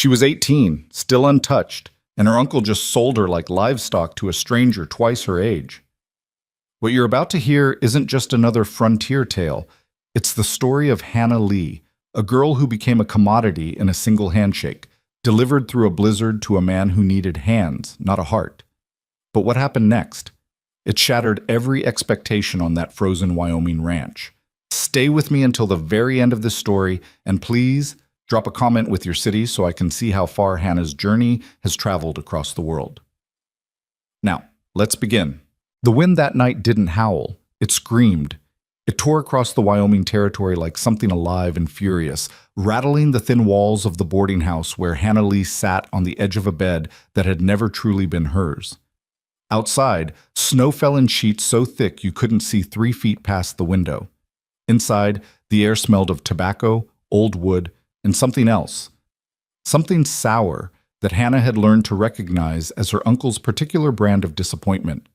She was 18, still untouched, and her uncle just sold her like livestock to a stranger twice her age. What you're about to hear isn't just another frontier tale. It's the story of Hannah Lee, a girl who became a commodity in a single handshake, delivered through a blizzard to a man who needed hands, not a heart. But what happened next? It shattered every expectation on that frozen Wyoming ranch. Stay with me until the very end of this story, and please drop a comment with your city so I can see how far Hannah's journey has traveled across the world. Now, let's begin. The wind that night didn't howl. It screamed. It tore across the Wyoming territory like something alive and furious, rattling the thin walls of the boarding house where Hannah Lee sat on the edge of a bed that had never truly been hers. Outside, snow fell in sheets so thick you couldn't see 3 feet past the window. Inside, the air smelled of tobacco, old wood, and something else. Something sour that Hannah had learned to recognize as her uncle's particular brand of disappointment.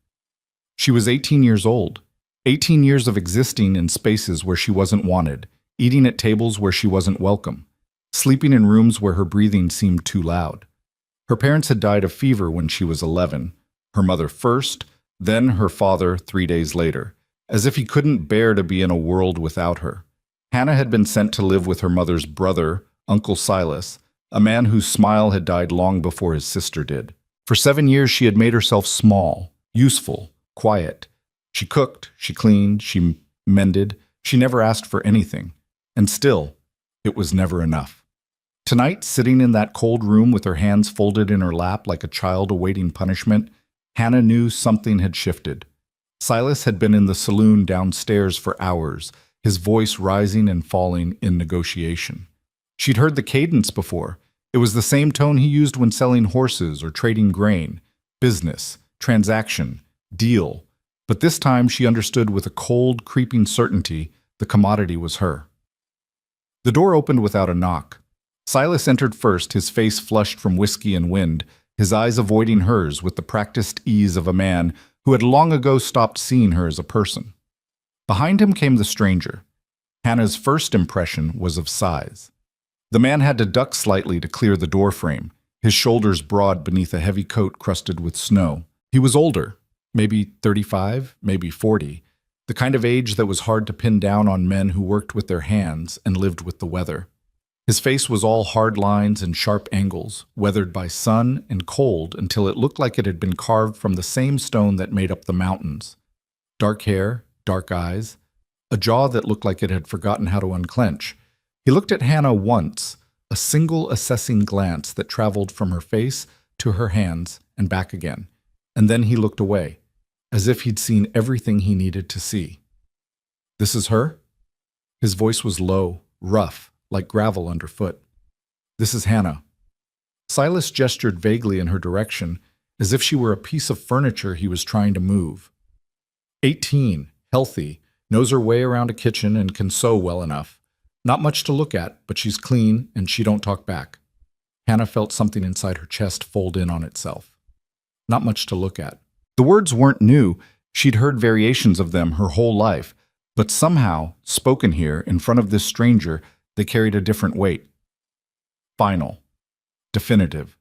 She was 18 years old. 18 years of existing in spaces where she wasn't wanted, eating at tables where she wasn't welcome, sleeping in rooms where her breathing seemed too loud. Her parents had died of fever when she was 11, her mother first, then her father 3 days later, as if he couldn't bear to be in a world without her. Hannah had been sent to live with her mother's brother, Uncle Silas, a man whose smile had died long before his sister did. For 7 years she had made herself small, useful, quiet. She cooked, she cleaned, she mended, she never asked for anything. And still, it was never enough. Tonight, sitting in that cold room with her hands folded in her lap like a child awaiting punishment, Hannah knew something had shifted. Silas had been in the saloon downstairs for hours, his voice rising and falling in negotiation. She'd heard the cadence before. It was the same tone he used when selling horses or trading grain. Business, transaction, deal. But this time she understood with a cold, creeping certainty the commodity was her. The door opened without a knock. Silas entered first, his face flushed from whiskey and wind, his eyes avoiding hers with the practiced ease of a man who had long ago stopped seeing her as a person. Behind him came the stranger. Hannah's first impression was of size. The man had to duck slightly to clear the doorframe, his shoulders broad beneath a heavy coat crusted with snow. He was older, maybe 35, maybe 40, the kind of age that was hard to pin down on men who worked with their hands and lived with the weather. His face was all hard lines and sharp angles, weathered by sun and cold until it looked like it had been carved from the same stone that made up the mountains. Dark hair, dark eyes, a jaw that looked like it had forgotten how to unclench. He looked at Hannah once, a single assessing glance that traveled from her face to her hands and back again, and then he looked away, as if he'd seen everything he needed to see. "This is her?" His voice was low, rough, like gravel underfoot. "This is Hannah." Silas gestured vaguely in her direction, as if she were a piece of furniture he was trying to move. 18, healthy, knows her way around a kitchen and can sew well enough. Not much to look at, but she's clean and she don't talk back. Hannah felt something inside her chest fold in on itself. Not much to look at. The words weren't new. She'd heard variations of them her whole life, but somehow, spoken here in front of this stranger, they carried a different weight. Final. Definitive.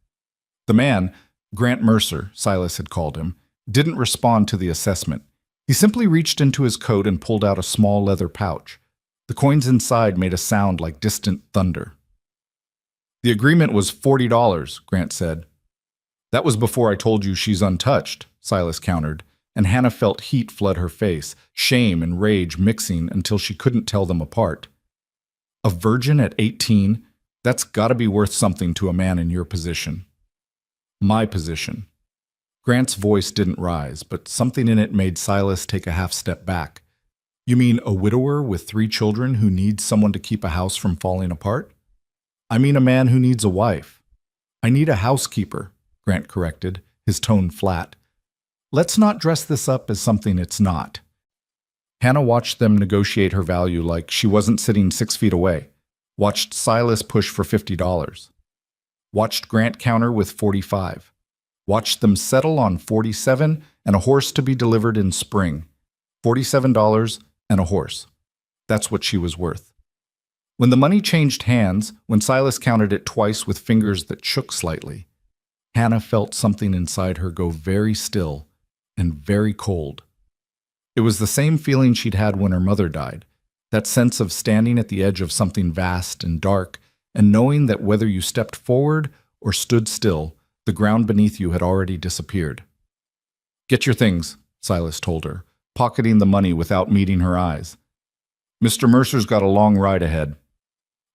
The man, Grant Mercer, Silas had called him, didn't respond to the assessment. He simply reached into his coat and pulled out a small leather pouch. The coins inside made a sound like distant thunder. "The agreement was $40, Grant said. "That was before I told you she's untouched," Silas countered, and Hannah felt heat flood her face, shame and rage mixing until she couldn't tell them apart. A virgin at 18? That's gotta be worth something to a man in your position. My position. Grant's voice didn't rise, but something in it made Silas take a half step back. "You mean a widower with 3 children who needs someone to keep a house from falling apart?" "I mean a man who needs a wife." "I need a housekeeper," Grant corrected, his tone flat. "Let's not dress this up as something it's not." Hannah watched them negotiate her value like she wasn't sitting 6 feet away, watched Silas push for $50, watched Grant counter with 45, watched them settle on 47 and a horse to be delivered in spring. $47 and a horse. That's what she was worth. When the money changed hands, when Silas counted it twice with fingers that shook slightly, Hannah felt something inside her go very still and very cold. It was the same feeling she'd had when her mother died, that sense of standing at the edge of something vast and dark and knowing that whether you stepped forward or stood still, the ground beneath you had already disappeared. "Get your things," Silas told her, pocketing the money without meeting her eyes. "Mr. Mercer's got a long ride ahead."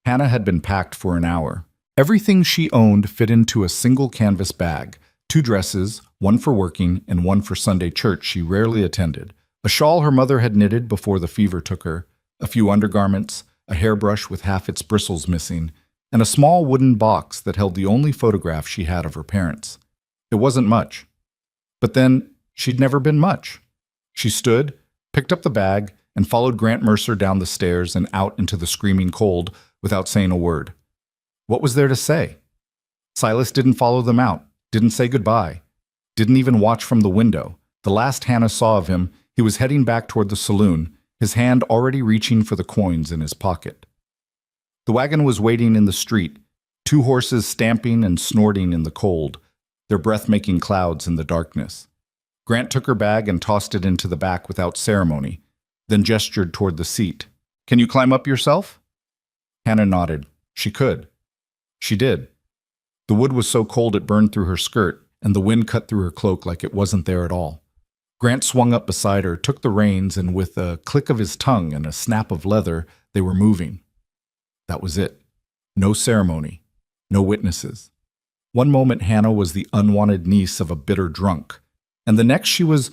Hannah had been packed for an hour. Everything she owned fit into a single canvas bag, 2 dresses, one for working and one for Sunday church she rarely attended, a shawl her mother had knitted before the fever took her, a few undergarments, a hairbrush with half its bristles missing, and a small wooden box that held the only photograph she had of her parents. It wasn't much. But then, she'd never been much. She stood, picked up the bag, and followed Grant Mercer down the stairs and out into the screaming cold without saying a word. What was there to say? Silas didn't follow them out, didn't say goodbye, didn't even watch from the window. The last Hannah saw of him, he was heading back toward the saloon, his hand already reaching for the coins in his pocket. The wagon was waiting in the street, 2 horses stamping and snorting in the cold, their breath making clouds in the darkness. Grant took her bag and tossed it into the back without ceremony, then gestured toward the seat. "Can you climb up yourself?" Hannah nodded. She could. She did. The wood was so cold it burned through her skirt, and the wind cut through her cloak like it wasn't there at all. Grant swung up beside her, took the reins, and with a click of his tongue and a snap of leather, they were moving. That was it. No ceremony. No witnesses. One moment Hannah was the unwanted niece of a bitter drunk, and the next she was...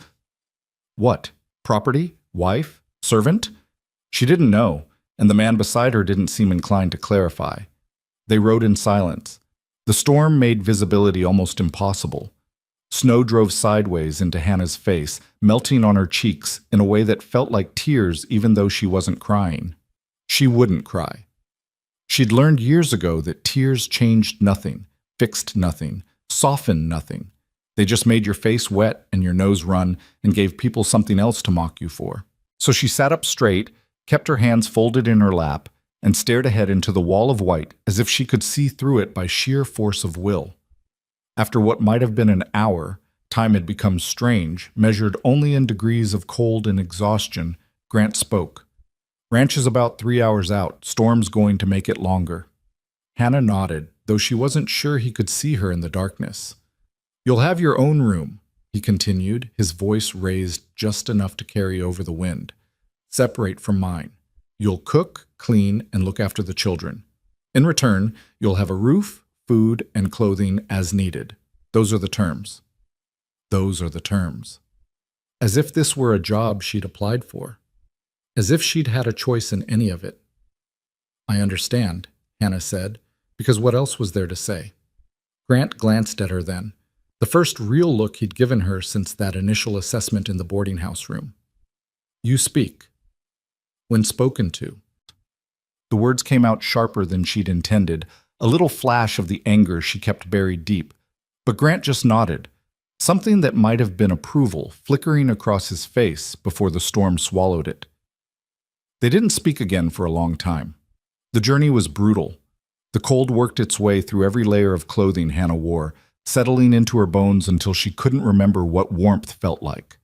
what? Property? Wife? Servant? She didn't know, and the man beside her didn't seem inclined to clarify. They rode in silence. The storm made visibility almost impossible. Snow drove sideways into Hannah's face, melting on her cheeks in a way that felt like tears even though she wasn't crying. She wouldn't cry. She'd learned years ago that tears changed nothing, fixed nothing, softened nothing. They just made your face wet and your nose run and gave people something else to mock you for. So she sat up straight, kept her hands folded in her lap, and stared ahead into the wall of white as if she could see through it by sheer force of will. After what might have been an hour, time had become strange, measured only in degrees of cold and exhaustion. Grant spoke. "Ranch is about 3 hours out. Storm's going to make it longer." Hannah nodded, though she wasn't sure he could see her in the darkness. "You'll have your own room," he continued, his voice raised just enough to carry over the wind. "Separate from mine. You'll cook, clean, and look after the children. In return, you'll have a roof, food, and clothing as needed. Those are the terms." Those are the terms. As if this were a job she'd applied for. As if she'd had a choice in any of it. "I understand," Hannah said, because what else was there to say? Grant glanced at her then, the first real look he'd given her since that initial assessment in the boarding house room. "You speak." When spoken to. The words came out sharper than she'd intended, a little flash of the anger she kept buried deep. But Grant just nodded, something that might have been approval flickering across his face before the storm swallowed it. They didn't speak again for a long time. The journey was brutal. The cold worked its way through every layer of clothing Hannah wore, settling into her bones until she couldn't remember what warmth felt like.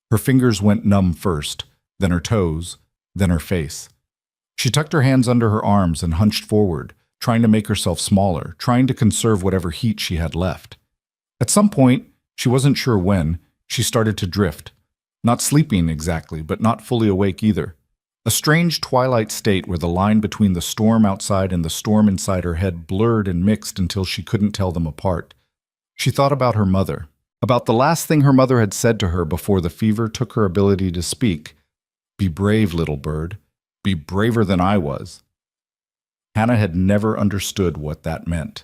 Her fingers went numb first, then her toes, then her face. She tucked her hands under her arms and hunched forward, trying to make herself smaller, trying to conserve whatever heat she had left. At some point, she wasn't sure when, she started to drift. Not sleeping exactly, but not fully awake either. A strange twilight state where the line between the storm outside and the storm inside her head blurred and mixed until she couldn't tell them apart. She thought about her mother, about the last thing her mother had said to her before the fever took her ability to speak. "Be brave, little bird. Be braver than I was." Hannah had never understood what that meant.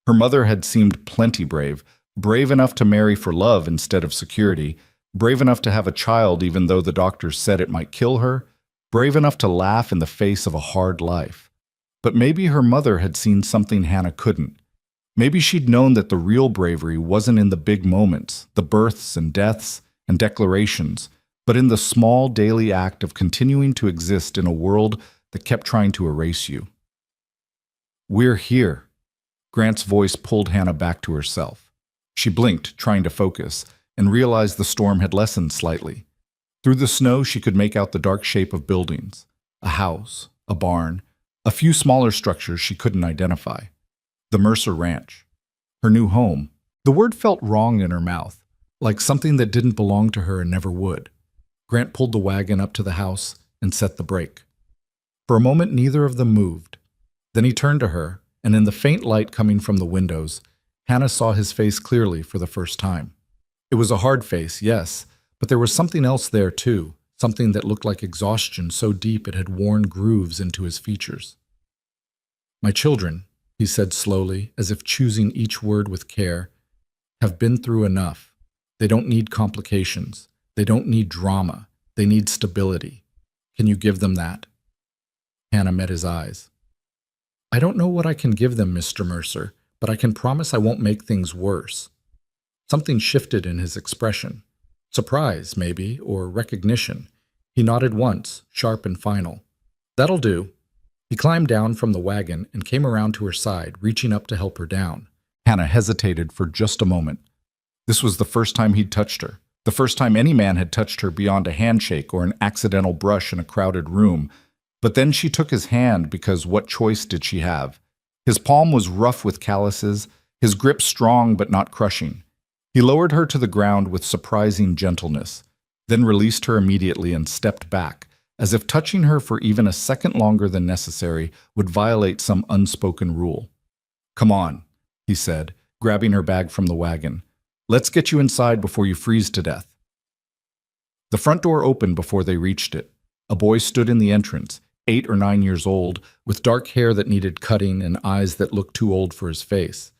Her mother had seemed plenty brave, brave enough to marry for love instead of security, brave enough to have a child even though the doctors said it might kill her, brave enough to laugh in the face of a hard life. But maybe her mother had seen something Hannah couldn't. Maybe she'd known that the real bravery wasn't in the big moments, the births and deaths and declarations, but in the small daily act of continuing to exist in a world that kept trying to erase you. We're here. Grant's voice pulled Hannah back to herself. She blinked, trying to focus, and realized the storm had lessened slightly. Through the snow, she could make out the dark shape of buildings. A house, a barn, a few smaller structures she couldn't identify. The Mercer Ranch. Her new home. The word felt wrong in her mouth, like something that didn't belong to her and never would. Grant pulled the wagon up to the house and set the brake. For a moment, neither of them moved. Then he turned to her, and in the faint light coming from the windows, Hannah saw his face clearly for the first time. It was a hard face, yes, but there was something else there too, something that looked like exhaustion so deep it had worn grooves into his features. "My children," he said slowly, as if choosing each word with care, "have been through enough. They don't need complications. They don't need drama. They need stability. Can you give them that?" Hannah met his eyes. "I don't know what I can give them, Mr. Mercer, but I can promise I won't make things worse." Something shifted in his expression. Surprise, maybe, or recognition. He nodded once, sharp and final. "That'll do." He climbed down from the wagon and came around to her side, reaching up to help her down. Hannah hesitated for just a moment. This was the first time he'd touched her, the first time any man had touched her beyond a handshake or an accidental brush in a crowded room. But then she took his hand because what choice did she have? His palm was rough with calluses, his grip strong but not crushing. He lowered her to the ground with surprising gentleness, then released her immediately and stepped back, as if touching her for even a second longer than necessary would violate some unspoken rule. "Come on," he said, grabbing her bag from the wagon. "Let's get you inside before you freeze to death." The front door opened before they reached it. A boy stood in the entrance, 8 or 9 years old, with dark hair that needed cutting and eyes that looked too old for his face.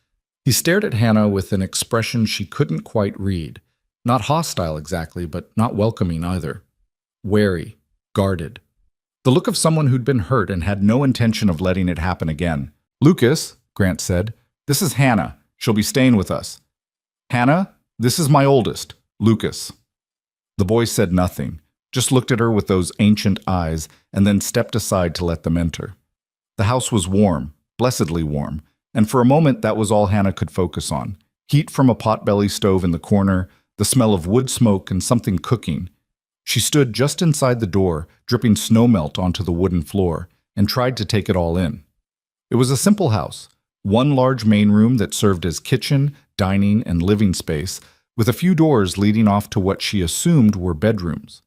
He stared at Hannah with an expression she couldn't quite read. Not hostile exactly, but not welcoming either. Wary, guarded. The look of someone who'd been hurt and had no intention of letting it happen again. "Lucas," Grant said, "this is Hannah. She'll be staying with us." "Hannah, this is my oldest, Lucas." The boy said nothing, just looked at her with those ancient eyes, and then stepped aside to let them enter. The house was warm, blessedly warm, and for a moment that was all Hannah could focus on. Heat from a potbelly stove in the corner, the smell of wood smoke and something cooking. She stood just inside the door, dripping snowmelt onto the wooden floor, and tried to take it all in. It was a simple house, one large main room that served as kitchen, dining, and living space, with a few doors leading off to what she assumed were bedrooms.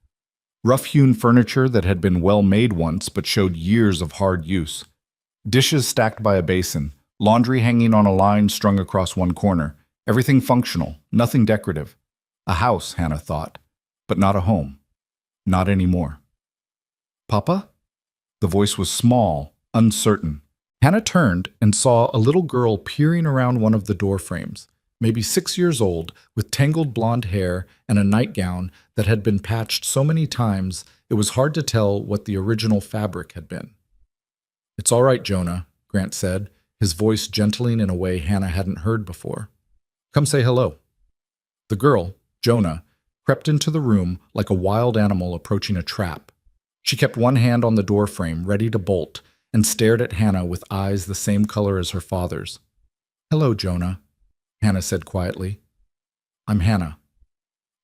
Rough-hewn furniture that had been well made once but showed years of hard use. Dishes stacked by a basin, laundry hanging on a line strung across one corner. Everything functional, nothing decorative. A house, Hannah thought, but not a home. Not anymore. "Papa?" The voice was small, uncertain. Hannah turned and saw a little girl peering around one of the door frames, maybe 6 years old, with tangled blonde hair and a nightgown that had been patched so many times it was hard to tell what the original fabric had been. "It's all right, Jonah," Grant said, his voice gentling in a way Hannah hadn't heard before. "Come say hello." The girl, Jonah, crept into the room like a wild animal approaching a trap. She kept one hand on the doorframe, ready to bolt, and stared at Hannah with eyes the same color as her father's. "Hello, Jonah," Hannah said quietly. "I'm Hannah."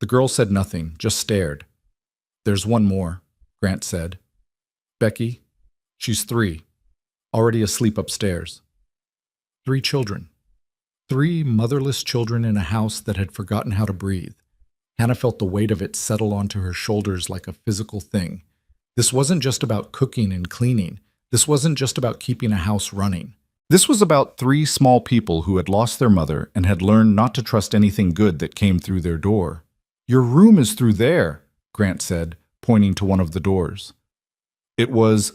The girl said nothing, just stared. "There's one more," Grant said. "Becky? She's 3, already asleep upstairs." 3 children. 3 motherless children in a house that had forgotten how to breathe. Hannah felt the weight of it settle onto her shoulders like a physical thing. This wasn't just about cooking and cleaning. This wasn't just about keeping a house running. This was about 3 small people who had lost their mother and had learned not to trust anything good that came through their door. "Your room is through there," Grant said, pointing to one of the doors. It was...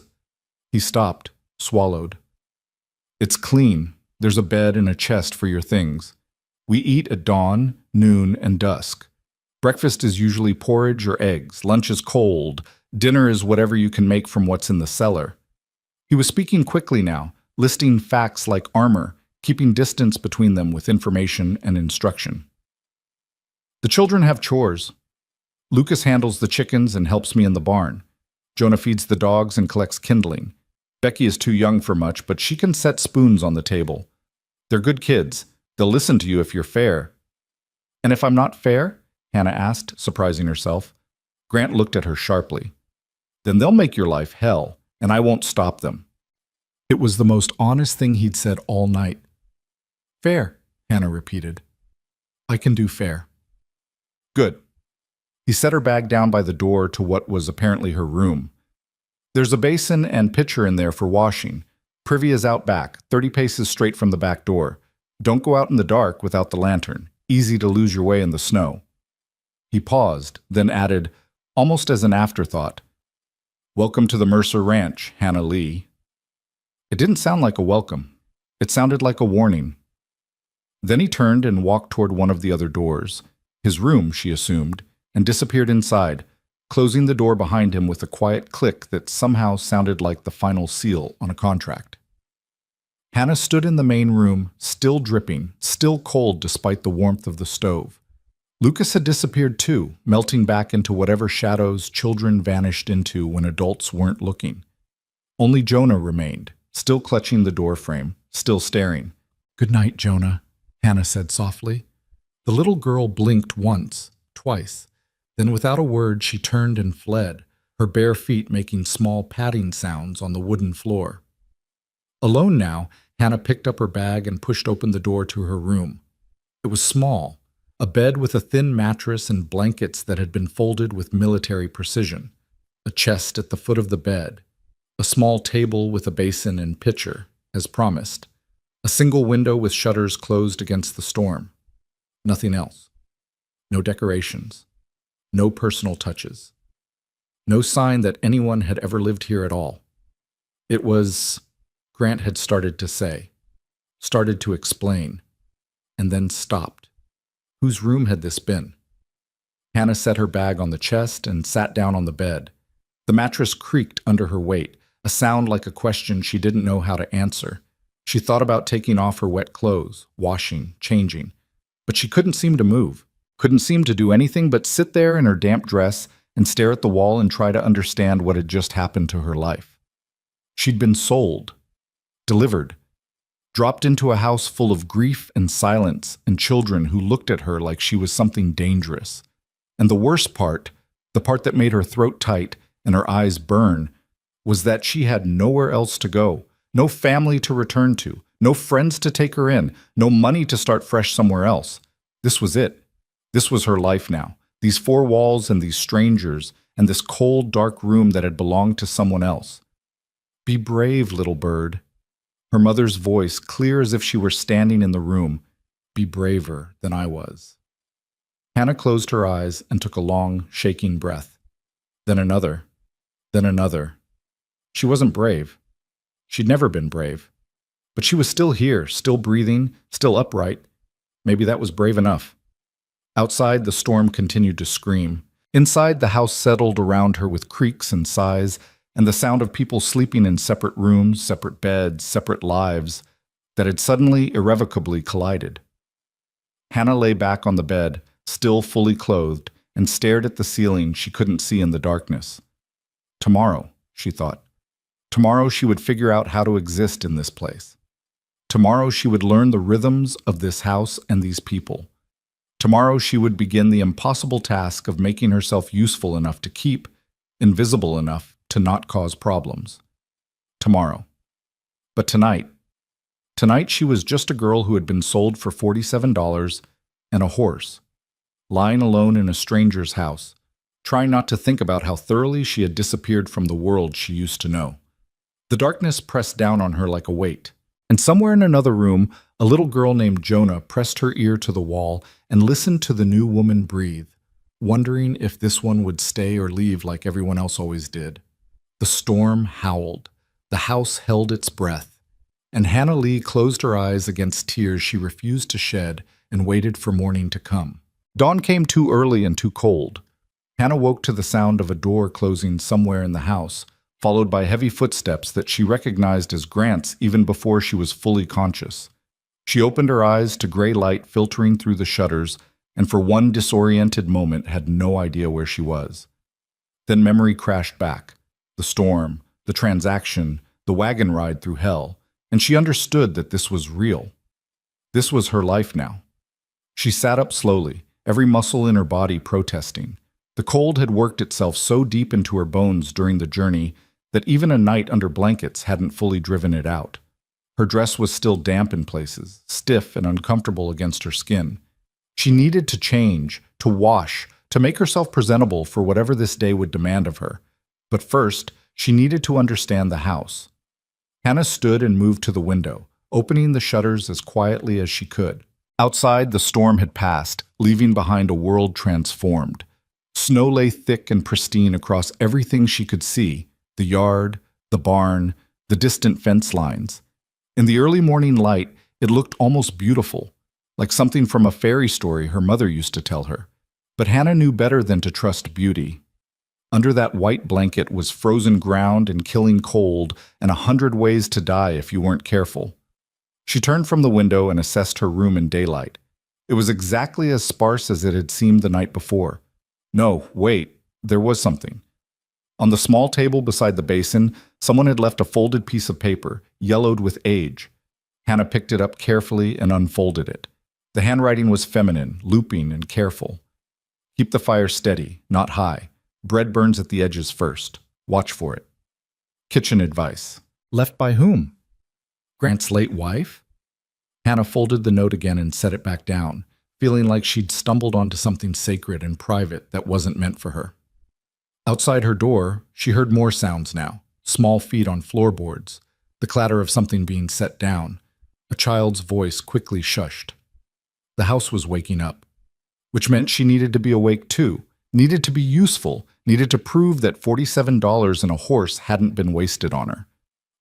He stopped, swallowed. "It's clean. There's a bed and a chest for your things. We eat at dawn, noon, and dusk. Breakfast is usually porridge or eggs. Lunch is cold. Dinner is whatever you can make from what's in the cellar." He was speaking quickly now, listing facts like armor, keeping distance between them with information and instruction. "The children have chores. Lucas handles the chickens and helps me in the barn. Jonah feeds the dogs and collects kindling. Becky is too young for much, but she can set spoons on the table. They're good kids. They'll listen to you if you're fair." "And if I'm not fair?" Hannah asked, surprising herself. Grant looked at her sharply. "Then they'll make your life hell, and I won't stop them." It was the most honest thing he'd said all night. "Fair," Hannah repeated. "I can do fair." "Good." He set her bag down by the door to what was apparently her room. "There's a basin and pitcher in there for washing. Privy is out back, 30 paces straight from the back door. Don't go out in the dark without the lantern. Easy to lose your way in the snow." He paused, then added, almost as an afterthought, "Welcome to the Mercer Ranch, Hannah Lee." It didn't sound like a welcome. It sounded like a warning. Then he turned and walked toward one of the other doors, his room, she assumed, and disappeared inside, closing the door behind him with a quiet click that somehow sounded like the final seal on a contract. Hannah stood in the main room, still dripping, still cold despite the warmth of the stove. Lucas had disappeared too, melting back into whatever shadows children vanished into when adults weren't looking. Only Jonah remained, still clutching the doorframe, still staring. "Good night, Jonah," Hannah said softly. The little girl blinked once, twice. Then without a word she turned and fled, her bare feet making small padding sounds on the wooden floor. Alone now, Hannah picked up her bag and pushed open the door to her room. It was small, a bed with a thin mattress and blankets that had been folded with military precision, a chest at the foot of the bed, a small table with a basin and pitcher, as promised, a single window with shutters closed against the storm. Nothing else. No decorations. No personal touches. No sign that anyone had ever lived here at all. It was, Grant had started to say, started to explain, and then stopped. Whose room had this been? Hannah set her bag on the chest and sat down on the bed. The mattress creaked under her weight, a sound like a question she didn't know how to answer. She thought about taking off her wet clothes, washing, changing, but she couldn't seem to move, couldn't seem to do anything but sit there in her damp dress and stare at the wall and try to understand what had just happened to her life. She'd been sold, delivered, dropped into a house full of grief and silence and children who looked at her like she was something dangerous. And the worst part, the part that made her throat tight and her eyes burn, was that she had nowhere else to go, no family to return to, no friends to take her in, no money to start fresh somewhere else. This was it. This was her life now. These four walls and these strangers and this cold, dark room that had belonged to someone else. "Be brave, little bird." Her mother's voice, clear as if she were standing in the room. "Be braver than I was." Hannah closed her eyes and took a long, shaking breath. Then another. Then another. She wasn't brave. She'd never been brave. But she was still here, still breathing, still upright. Maybe that was brave enough. Outside, the storm continued to scream. Inside, the house settled around her with creaks and sighs, and the sound of people sleeping in separate rooms, separate beds, separate lives that had suddenly, irrevocably collided. Hannah lay back on the bed, still fully clothed, and stared at the ceiling she couldn't see in the darkness. Tomorrow, she thought. Tomorrow she would figure out how to exist in this place. Tomorrow she would learn the rhythms of this house and these people. Tomorrow she would begin the impossible task of making herself useful enough to keep, invisible enough to not cause problems. Tomorrow. But tonight she was just a girl who had been sold for $47 and a horse, lying alone in a stranger's house, trying not to think about how thoroughly she had disappeared from the world she used to know. The darkness pressed down on her like a weight, and somewhere in another room, a little girl named Jonah pressed her ear to the wall and listened to the new woman breathe, wondering if this one would stay or leave like everyone else always did. The storm howled. The house held its breath, and Hannah Lee closed her eyes against tears she refused to shed and waited for morning to come. Dawn came too early and too cold. Hannah woke to the sound of a door closing somewhere in the house, followed by heavy footsteps that she recognized as Grant's even before she was fully conscious. She opened her eyes to gray light filtering through the shutters, and for one disoriented moment had no idea where she was. Then memory crashed back. The storm, the transaction, the wagon ride through hell, and she understood that this was real. This was her life now. She sat up slowly, every muscle in her body protesting. The cold had worked itself so deep into her bones during the journey that even a night under blankets hadn't fully driven it out. Her dress was still damp in places, stiff and uncomfortable against her skin. She needed to change, to wash, to make herself presentable for whatever this day would demand of her. But first, she needed to understand the house. Hannah stood and moved to the window, opening the shutters as quietly as she could. Outside, the storm had passed, leaving behind a world transformed. Snow lay thick and pristine across everything she could see, the yard, the barn, the distant fence lines. In the early morning light, it looked almost beautiful, like something from a fairy story her mother used to tell her. But Hannah knew better than to trust beauty. Under that white blanket was frozen ground and killing cold and 100 ways to die if you weren't careful. She turned from the window and assessed her room in daylight. It was exactly as sparse as it had seemed the night before. No, wait, there was something. On the small table beside the basin, someone had left a folded piece of paper, yellowed with age. Hannah picked it up carefully and unfolded it. The handwriting was feminine, looping, and careful. Keep the fire steady, not high. Bread burns at the edges first. Watch for it. Kitchen advice. Left by whom? Grant's late wife? Hannah folded the note again and set it back down, feeling like she'd stumbled onto something sacred and private that wasn't meant for her. Outside her door, she heard more sounds now, small feet on floorboards, the clatter of something being set down. A child's voice quickly shushed. The house was waking up, which meant she needed to be awake too, needed to be useful, needed to prove that $47 and a horse hadn't been wasted on her.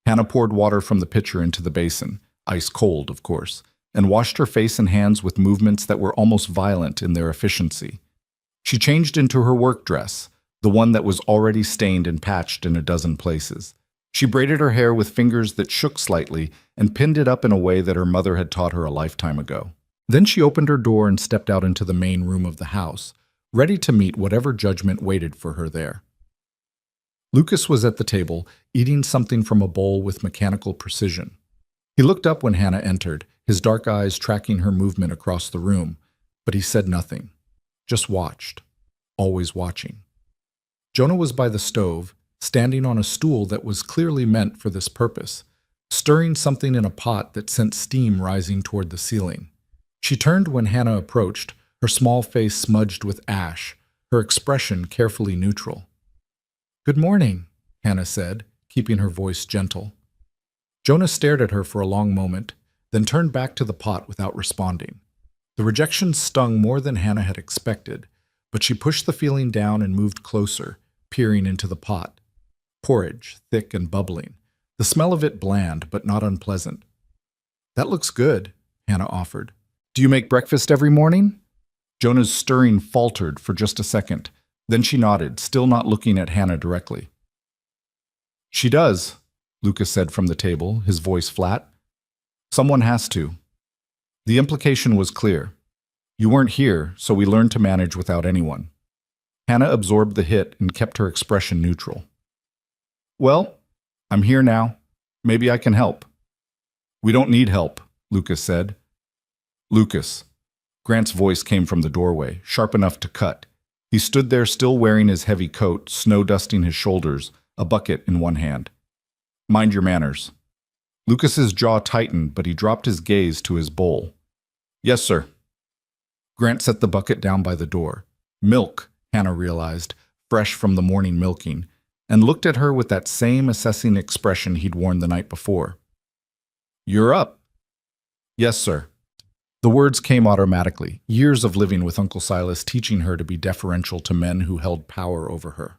Hannah poured water from the pitcher into the basin, ice cold, of course, and washed her face and hands with movements that were almost violent in their efficiency. She changed into her work dress, the one that was already stained and patched in a dozen places. She braided her hair with fingers that shook slightly and pinned it up in a way that her mother had taught her a lifetime ago. Then she opened her door and stepped out into the main room of the house, ready to meet whatever judgment waited for her there. Lucas was at the table, eating something from a bowl with mechanical precision. He looked up when Hannah entered, his dark eyes tracking her movement across the room, but he said nothing, just watched, always watching. Jonah was by the stove, standing on a stool that was clearly meant for this purpose, stirring something in a pot that sent steam rising toward the ceiling. She turned when Hannah approached, her small face smudged with ash, her expression carefully neutral. "Good morning," Hannah said, keeping her voice gentle. Jonah stared at her for a long moment, then turned back to the pot without responding. The rejection stung more than Hannah had expected, but she pushed the feeling down and moved closer, peering into the pot. Porridge, thick and bubbling, the smell of it bland but not unpleasant. "That looks good," Hannah offered. "Do you make breakfast every morning?" Jonah's stirring faltered for just a second. Then she nodded, still not looking at Hannah directly. "She does," Lucas said from the table, his voice flat. "Someone has to." The implication was clear. You weren't here, so we learned to manage without anyone. Hannah absorbed the hit and kept her expression neutral. "Well, I'm here now. Maybe I can help." "We don't need help," Lucas said. "Lucas." Grant's voice came from the doorway, sharp enough to cut. He stood there still wearing his heavy coat, snow dusting his shoulders, a bucket in one hand. "Mind your manners." Lucas's jaw tightened, but he dropped his gaze to his bowl. "Yes, sir." Grant set the bucket down by the door. Milk, Hannah realized, fresh from the morning milking, and looked at her with that same assessing expression he'd worn the night before. "You're up." "Yes, sir." The words came automatically, years of living with Uncle Silas teaching her to be deferential to men who held power over her.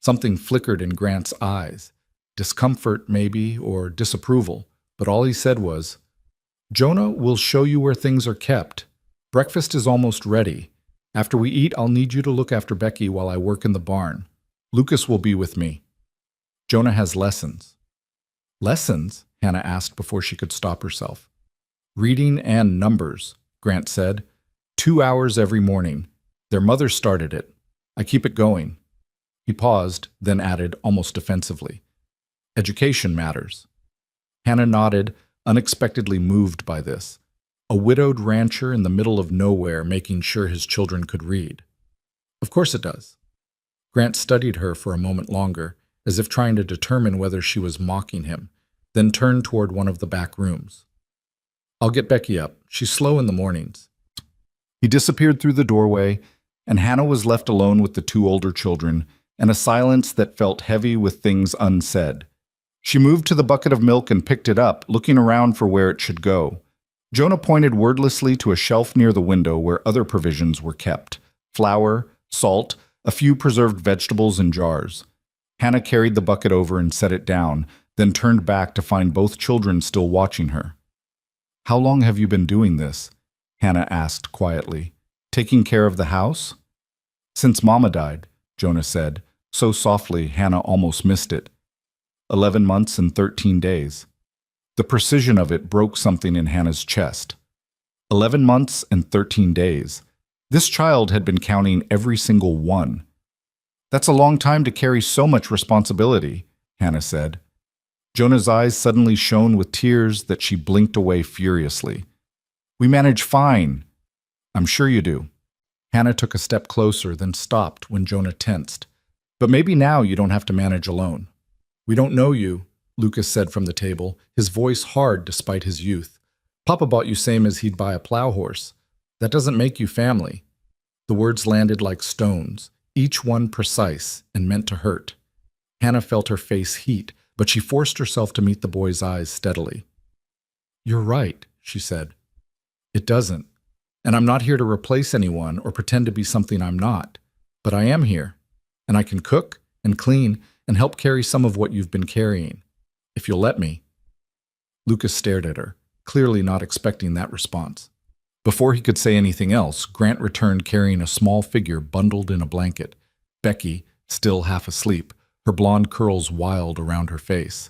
Something flickered in Grant's eyes, discomfort maybe, or disapproval, but all he said was, "Jonah will show you where things are kept. Breakfast is almost ready. After we eat, I'll need you to look after Becky while I work in the barn. Lucas will be with me. Jonah has lessons." "Lessons?" Hannah asked before she could stop herself. "Reading and numbers," Grant said. 2 hours every morning. Their mother started it. I keep it going." He paused, then added almost defensively, Education matters. Hannah nodded, unexpectedly moved by this. A widowed rancher in the middle of nowhere making sure his children could read. Of course it does. Grant studied her for a moment longer, as if trying to determine whether she was mocking him, then turned toward one of the back rooms. I'll get Becky up. She's slow in the mornings. He disappeared through the doorway, and Hannah was left alone with the two older children, and a silence that felt heavy with things unsaid. She moved to the bucket of milk and picked it up, looking around for where it should go. Jonah pointed wordlessly to a shelf near the window where other provisions were kept: flour, salt, a few preserved vegetables in jars. Hannah carried the bucket over and set it down, then turned back to find both children still watching her. "How long have you been doing this?" Hannah asked quietly. "Taking care of the house?" "Since Mama died," Jonah said, so softly Hannah almost missed it. 11 months and 13 days. The precision of it broke something in Hannah's chest. 11 months and 13 days. This child had been counting every single one. "That's a long time to carry so much responsibility," Hannah said. Jonah's eyes suddenly shone with tears that she blinked away furiously. "We manage fine." "I'm sure you do." Hannah took a step closer, then stopped when Jonah tensed. "But maybe now you don't have to manage alone." "We don't know you," Lucas said from the table, his voice hard despite his youth. "Papa bought you same as he'd buy a plow horse. That doesn't make you family." The words landed like stones, each one precise and meant to hurt. Hannah felt her face heat, but she forced herself to meet the boy's eyes steadily. "You're right," she said. "It doesn't. And I'm not here to replace anyone or pretend to be something I'm not. But I am here, and I can cook and clean and help carry some of what you've been carrying, if you'll let me." Lucas stared at her, clearly not expecting that response. Before he could say anything else, Grant returned carrying a small figure bundled in a blanket. Becky, still half asleep, her blonde curls wild around her face.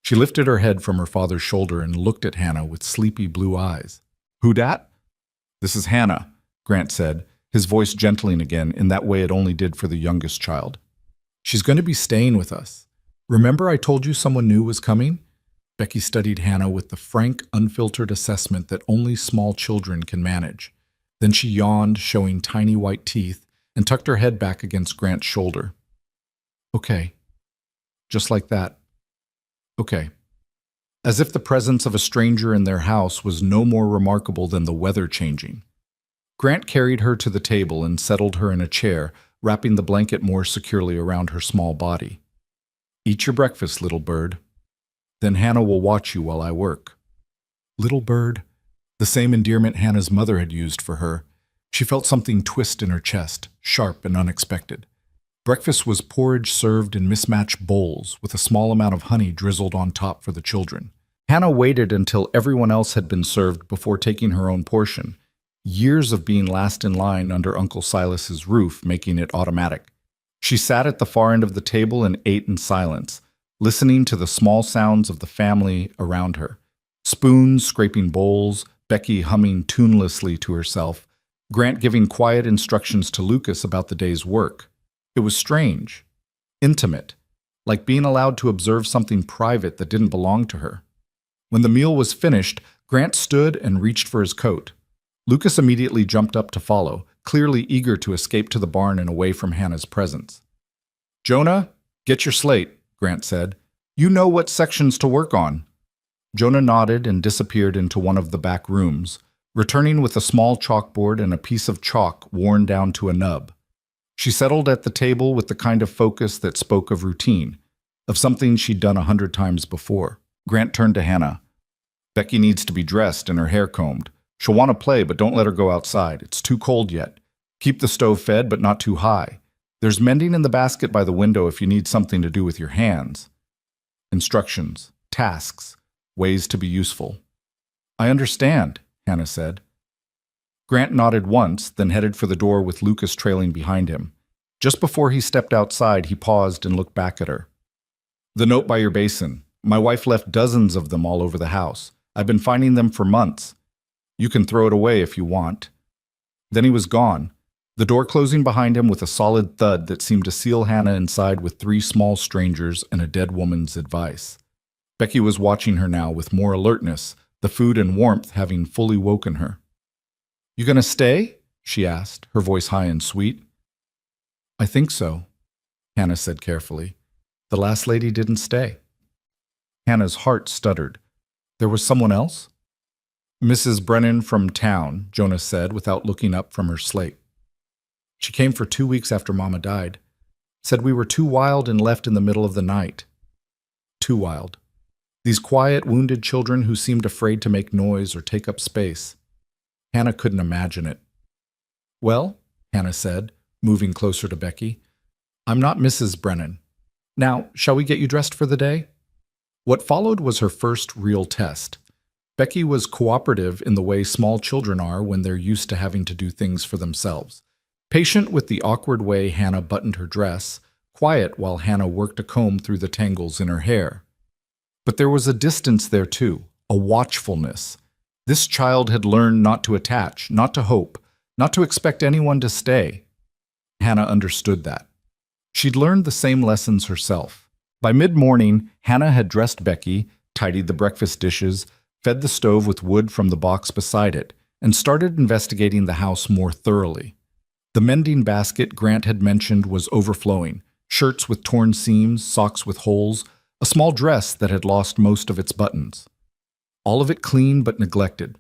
She lifted her head from her father's shoulder and looked at Hannah with sleepy blue eyes. "Who dat?" "This is Hannah," Grant said, his voice gentling again in that way it only did for the youngest child. "She's going to be staying with us. Remember I told you someone new was coming?" Becky studied Hannah with the frank, unfiltered assessment that only small children can manage. Then she yawned, showing tiny white teeth, and tucked her head back against Grant's shoulder. "Okay." Just like that. "Okay." As if the presence of a stranger in their house was no more remarkable than the weather changing. Grant carried her to the table and settled her in a chair, wrapping the blanket more securely around her small body. "Eat your breakfast, little bird. Then Hannah will watch you while I work." Little bird, the same endearment Hannah's mother had used for her. She felt something twist in her chest, sharp and unexpected. Breakfast was porridge served in mismatched bowls, with a small amount of honey drizzled on top for the children. Hannah waited until everyone else had been served before taking her own portion, years of being last in line under Uncle Silas's roof making it automatic. She sat at the far end of the table and ate in silence, listening to the small sounds of the family around her. Spoons scraping bowls, Becky humming tunelessly to herself, Grant giving quiet instructions to Lucas about the day's work. It was strange, intimate, like being allowed to observe something private that didn't belong to her. When the meal was finished, Grant stood and reached for his coat. Lucas immediately jumped up to follow, clearly eager to escape to the barn and away from Hannah's presence. "Jonah, get your slate," Grant said. "You know what sections to work on." Jonah nodded and disappeared into one of the back rooms, returning with a small chalkboard and a piece of chalk worn down to a nub. She settled at the table with the kind of focus that spoke of routine, of something she'd done 100 times before. Grant turned to Hannah. "Becky needs to be dressed and her hair combed. She'll want to play, but don't let her go outside. It's too cold yet. Keep the stove fed, but not too high. There's mending in the basket by the window if you need something to do with your hands." Instructions, tasks, ways to be useful. "I understand," Hannah said. Grant nodded once, then headed for the door with Lucas trailing behind him. Just before he stepped outside, he paused and looked back at her. "The note by your basin. My wife left dozens of them all over the house. I've been finding them for months. You can throw it away if you want." Then he was gone, the door closing behind him with a solid thud that seemed to seal Hannah inside with three small strangers and a dead woman's advice. Becky was watching her now with more alertness, the food and warmth having fully woken her. "You gonna stay?" she asked, her voice high and sweet. "I think so," Hannah said carefully. "The last lady didn't stay." Hannah's heart stuttered. "There was someone else?" "Mrs. Brennan from town," Jonah said without looking up from her slate. "She came for 2 weeks after Mama died. Said we were too wild and left in the middle of the night." Too wild. These quiet, wounded children who seemed afraid to make noise or take up space. Hannah couldn't imagine it. "Well," Hannah said, moving closer to Becky, "I'm not Mrs. Brennan. Now, shall we get you dressed for the day?" What followed was her first real test. Becky was cooperative in the way small children are when they're used to having to do things for themselves. Patient with the awkward way Hannah buttoned her dress, quiet while Hannah worked a comb through the tangles in her hair. But there was a distance there too, a watchfulness. This child had learned not to attach, not to hope, not to expect anyone to stay. Hannah understood that. She'd learned the same lessons herself. By mid-morning, Hannah had dressed Becky, tidied the breakfast dishes, fed the stove with wood from the box beside it, and started investigating the house more thoroughly. The mending basket Grant had mentioned was overflowing, shirts with torn seams, socks with holes, a small dress that had lost most of its buttons. All of it clean but neglected,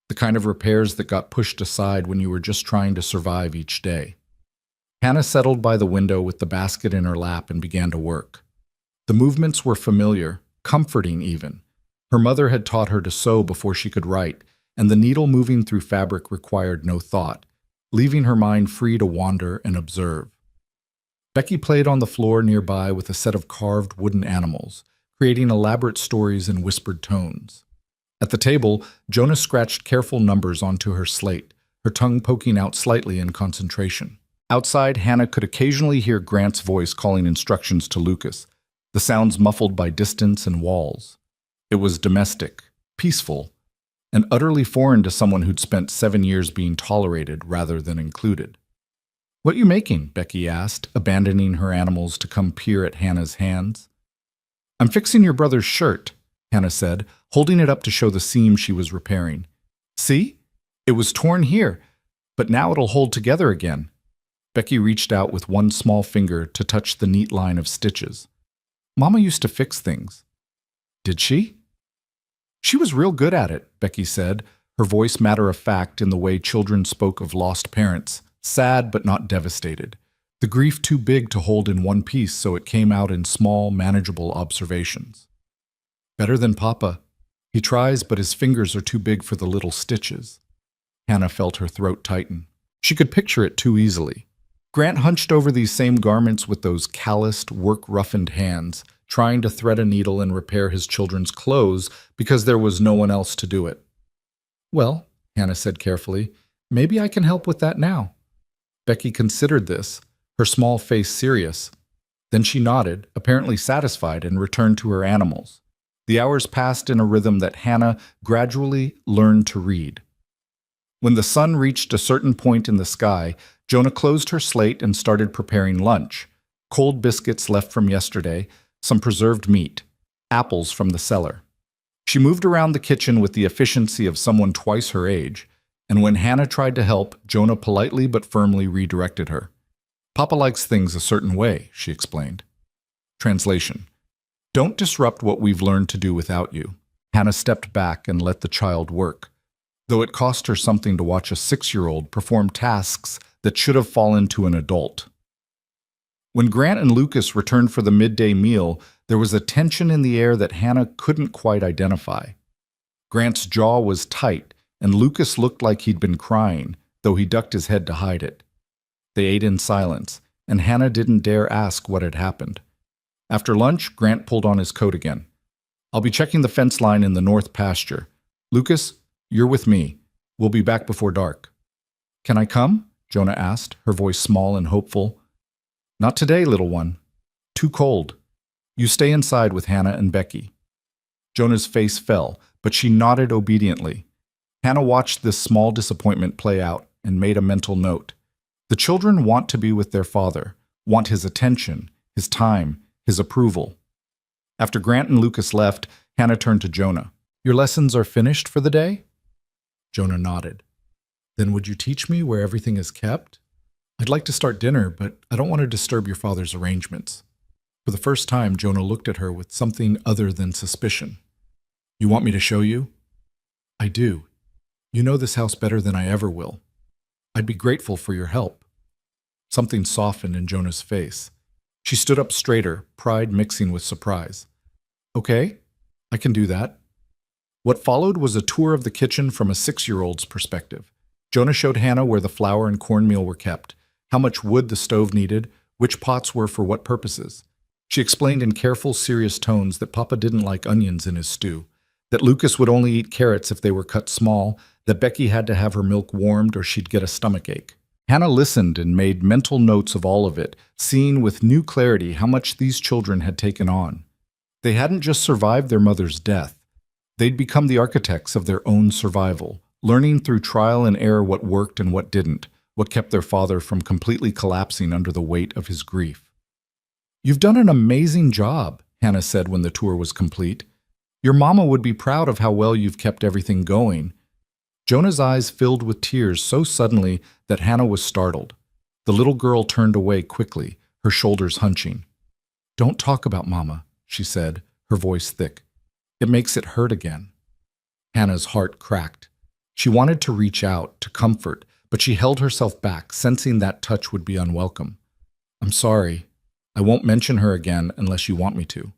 the kind of repairs that got pushed aside when you were just trying to survive each day. Hannah settled by the window with the basket in her lap and began to work. The movements were familiar, comforting even. Her mother had taught her to sew before she could write, and the needle moving through fabric required no thought, leaving her mind free to wander and observe. Becky played on the floor nearby with a set of carved wooden animals, creating elaborate stories in whispered tones. At the table, Jonah scratched careful numbers onto her slate, her tongue poking out slightly in concentration. Outside, Hannah could occasionally hear Grant's voice calling instructions to Lucas, the sounds muffled by distance and walls. It was domestic, peaceful, and utterly foreign to someone who'd spent 7 years being tolerated rather than included. "What you making?" Becky asked, abandoning her animals to come peer at Hannah's hands. "I'm fixing your brother's shirt," Hannah said, holding it up to show the seam she was repairing. "See? It was torn here, but now it'll hold together again." Becky reached out with one small finger to touch the neat line of stitches. "Mama used to fix things." "Did she?" "She was real good at it," Becky said, her voice matter-of-fact in the way children spoke of lost parents, sad but not devastated, the grief too big to hold in one piece so it came out in small, manageable observations. "Better than Papa. He tries, but his fingers are too big for the little stitches." Hannah felt her throat tighten. She could picture it too easily. Grant hunched over these same garments with those calloused, work-roughened hands, trying to thread a needle and repair his children's clothes because there was no one else to do it. "Well," Hannah said carefully, "maybe I can help with that now." Becky considered this, her small face serious. Then she nodded, apparently satisfied, and returned to her animals. The hours passed in a rhythm that Hannah gradually learned to read. When the sun reached a certain point in the sky, Jonah closed her slate and started preparing lunch. Cold biscuits left from yesterday, some preserved meat, apples from the cellar. She moved around the kitchen with the efficiency of someone twice her age, and when Hannah tried to help, Jonah politely but firmly redirected her. "Papa likes things a certain way," she explained. Translation: "Don't disrupt what we've learned to do without you." Hannah stepped back and let the child work, though it cost her something to watch a 6-year-old perform tasks that should have fallen to an adult. When Grant and Lucas returned for the midday meal, there was a tension in the air that Hannah couldn't quite identify. Grant's jaw was tight, and Lucas looked like he'd been crying, though he ducked his head to hide it. They ate in silence, and Hannah didn't dare ask what had happened. After lunch, Grant pulled on his coat again. "I'll be checking the fence line in the north pasture. Lucas, you're with me. We'll be back before dark." "Can I come?" Jonah asked, her voice small and hopeful. "Not today, little one. Too cold. You stay inside with Hannah and Becky." Jonah's face fell, but she nodded obediently. Hannah watched this small disappointment play out and made a mental note. The children want to be with their father, want his attention, his time, his approval. After Grant and Lucas left, Hannah turned to Jonah. "Your lessons are finished for the day?" Jonah nodded. "Then would you teach me where everything is kept? I'd like to start dinner, but I don't want to disturb your father's arrangements." For the first time, Jonah looked at her with something other than suspicion. "You want me to show you?" "I do. You know this house better than I ever will. I'd be grateful for your help." Something softened in Jonah's face. She stood up straighter, pride mixing with surprise. "Okay, I can do that." What followed was a tour of the kitchen from a 6-year-old's perspective. Jonah showed Hannah where the flour and cornmeal were kept, how much wood the stove needed, which pots were for what purposes. She explained in careful, serious tones that Papa didn't like onions in his stew, that Lucas would only eat carrots if they were cut small, that Becky had to have her milk warmed or she'd get a stomachache. Hannah listened and made mental notes of all of it, seeing with new clarity how much these children had taken on. They hadn't just survived their mother's death. They'd become the architects of their own survival, learning through trial and error what worked and what didn't, what kept their father from completely collapsing under the weight of his grief. "You've done an amazing job," Hannah said when the tour was complete. "Your mama would be proud of how well you've kept everything going." Jonah's eyes filled with tears so suddenly that Hannah was startled. The little girl turned away quickly, her shoulders hunching. "Don't talk about Mama," she said, her voice thick. "It makes it hurt again." Hannah's heart cracked. She wanted to reach out, to comfort, but she held herself back, sensing that touch would be unwelcome. "I'm sorry. I won't mention her again unless you want me to."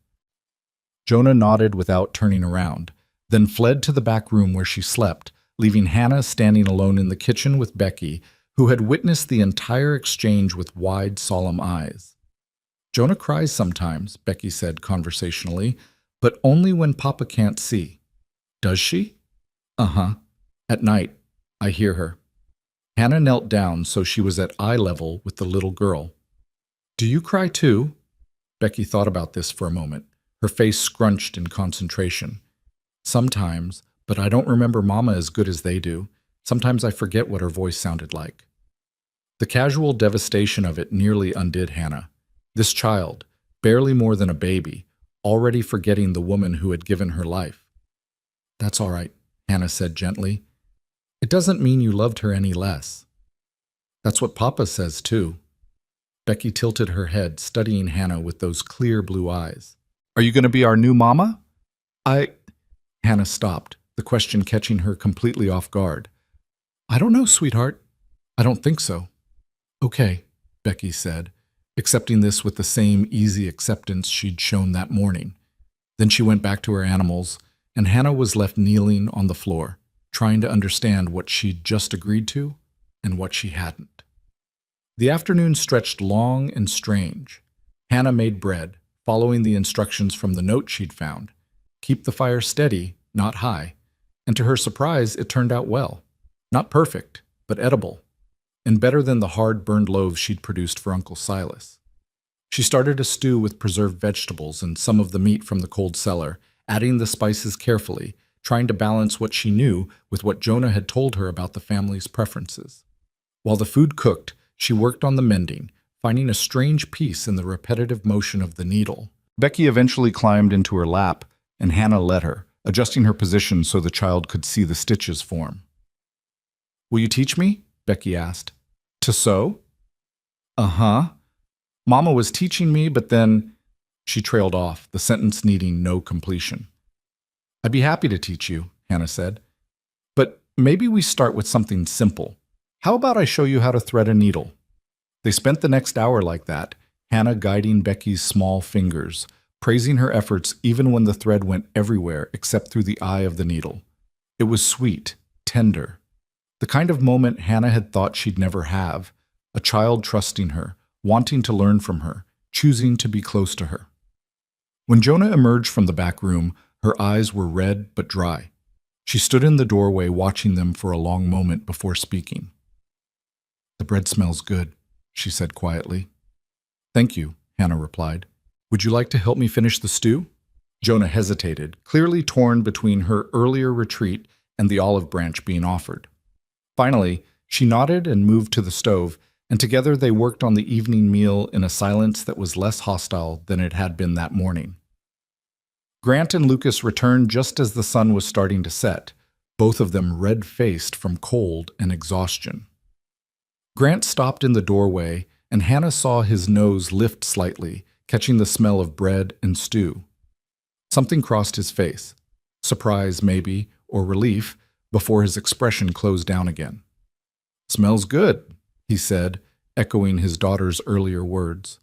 Jonah nodded without turning around, then fled to the back room where she slept, leaving Hannah standing alone in the kitchen with Becky, who had witnessed the entire exchange with wide, solemn eyes. "Jonah cries sometimes," Becky said conversationally, "but only when Papa can't see." "Does she?" "Uh-huh. At night, I hear her." Hannah knelt down so she was at eye level with the little girl. "Do you cry too?" Becky thought about this for a moment, her face scrunched in concentration. "Sometimes, but I don't remember Mama as good as they do. Sometimes I forget what her voice sounded like." The casual devastation of it nearly undid Hannah. This child, barely more than a baby, already forgetting the woman who had given her life. "That's all right," Hannah said gently. "It doesn't mean you loved her any less." "That's what Papa says too." Becky tilted her head, studying Hannah with those clear blue eyes. "Are you going to be our new mama?" Hannah stopped, the question catching her completely off guard. "I don't know, sweetheart. I don't think so." "Okay," Becky said, accepting this with the same easy acceptance she'd shown that morning. Then she went back to her animals, and Hannah was left kneeling on the floor, trying to understand what she'd just agreed to and what she hadn't. The afternoon stretched long and strange. Hannah made bread, following the instructions from the note she'd found. Keep the fire steady, not high. And to her surprise, it turned out well. Not perfect, but edible, and better than the hard, burned loaves she'd produced for Uncle Silas. She started a stew with preserved vegetables and some of the meat from the cold cellar, adding the spices carefully, trying to balance what she knew with what Jonah had told her about the family's preferences. While the food cooked, she worked on the mending, finding a strange peace in the repetitive motion of the needle. Becky eventually climbed into her lap, and Hannah led her, adjusting her position so the child could see the stitches form. "Will you teach me?" Becky asked. "To sew?" "Uh-huh. Mama was teaching me, but then—" She trailed off, the sentence needing no completion. "I'd be happy to teach you," Hannah said. "But maybe we start with something simple. How about I show you how to thread a needle?" They spent the next hour like that, Hannah guiding Becky's small fingers, praising her efforts even when the thread went everywhere except through the eye of the needle. It was sweet, tender. The kind of moment Hannah had thought she'd never have, a child trusting her, wanting to learn from her, choosing to be close to her. When Jonah emerged from the back room, her eyes were red but dry. She stood in the doorway watching them for a long moment before speaking. "The bread smells good," she said quietly. "Thank you," Hannah replied. "Would you like to help me finish the stew?" Jonah hesitated, clearly torn between her earlier retreat and the olive branch being offered. Finally, she nodded and moved to the stove, and together they worked on the evening meal in a silence that was less hostile than it had been that morning. Grant and Lucas returned just as the sun was starting to set, both of them red-faced from cold and exhaustion. Grant stopped in the doorway, and Hannah saw his nose lift slightly, catching the smell of bread and stew. Something crossed his face, surprise maybe, or relief, before his expression closed down again. "Smells good," he said, echoing his daughter's earlier words.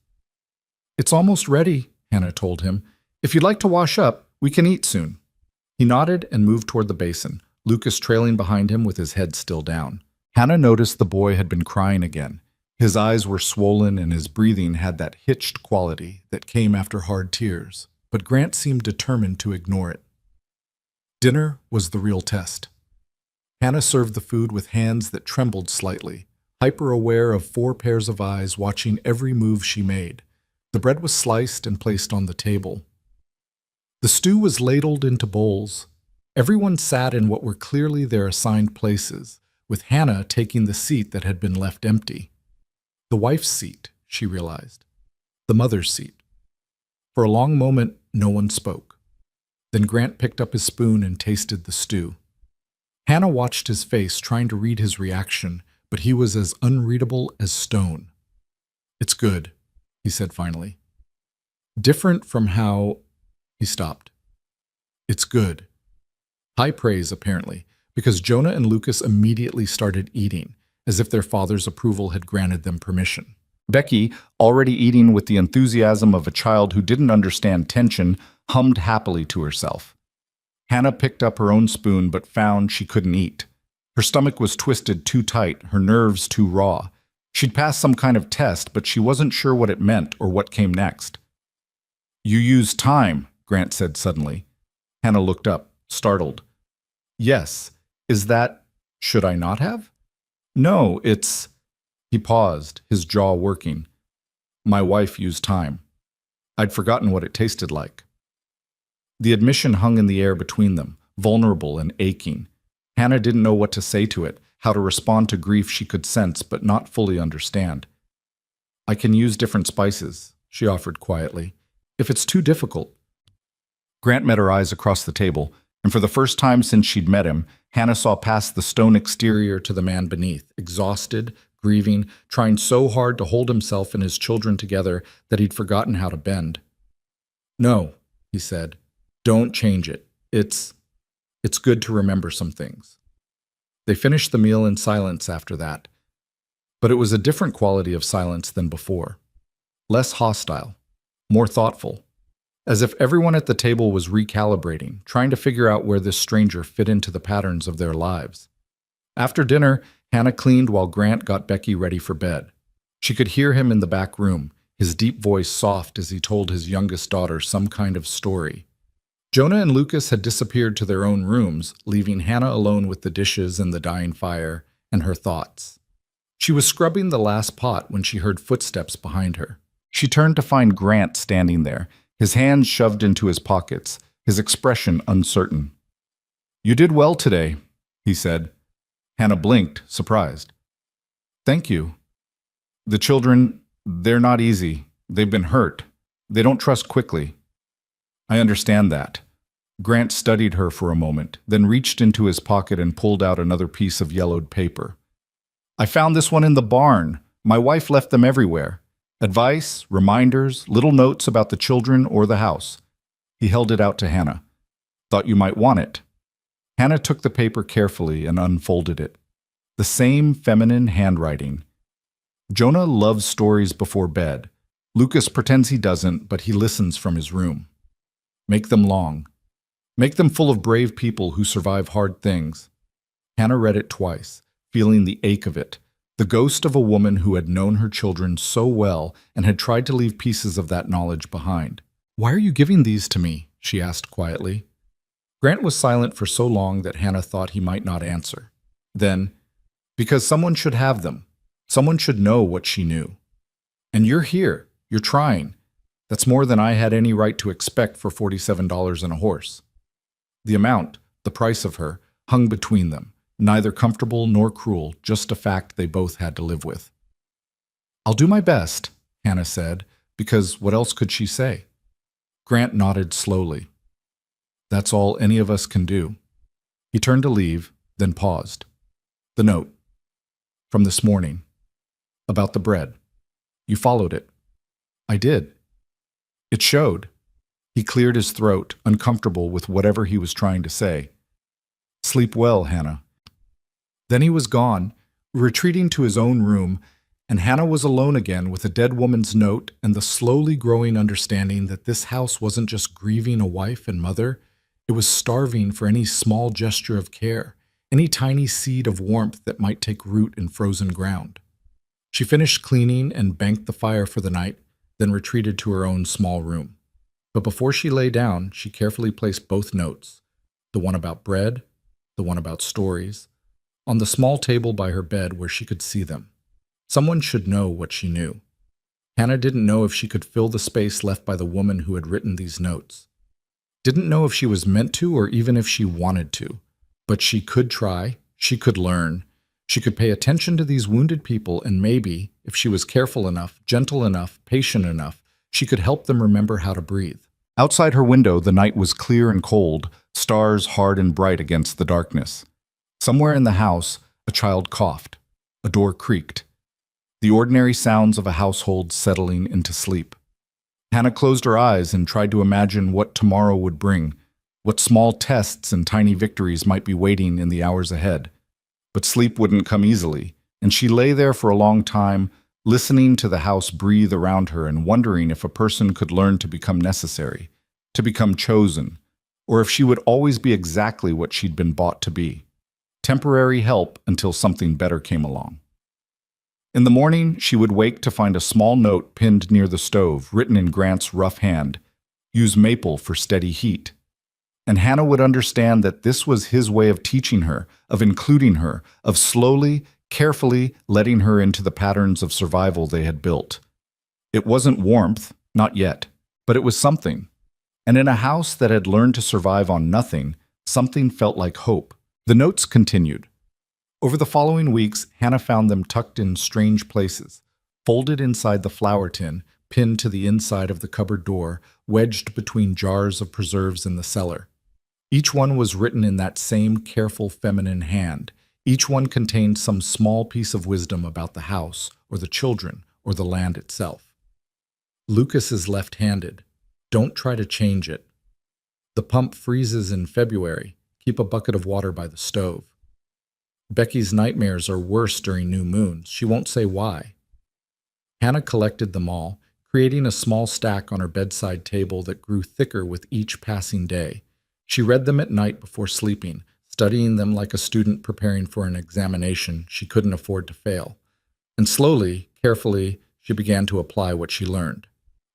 "It's almost ready," Hannah told him. "If you'd like to wash up, we can eat soon." He nodded and moved toward the basin, Lucas trailing behind him with his head still down. Hannah noticed the boy had been crying again. His eyes were swollen and his breathing had that hitched quality that came after hard tears, but Grant seemed determined to ignore it. Dinner was the real test. Hannah served the food with hands that trembled slightly, hyper-aware of 4 pairs of eyes watching every move she made. The bread was sliced and placed on the table. The stew was ladled into bowls. Everyone sat in what were clearly their assigned places, with Hannah taking the seat that had been left empty. The wife's seat, she realized. The mother's seat. For a long moment, no one spoke. Then Grant picked up his spoon and tasted the stew. Hannah watched his face, trying to read his reaction, but he was as unreadable as stone. "It's good," he said finally. "Different from how—" He stopped. "It's good." High praise, apparently, because Jonah and Lucas immediately started eating, as if their father's approval had granted them permission. Becky, already eating with the enthusiasm of a child who didn't understand tension, hummed happily to herself. Hannah picked up her own spoon but found she couldn't eat. Her stomach was twisted too tight, her nerves too raw. She'd passed some kind of test, but she wasn't sure what it meant or what came next. "You used time," Grant said suddenly. Hannah looked up, startled. "Yes. Is that— should I not have?" "No, it's—" He paused, his jaw working. "My wife used time. I'd forgotten what it tasted like." The admission hung in the air between them, vulnerable and aching. Hannah didn't know what to say to it, how to respond to grief she could sense but not fully understand. "I can use different spices," she offered quietly. "If it's too difficult." Grant met her eyes across the table, and for the first time since she'd met him, Hannah saw past the stone exterior to the man beneath, exhausted, grieving, trying so hard to hold himself and his children together that he'd forgotten how to bend. "No," he said. "Don't change it. It's good to remember some things." They finished the meal in silence after that. But it was a different quality of silence than before. Less hostile, more thoughtful. As if everyone at the table was recalibrating, trying to figure out where this stranger fit into the patterns of their lives. After dinner, Hannah cleaned while Grant got Becky ready for bed. She could hear him in the back room, his deep voice soft as he told his youngest daughter some kind of story. Jonah and Lucas had disappeared to their own rooms, leaving Hannah alone with the dishes and the dying fire and her thoughts. She was scrubbing the last pot when she heard footsteps behind her. She turned to find Grant standing there, his hands shoved into his pockets, his expression uncertain. "You did well today," he said. Hannah blinked, surprised. "Thank you. The children, they're not easy. They've been hurt. They don't trust quickly." "I understand that." Grant studied her for a moment, then reached into his pocket and pulled out another piece of yellowed paper. "I found this one in the barn. My wife left them everywhere. Advice, reminders, little notes about the children or the house." He held it out to Hannah. "Thought you might want it." Hannah took the paper carefully and unfolded it. The same feminine handwriting. Jonah loves stories before bed. Lucas pretends he doesn't, but he listens from his room. Make them long. Make them full of brave people who survive hard things. Hannah read it twice, feeling the ache of it, the ghost of a woman who had known her children so well and had tried to leave pieces of that knowledge behind. "Why are you giving these to me?" she asked quietly. Grant was silent for so long that Hannah thought he might not answer. Then, "Because someone should have them. Someone should know what she knew. And you're here. You're trying. That's more than I had any right to expect for $47 and a horse." The amount, the price of her, hung between them, neither comfortable nor cruel, just a fact they both had to live with. I'll do my best, Hannah said, because what else could she say? Grant nodded slowly. That's all any of us can do. He turned to leave, then paused. The note. From this morning. About the bread. You followed it. I did. It showed. He cleared his throat, uncomfortable with whatever he was trying to say. Sleep well, Hannah. Then he was gone, retreating to his own room, and Hannah was alone again with a dead woman's note and the slowly growing understanding that this house wasn't just grieving a wife and mother, it was starving for any small gesture of care, any tiny seed of warmth that might take root in frozen ground. She finished cleaning and banked the fire for the night, then retreated to her own small room. But before she lay down, she carefully placed both notes, the one about bread, the one about stories, on the small table by her bed where she could see them. Someone should know what she knew. Hannah didn't know if she could fill the space left by the woman who had written these notes. Didn't know if she was meant to or even if she wanted to. But she could try, she could learn, she could pay attention to these wounded people, and maybe, if she was careful enough, gentle enough, patient enough, she could help them remember how to breathe. Outside her window, the night was clear and cold, stars hard and bright against the darkness. Somewhere in the house, a child coughed. A door creaked. The ordinary sounds of a household settling into sleep. Hannah closed her eyes and tried to imagine what tomorrow would bring, what small tests and tiny victories might be waiting in the hours ahead. But sleep wouldn't come easily, and she lay there for a long time, listening to the house breathe around her and wondering if a person could learn to become necessary, to become chosen, or if she would always be exactly what she'd been bought to be. Temporary help until something better came along. In the morning, she would wake to find a small note pinned near the stove, written in Grant's rough hand, "Use maple for steady heat." And Hannah would understand that this was his way of teaching her, of including her, of slowly, carefully letting her into the patterns of survival they had built. It wasn't warmth, not yet, but it was something. And in a house that had learned to survive on nothing, something felt like hope. The notes continued. Over the following weeks, Hannah found them tucked in strange places, folded inside the flour tin, pinned to the inside of the cupboard door, wedged between jars of preserves in the cellar. Each one was written in that same careful feminine hand. Each one contained some small piece of wisdom about the house, or the children, or the land itself. Lucas is left-handed. Don't try to change it. The pump freezes in February. Keep a bucket of water by the stove. Becky's nightmares are worse during new moons. She won't say why. Hannah collected them all, creating a small stack on her bedside table that grew thicker with each passing day. She read them at night before sleeping, studying them like a student preparing for an examination she couldn't afford to fail. And slowly, carefully, she began to apply what she learned.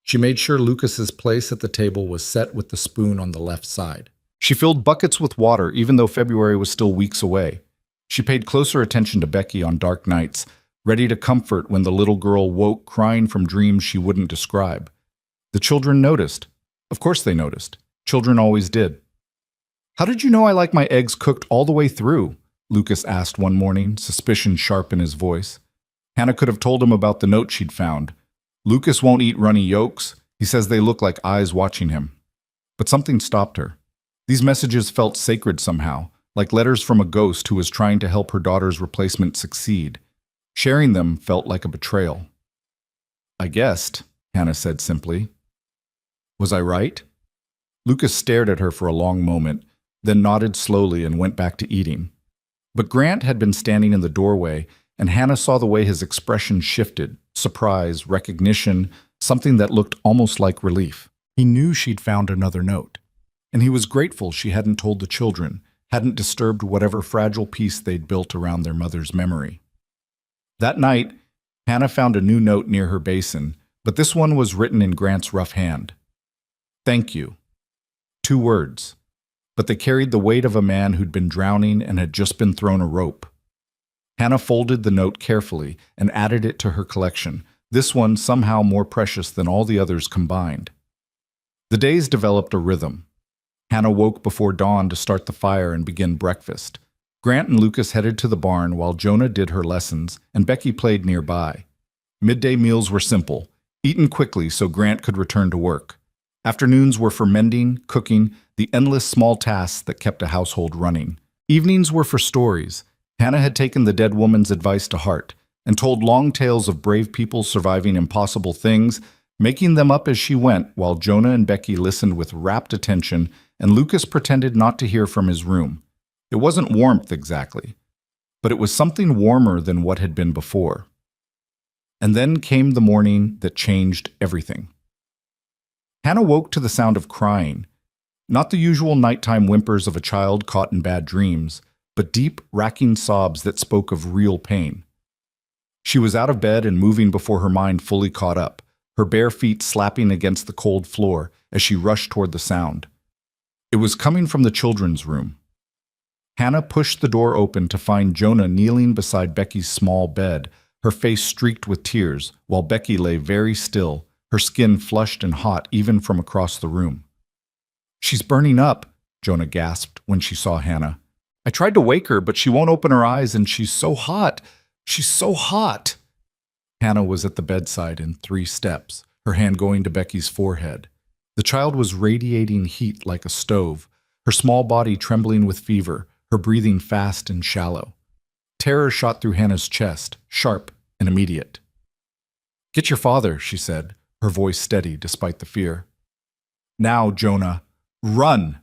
She made sure Lucas's place at the table was set with the spoon on the left side. She filled buckets with water even though February was still weeks away. She paid closer attention to Becky on dark nights, ready to comfort when the little girl woke crying from dreams she wouldn't describe. The children noticed. Of course they noticed. Children always did. "How did you know I like my eggs cooked all the way through?" Lucas asked one morning, suspicion sharp in his voice. Hannah could have told him about the note she'd found. Lucas won't eat runny yolks. He says they look like eyes watching him. But something stopped her. These messages felt sacred somehow, like letters from a ghost who was trying to help her daughter's replacement succeed. Sharing them felt like a betrayal. "I guessed," Hannah said simply. "Was I right?" Lucas stared at her for a long moment, then nodded slowly and went back to eating. But Grant had been standing in the doorway, and Hannah saw the way his expression shifted, surprise, recognition, something that looked almost like relief. He knew she'd found another note, and he was grateful she hadn't told the children, hadn't disturbed whatever fragile piece they'd built around their mother's memory. That night, Hannah found a new note near her basin, but this one was written in Grant's rough hand. "Thank you." 2 words, but they carried the weight of a man who'd been drowning and had just been thrown a rope. Hannah folded the note carefully and added it to her collection, this one somehow more precious than all the others combined. The days developed a rhythm. Hannah woke before dawn to start the fire and begin breakfast. Grant and Lucas headed to the barn while Jonah did her lessons and Becky played nearby. Midday meals were simple, eaten quickly so Grant could return to work. Afternoons were for mending, cooking, the endless small tasks that kept a household running. Evenings were for stories. Hannah had taken the dead woman's advice to heart and told long tales of brave people surviving impossible things, making them up as she went while Jonah and Becky listened with rapt attention and Lucas pretended not to hear from his room. It wasn't warmth exactly, but it was something warmer than what had been before. And then came the morning that changed everything. Hannah woke to the sound of crying, not the usual nighttime whimpers of a child caught in bad dreams, but deep, racking sobs that spoke of real pain. She was out of bed and moving before her mind fully caught up, her bare feet slapping against the cold floor as she rushed toward the sound. It was coming from the children's room. Hannah pushed the door open to find Jonah kneeling beside Becky's small bed, her face streaked with tears, while Becky lay very still, her skin flushed and hot even from across the room. "She's burning up," Jonah gasped when she saw Hannah. "I tried to wake her, but she won't open her eyes and she's so hot. She's so hot." Hannah was at the bedside in 3 steps, her hand going to Becky's forehead. The child was radiating heat like a stove, her small body trembling with fever, her breathing fast and shallow. Terror shot through Hannah's chest, sharp and immediate. "Get your father," she said, her voice steady despite the fear. "Now, Jonah, run!"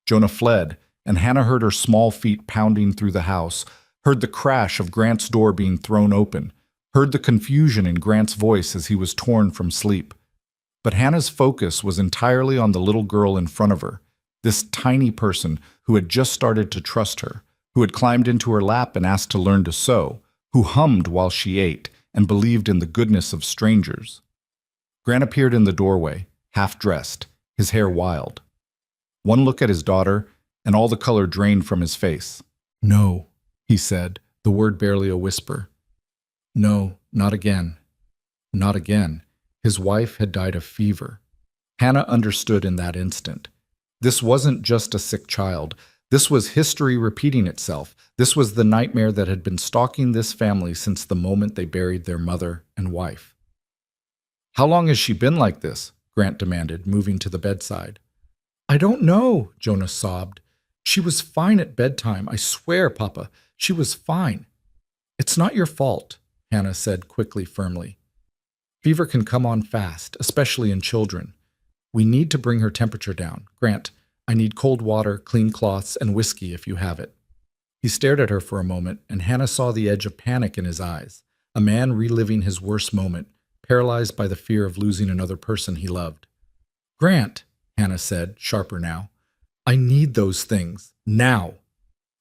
Jonah fled, and Hannah heard her small feet pounding through the house, heard the crash of Grant's door being thrown open, heard the confusion in Grant's voice as he was torn from sleep. But Hannah's focus was entirely on the little girl in front of her, this tiny person who had just started to trust her, who had climbed into her lap and asked to learn to sew, who hummed while she ate and believed in the goodness of strangers. Grant appeared in the doorway, half-dressed, his hair wild. One look at his daughter, and all the color drained from his face. "No," he said, the word barely a whisper. "No, not again. Not again." His wife had died of fever. Hannah understood in that instant. This wasn't just a sick child. This was history repeating itself. This was the nightmare that had been stalking this family since the moment they buried their mother and wife. "How long has she been like this?" Grant demanded, moving to the bedside. "I don't know," Jonah sobbed. "She was fine at bedtime. I swear, Papa, she was fine." "It's not your fault," Hannah said quickly, firmly. "Fever can come on fast, especially in children. We need to bring her temperature down. Grant, I need cold water, clean cloths, and whiskey if you have it." He stared at her for a moment, and Hannah saw the edge of panic in his eyes, a man reliving his worst moment, paralyzed by the fear of losing another person he loved. "Grant," Hannah said, sharper now, "I need those things, now."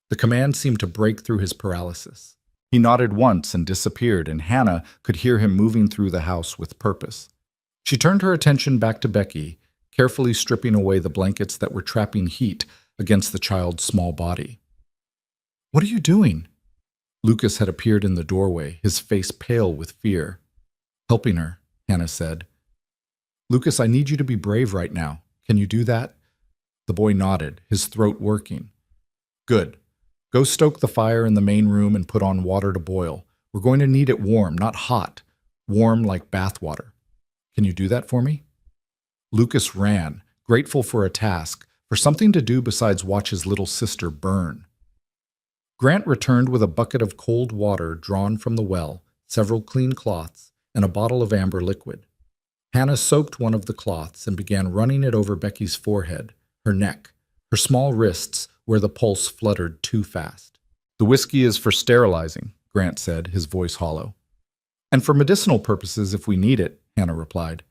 The command seemed to break through his paralysis. He nodded once and disappeared, and Hannah could hear him moving through the house with purpose. She turned her attention back to Becky, carefully stripping away the blankets that were trapping heat against the child's small body. "What are you doing?" Lucas had appeared in the doorway, his face pale with fear. "Helping her," Hannah said. "Lucas, I need you to be brave right now. Can you do that?" The boy nodded, his throat working. "Good. Go stoke the fire in the main room and put on water to boil. We're going to need it warm, not hot. Warm like bath water. Can you do that for me?" Lucas ran, grateful for a task, for something to do besides watch his little sister burn. Grant returned with a bucket of cold water drawn from the well, several clean cloths, and a bottle of amber liquid. Hannah soaked one of the cloths and began running it over Becky's forehead, her neck, her small wrists where the pulse fluttered too fast. "The whiskey is for sterilizing," Grant said, his voice hollow. "And for medicinal purposes if we need it," Hannah replied.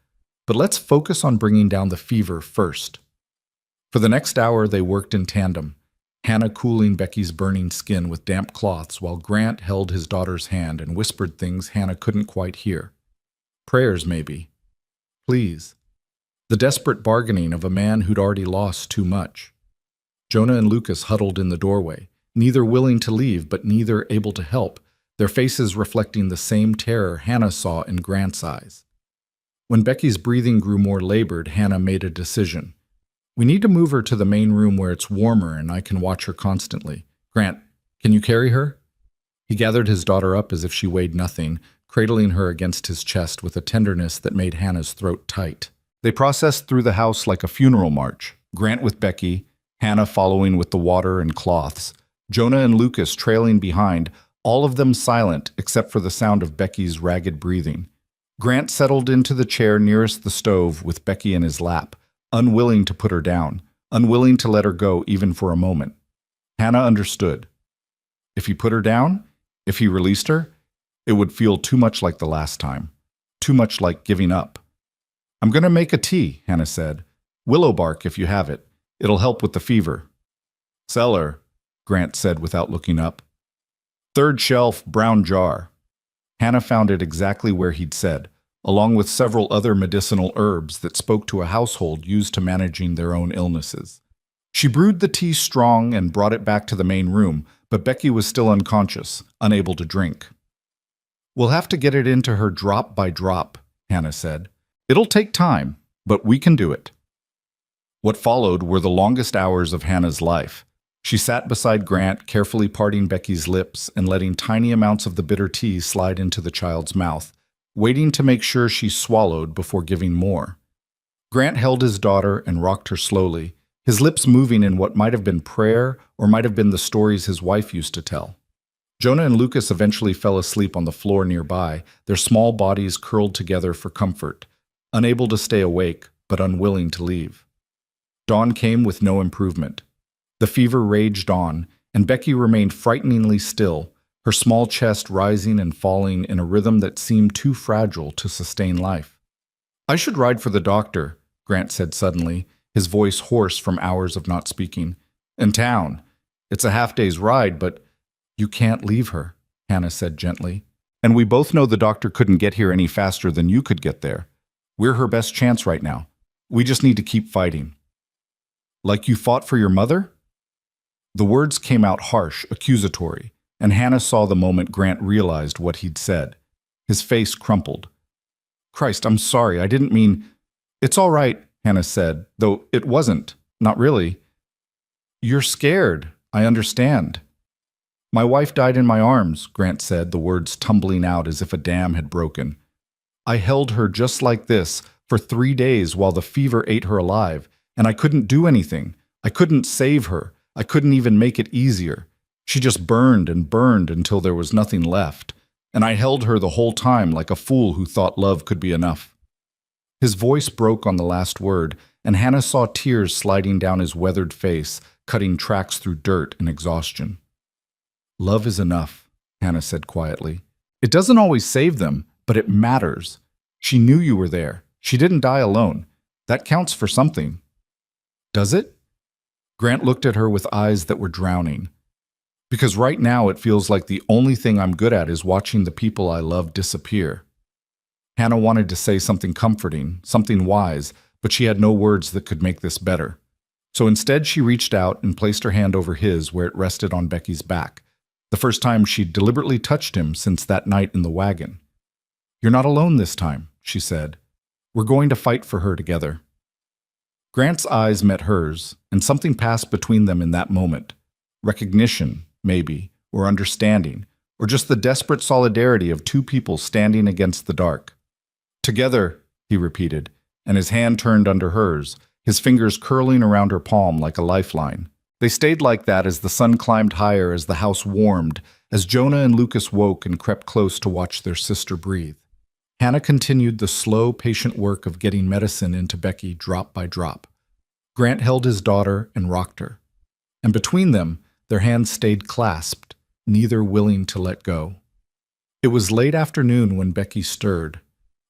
"But let's focus on bringing down the fever first." For the next hour they worked in tandem, Hannah cooling Becky's burning skin with damp cloths while Grant held his daughter's hand and whispered things Hannah couldn't quite hear. Prayers, maybe. Please. The desperate bargaining of a man who'd already lost too much. Jonah and Lucas huddled in the doorway, neither willing to leave but neither able to help, their faces reflecting the same terror Hannah saw in Grant's eyes. When Becky's breathing grew more labored, Hannah made a decision. "We need to move her to the main room where it's warmer and I can watch her constantly. Grant, can you carry her?" He gathered his daughter up as if she weighed nothing, cradling her against his chest with a tenderness that made Hannah's throat tight. They processed through the house like a funeral march, Grant with Becky, Hannah following with the water and cloths, Jonah and Lucas trailing behind, all of them silent except for the sound of Becky's ragged breathing. Grant settled into the chair nearest the stove with Becky in his lap, unwilling to put her down, unwilling to let her go even for a moment. Hannah understood. If he put her down, if he released her, it would feel too much like the last time, too much like giving up. "I'm going to make a tea," Hannah said. "Willow bark if you have it. It'll help with the fever." "Cellar," Grant said without looking up. "Third shelf, brown jar." Hannah found it exactly where he'd said, along with several other medicinal herbs that spoke to a household used to managing their own illnesses. She brewed the tea strong and brought it back to the main room, but Becky was still unconscious, unable to drink. "We'll have to get it into her drop by drop," Hannah said. "It'll take time, but we can do it." What followed were the longest hours of Hannah's life. She sat beside Grant, carefully parting Becky's lips and letting tiny amounts of the bitter tea slide into the child's mouth, waiting to make sure she swallowed before giving more. Grant held his daughter and rocked her slowly, his lips moving in what might have been prayer or might have been the stories his wife used to tell. Jonah and Lucas eventually fell asleep on the floor nearby, their small bodies curled together for comfort, unable to stay awake but unwilling to leave. Dawn came with no improvement. The fever raged on, and Becky remained frighteningly still, her small chest rising and falling in a rhythm that seemed too fragile to sustain life. "I should ride for the doctor," Grant said suddenly, his voice hoarse from hours of not speaking. "In town. It's a half-day's ride, but—" "You can't leave her," Hannah said gently. "And we both know the doctor couldn't get here any faster than you could get there. We're her best chance right now. We just need to keep fighting." "Like you fought for your mother?" The words came out harsh, accusatory, and Hannah saw the moment Grant realized what he'd said. His face crumpled. "Christ, I'm sorry, I didn't mean—" "It's all right," Hannah said, "though it wasn't. Not really." "You're scared. I understand." "My wife died in my arms," Grant said, the words tumbling out as if a dam had broken. "I held her just like this for 3 days while the fever ate her alive, and I couldn't do anything. I couldn't save her. I couldn't even make it easier. She just burned and burned until there was nothing left, and I held her the whole time like a fool who thought love could be enough." His voice broke on the last word, and Hannah saw tears sliding down his weathered face, cutting tracks through dirt and exhaustion. "Love is enough," Hannah said quietly. "It doesn't always save them, but it matters. She knew you were there. She didn't die alone. That counts for something." "Does it?" Grant looked at her with eyes that were drowning. "Because right now it feels like the only thing I'm good at is watching the people I love disappear." Hannah wanted to say something comforting, something wise, but she had no words that could make this better. So instead she reached out and placed her hand over his where it rested on Becky's back, the first time she'd deliberately touched him since that night in the wagon. "You're not alone this time," she said. "We're going to fight for her together." Grant's eyes met hers, and something passed between them in that moment. Recognition, maybe, or understanding, or just the desperate solidarity of two people standing against the dark. "Together," he repeated, and his hand turned under hers, his fingers curling around her palm like a lifeline. They stayed like that as the sun climbed higher, as the house warmed, as Jonah and Lucas woke and crept close to watch their sister breathe. Hannah continued the slow, patient work of getting medicine into Becky drop by drop. Grant held his daughter and rocked her. And between them, their hands stayed clasped, neither willing to let go. It was late afternoon when Becky stirred.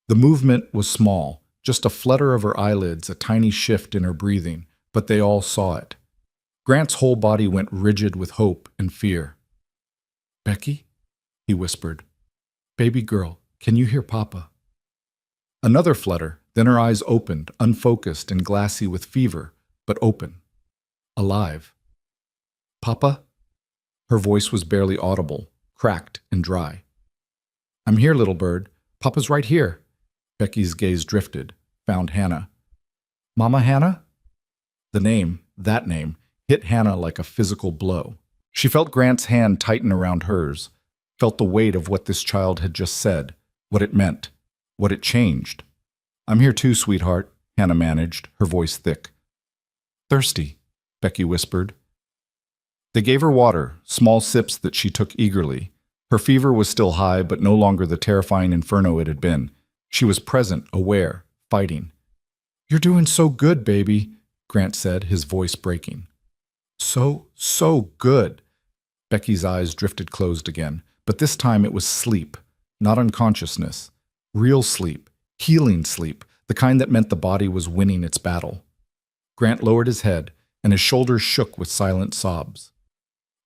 The movement was small, just a flutter of her eyelids, a tiny shift in her breathing, but they all saw it. Grant's whole body went rigid with hope and fear. "Becky?" he whispered. "Baby girl, can you hear Papa?" Another flutter, then her eyes opened, unfocused and glassy with fever, but open. Alive. "Papa?" Her voice was barely audible, cracked and dry. "I'm here, little bird. Papa's right here." Becky's gaze drifted, found Hannah. "Mama Hannah?" The name, that name, hit Hannah like a physical blow. She felt Grant's hand tighten around hers, felt the weight of what this child had just said, what it meant, what it changed. "I'm here too, sweetheart," Hannah managed, her voice thick. "Thirsty," Becky whispered. They gave her water, small sips that she took eagerly. Her fever was still high, but no longer the terrifying inferno it had been. She was present, aware, fighting. "You're doing so good, baby," Grant said, his voice breaking. So good." Becky's eyes drifted closed again, but this time it was sleep, not unconsciousness. Real sleep, healing sleep, the kind that meant the body was winning its battle. Grant lowered his head, and his shoulders shook with silent sobs.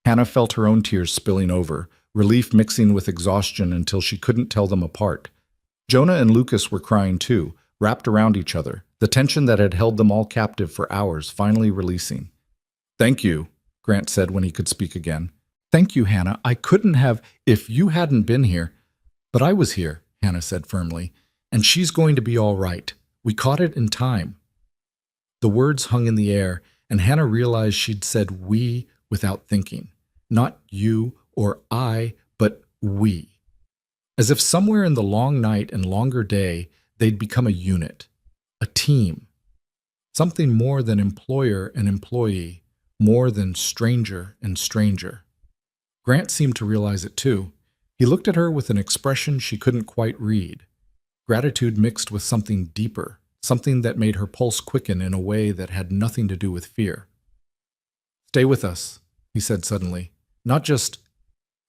Hannah felt her own tears spilling over, relief mixing with exhaustion until she couldn't tell them apart. Jonah and Lucas were crying too, wrapped around each other, the tension that had held them all captive for hours finally releasing. "Thank you," Grant said when he could speak again. "Thank you, Hannah. I couldn't have if you hadn't been here." "But I was here," Hannah said firmly, "and she's going to be all right. We caught it in time." The words hung in the air, and Hannah realized she'd said "we" without thinking. Not you or I, but we. As if somewhere in the long night and longer day, they'd become a unit, a team. Something more than employer and employee, more than stranger and stranger. Grant seemed to realize it too. He looked at her with an expression she couldn't quite read. Gratitude mixed with something deeper, something that made her pulse quicken in a way that had nothing to do with fear. "Stay with us," he said suddenly. "Not just,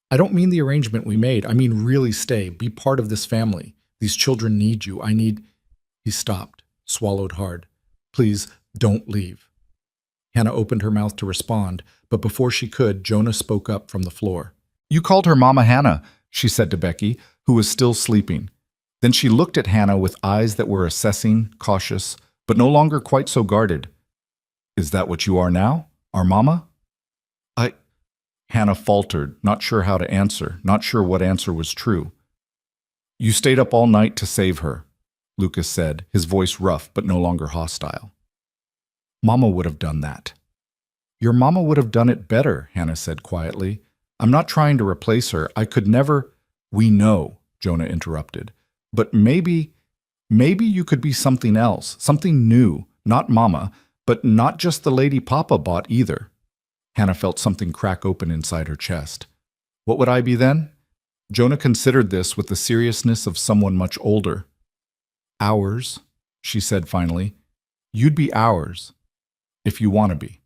I don't mean the arrangement we made. I mean really stay, be part of this family. These children need you. I need—" He stopped, swallowed hard. "Please, don't leave." Hannah opened her mouth to respond, but before she could, Jonah spoke up from the floor. "You called her Mama Hannah," she said to Becky, who was still sleeping. Then she looked at Hannah with eyes that were assessing, cautious, but no longer quite so guarded. "Is that what you are now? Our mama?" Hannah faltered, not sure how to answer, not sure what answer was true. "You stayed up all night to save her," Lucas said, his voice rough but no longer hostile. "Mama would have done that." "Your mama would have done it better," Hannah said quietly. "I'm not trying to replace her. I could never—" "We know," Jonah interrupted. "But maybe you could be something else, something new, not Mama, but not just the lady Papa bought either." Hannah felt something crack open inside her chest. "What would I be then?" Jonah considered this with the seriousness of someone much older. "Ours," she said finally. "You'd be ours. If you want to be.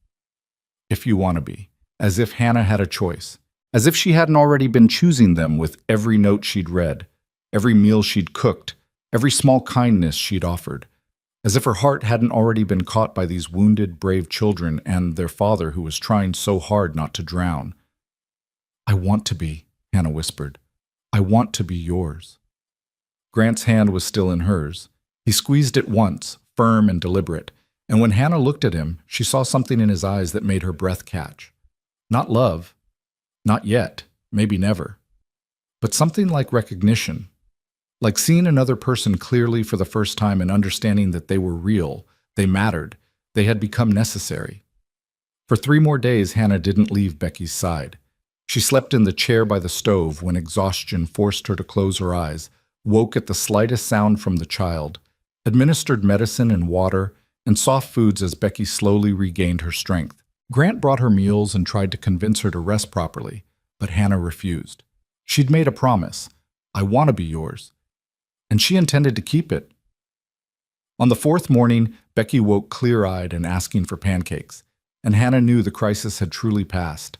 If you want to be." As if Hannah had a choice. As if she hadn't already been choosing them with every note she'd read, every meal she'd cooked, every small kindness she'd offered. As if her heart hadn't already been caught by these wounded, brave children and their father who was trying so hard not to drown. "I want to be," Hannah whispered. "I want to be yours." Grant's hand was still in hers. He squeezed it once, firm and deliberate, and when Hannah looked at him, she saw something in his eyes that made her breath catch. Not love. Not yet. Maybe never. But something like recognition. Like seeing another person clearly for the first time and understanding that they were real, they mattered, they had become necessary. For 3 more days, Hannah didn't leave Becky's side. She slept in the chair by the stove when exhaustion forced her to close her eyes, woke at the slightest sound from the child, administered medicine and water, and soft foods as Becky slowly regained her strength. Grant brought her meals and tried to convince her to rest properly, but Hannah refused. She'd made a promise. "I want to be yours." And she intended to keep it. On the 4th morning, Becky woke clear-eyed and asking for pancakes, and Hannah knew the crisis had truly passed.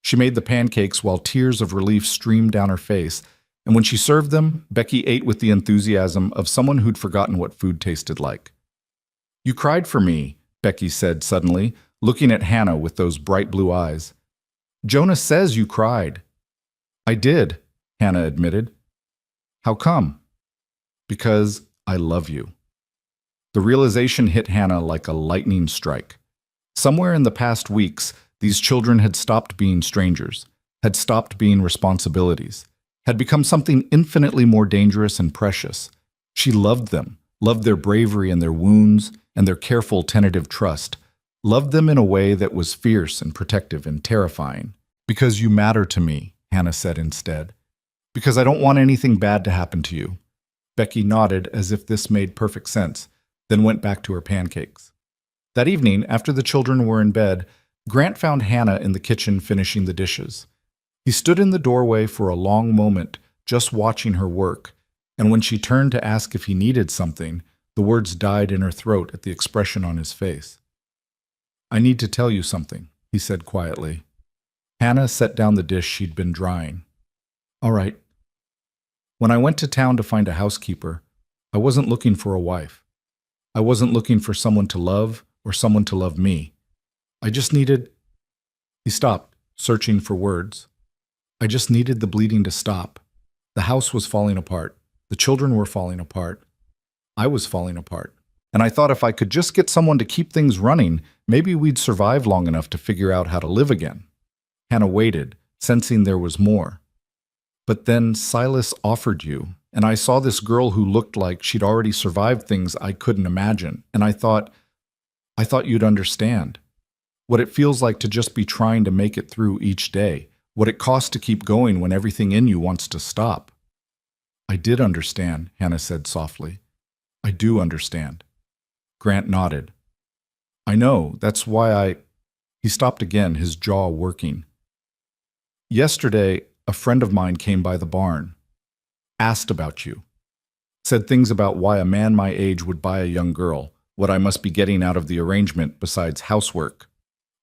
She made the pancakes while tears of relief streamed down her face, and when she served them, Becky ate with the enthusiasm of someone who'd forgotten what food tasted like. "You cried for me," Becky said suddenly, looking at Hannah with those bright blue eyes. "Jonah says you cried." "I did," Hannah admitted. "How come?" "Because I love you." The realization hit Hannah like a lightning strike. Somewhere in the past weeks, these children had stopped being strangers, had stopped being responsibilities, had become something infinitely more dangerous and precious. She loved them, loved their bravery and their wounds and their careful, tentative trust, loved them in a way that was fierce and protective and terrifying. "Because you matter to me," Hannah said instead. Because I don't want anything bad to happen to you. Becky nodded as if this made perfect sense, then went back to her pancakes. That evening, after the children were in bed, Grant found Hannah in the kitchen finishing the dishes. He stood in the doorway for a long moment, just watching her work, and when she turned to ask if he needed something, the words died in her throat at the expression on his face. "I need to tell you something," he said quietly. Hannah set down the dish she'd been drying. "All right. When I went to town to find a housekeeper, I wasn't looking for a wife. I wasn't looking for someone to love or someone to love me. I just needed—" He stopped, searching for words. "I just needed the bleeding to stop. The house was falling apart. The children were falling apart. I was falling apart. And I thought if I could just get someone to keep things running, maybe we'd survive long enough to figure out how to live again." Hannah waited, sensing there was more. "But then Silas offered you, and I saw this girl who looked like she'd already survived things I couldn't imagine, and I thought you'd understand. What it feels like to just be trying to make it through each day, what it costs to keep going when everything in you wants to stop." "I did understand," Hannah said softly. "I do understand." Grant nodded. "I know, that's why I—" He stopped again, his jaw working. "Yesterday, a friend of mine came by the barn, asked about you, said things about why a man my age would buy a young girl, what I must be getting out of the arrangement besides housework."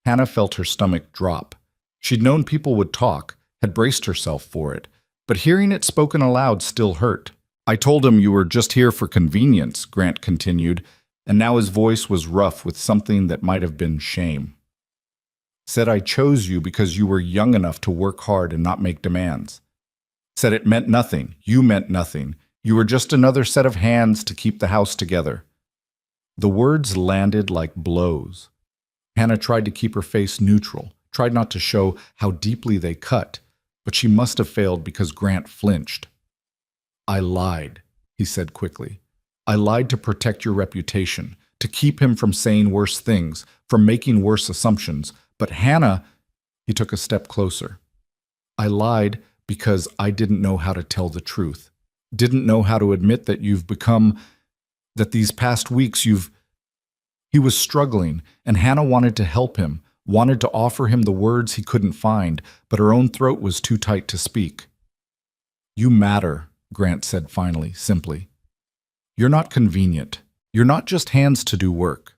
Hannah felt her stomach drop. She'd known people would talk, had braced herself for it, but hearing it spoken aloud still hurt. "I told him you were just here for convenience," Grant continued, and now his voice was rough with something that might have been shame. "Said I chose you because you were young enough to work hard and not make demands. Said it meant nothing, you meant nothing. You were just another set of hands to keep the house together." The words landed like blows. Hannah tried to keep her face neutral, tried not to show how deeply they cut, but she must have failed because Grant flinched. "I lied," he said quickly. "I lied to protect your reputation, to keep him from saying worse things, from making worse assumptions. But Hannah—" He took a step closer. "I lied because I didn't know how to tell the truth. Didn't know how to admit that that these past weeks you've—" He was struggling, and Hannah wanted to help him, wanted to offer him the words he couldn't find, but her own throat was too tight to speak. "You matter," Grant said finally, simply. "You're not convenient. You're not just hands to do work.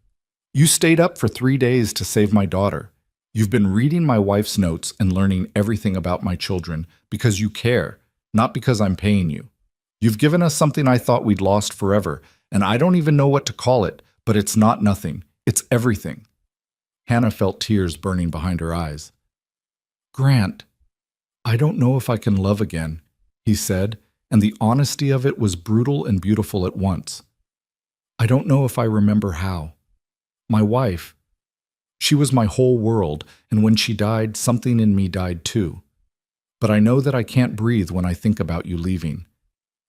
You stayed up for 3 days to save my daughter. You've been reading my wife's notes and learning everything about my children because you care, not because I'm paying you. You've given us something I thought we'd lost forever, and I don't even know what to call it, but it's not nothing. It's everything." Hannah felt tears burning behind her eyes. "Grant, I don't know if I can love again," he said, and the honesty of it was brutal and beautiful at once. "I don't know if I remember how. My wife, she was my whole world, and when she died, something in me died too. But I know that I can't breathe when I think about you leaving.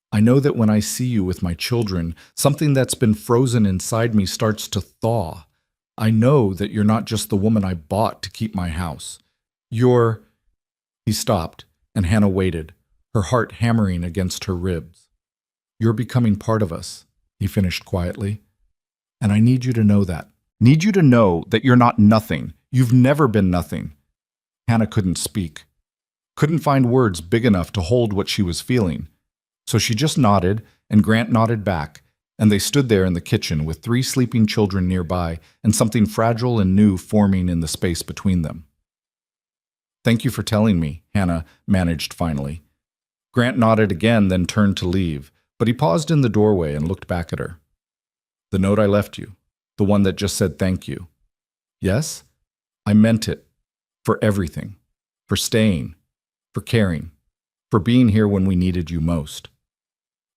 I know that when I see you with my children, something that's been frozen inside me starts to thaw. I know that you're not just the woman I bought to keep my house. You're—" He stopped, and Hannah waited, her heart hammering against her ribs. "You're becoming part of us," he finished quietly. "And I need you to know that. Need you to know that you're not nothing. You've never been nothing." Hannah couldn't speak, couldn't find words big enough to hold what she was feeling. So she just nodded, and Grant nodded back, and they stood there in the kitchen with 3 sleeping children nearby and something fragile and new forming in the space between them. "Thank you for telling me," Hannah managed finally. Grant nodded again, then turned to leave, but he paused in the doorway and looked back at her. "The note I left you, the one that just said thank you. Yes? I meant it. For everything. For staying. For caring. For being here when we needed you most."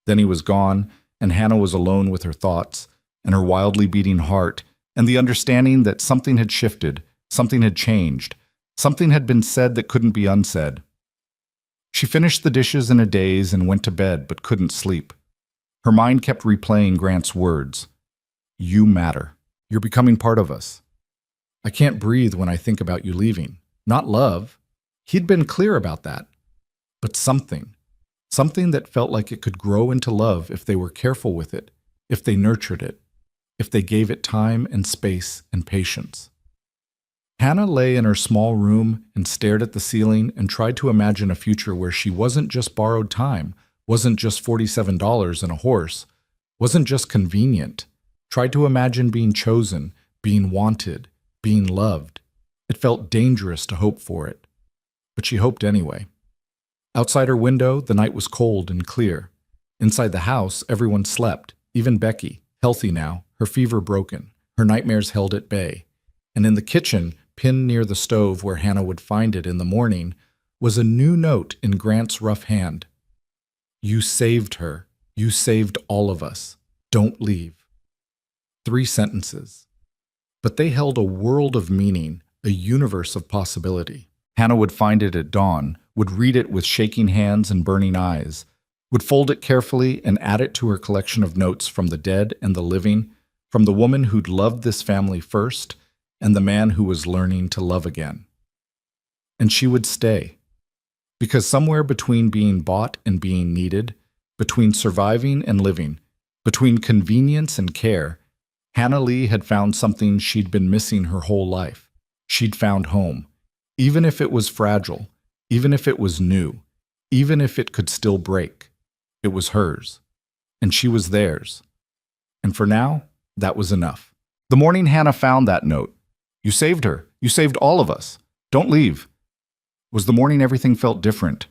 Then he was gone, and Hannah was alone with her thoughts, and her wildly beating heart, and the understanding that something had shifted, something had changed, something had been said that couldn't be unsaid. She finished the dishes in a daze and went to bed, but couldn't sleep. Her mind kept replaying Grant's words. "You matter. You're becoming part of us. I can't breathe when I think about you leaving. Not love." He'd been clear about that. But something something that felt like it could grow into love if they were careful with it, if they nurtured it, if they gave it time and space and patience. Hannah lay in her small room and stared at the ceiling and tried to imagine a future where she wasn't just borrowed time, wasn't just $47 and a horse, wasn't just convenient. Tried to imagine being chosen, being wanted, being loved. It felt dangerous to hope for it, but she hoped anyway. Outside her window, the night was cold and clear. Inside the house, everyone slept, even Becky, healthy now, her fever broken, her nightmares held at bay. And in the kitchen, pinned near the stove where Hannah would find it in the morning, was a new note in Grant's rough hand. "You saved her. You saved all of us. Don't leave." 3 sentences. But they held a world of meaning, a universe of possibility. Hannah would find it at dawn, would read it with shaking hands and burning eyes, would fold it carefully and add it to her collection of notes from the dead and the living, from the woman who'd loved this family first, and the man who was learning to love again. And she would stay. Because somewhere between being bought and being needed, between surviving and living, between convenience and care, Hannah Lee had found something she'd been missing her whole life. She'd found home, even if it was fragile, even if it was new, even if it could still break. It was hers, and she was theirs. And for now, that was enough. The morning Hannah found that note, "You saved her. You saved all of us. Don't leave," was the morning everything felt different.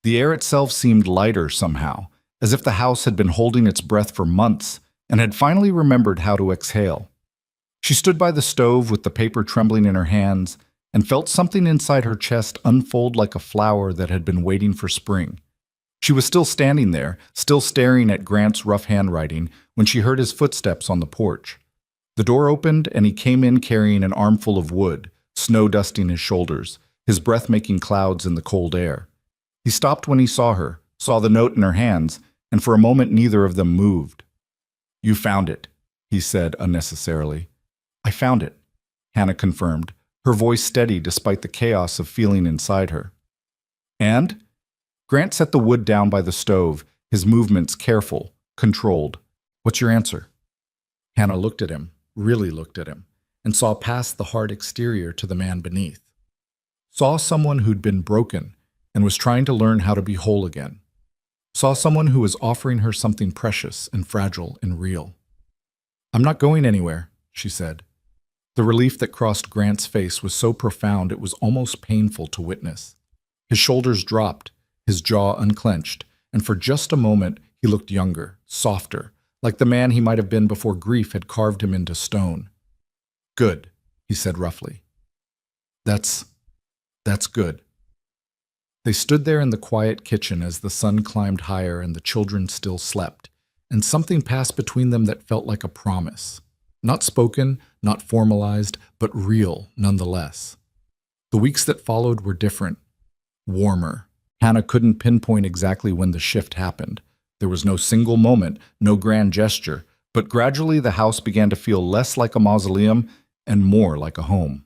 The air itself seemed lighter somehow, as if the house had been holding its breath for months and had finally remembered how to exhale. She stood by the stove with the paper trembling in her hands and felt something inside her chest unfold like a flower that had been waiting for spring. She was still standing there, still staring at Grant's rough handwriting, when she heard his footsteps on the porch. The door opened and he came in carrying an armful of wood, snow dusting his shoulders, his breath making clouds in the cold air. He stopped when he saw her, saw the note in her hands, and for a moment neither of them moved. "You found it," he said unnecessarily. "I found it," Hannah confirmed, her voice steady despite the chaos of feeling inside her. "And?" Grant set the wood down by the stove, his movements careful, controlled. "What's your answer?" Hannah looked at him, really looked at him, and saw past the hard exterior to the man beneath. Saw someone who'd been broken and was trying to learn how to be whole again. Saw someone who was offering her something precious and fragile and real. "I'm not going anywhere," she said. The relief that crossed Grant's face was so profound it was almost painful to witness. His shoulders dropped, his jaw unclenched, and for just a moment he looked younger, softer, like the man he might have been before grief had carved him into stone. "Good," he said roughly. That's good." They stood there in the quiet kitchen as the sun climbed higher and the children still slept, and something passed between them that felt like a promise. Not spoken, not formalized, but real nonetheless. The weeks that followed were different, warmer. Hannah couldn't pinpoint exactly when the shift happened. There was no single moment, no grand gesture, but gradually the house began to feel less like a mausoleum and more like a home.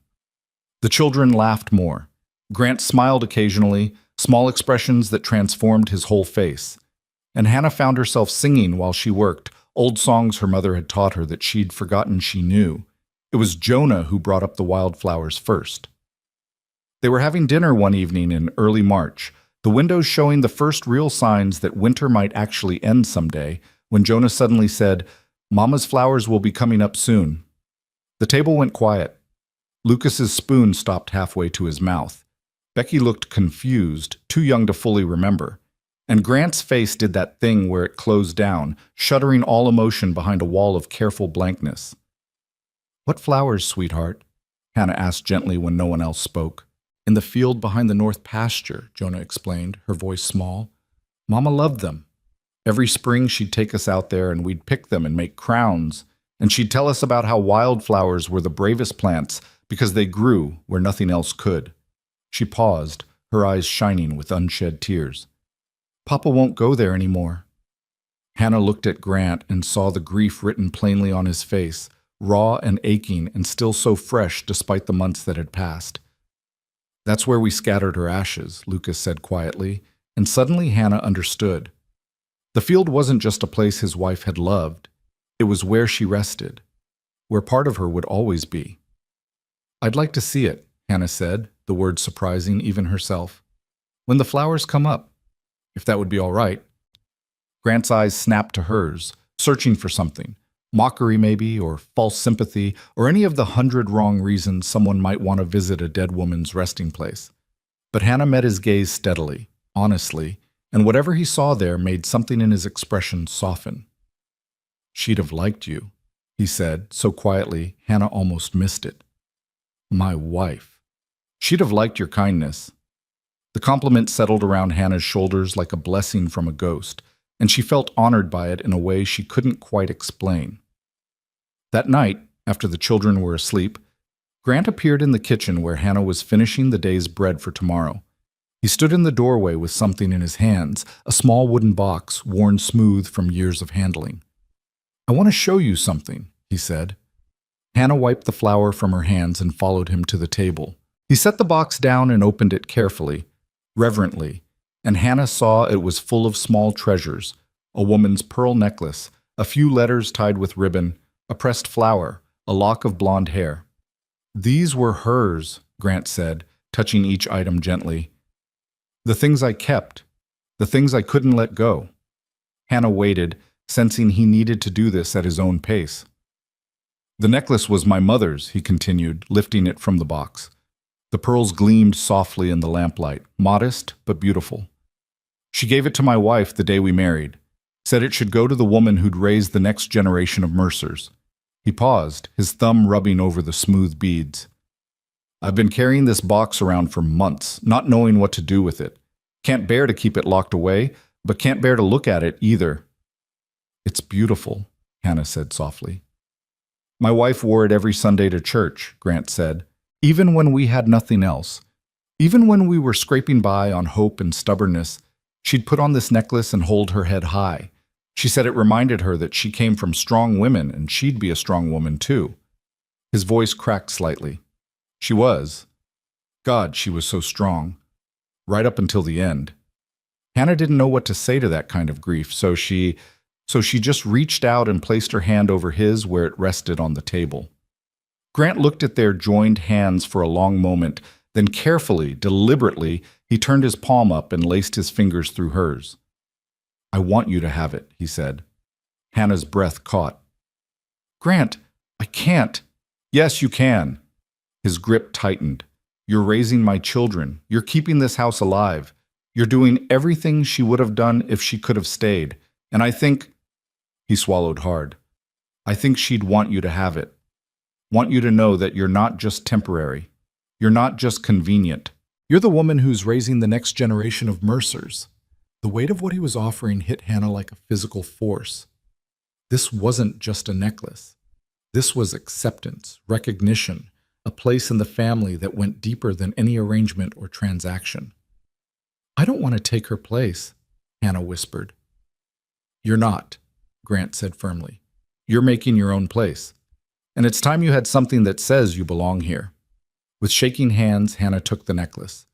The children laughed more. Grant smiled occasionally, small expressions that transformed his whole face. And Hannah found herself singing while she worked, old songs her mother had taught her that she'd forgotten she knew. It was Jonah who brought up the wildflowers first. They were having dinner one evening in early March, the windows showing the first real signs that winter might actually end someday, when Jonah suddenly said, "Mama's flowers will be coming up soon." The table went quiet. Lucas's spoon stopped halfway to his mouth. Becky looked confused, too young to fully remember. And Grant's face did that thing where it closed down, shuttering all emotion behind a wall of careful blankness. "What flowers, sweetheart?" Hannah asked gently when no one else spoke. "In the field behind the north pasture," Jonah explained, her voice small. "Mama loved them. Every spring she'd take us out there and we'd pick them and make crowns, and she'd tell us about how wildflowers were the bravest plants because they grew where nothing else could." She paused, her eyes shining with unshed tears. "Papa won't go there anymore." Hannah looked at Grant and saw the grief written plainly on his face, raw and aching and still so fresh despite the months that had passed. "That's where we scattered her ashes," Lucas said quietly, and suddenly Hannah understood. The field wasn't just a place his wife had loved, it was where she rested, where part of her would always be. "I'd like to see it," Hannah said, the word surprising even herself. "When the flowers come up, if that would be all right." Grant's eyes snapped to hers, searching for something. Mockery maybe, or false sympathy, or any of the 100 wrong reasons someone might want to visit a dead woman's resting place. But Hannah met his gaze steadily, honestly, and whatever he saw there made something in his expression soften. "She'd have liked you," he said, so quietly Hannah almost missed it. "My wife. She'd have liked your kindness." The compliment settled around Hannah's shoulders like a blessing from a ghost, and she felt honored by it in a way she couldn't quite explain. That night, after the children were asleep, Grant appeared in the kitchen where Hannah was finishing the day's bread for tomorrow. He stood in the doorway with something in his hands, a small wooden box worn smooth from years of handling. "I want to show you something," he said. Hannah wiped the flour from her hands and followed him to the table. He set the box down and opened it carefully, reverently, and Hannah saw it was full of small treasures: a woman's pearl necklace, a few letters tied with ribbon, a pressed flower, a lock of blonde hair. "These were hers," Grant said, touching each item gently. "The things I kept, the things I couldn't let go." Hannah waited, sensing he needed to do this at his own pace. "The necklace was my mother's," he continued, lifting it from the box. The pearls gleamed softly in the lamplight, modest but beautiful. "She gave it to my wife the day we married, said it should go to the woman who'd raise the next generation of Mercers." He paused, his thumb rubbing over the smooth beads. "I've been carrying this box around for months, not knowing what to do with it. Can't bear to keep it locked away, but can't bear to look at it either." "It's beautiful," Hannah said softly. "My wife wore it every Sunday to church," Grant said, "even when we had nothing else. Even when we were scraping by on hope and stubbornness, she'd put on this necklace and hold her head high. She said it reminded her that she came from strong women and she'd be a strong woman too." His voice cracked slightly. "She was. God, she was so strong. Right up until the end." Hannah didn't know what to say to that kind of grief, so she just reached out and placed her hand over his where it rested on the table. Grant looked at their joined hands for a long moment, then carefully, deliberately, he turned his palm up and laced his fingers through hers. "I want you to have it," he said. Hannah's breath caught. "Grant, I can't." "Yes, you can." His grip tightened. "You're raising my children. You're keeping this house alive. You're doing everything she would have done if she could have stayed. And I think—" He swallowed hard. "I think she'd want you to have it. Want you to know that you're not just temporary. You're not just convenient. You're the woman who's raising the next generation of Mercers." The weight of what he was offering hit Hannah like a physical force. This wasn't just a necklace. This was acceptance, recognition, a place in the family that went deeper than any arrangement or transaction. "I don't want to take her place," Hannah whispered. "You're not," Grant said firmly. "You're making your own place. And it's time you had something that says you belong here." With shaking hands, Hannah took the necklace.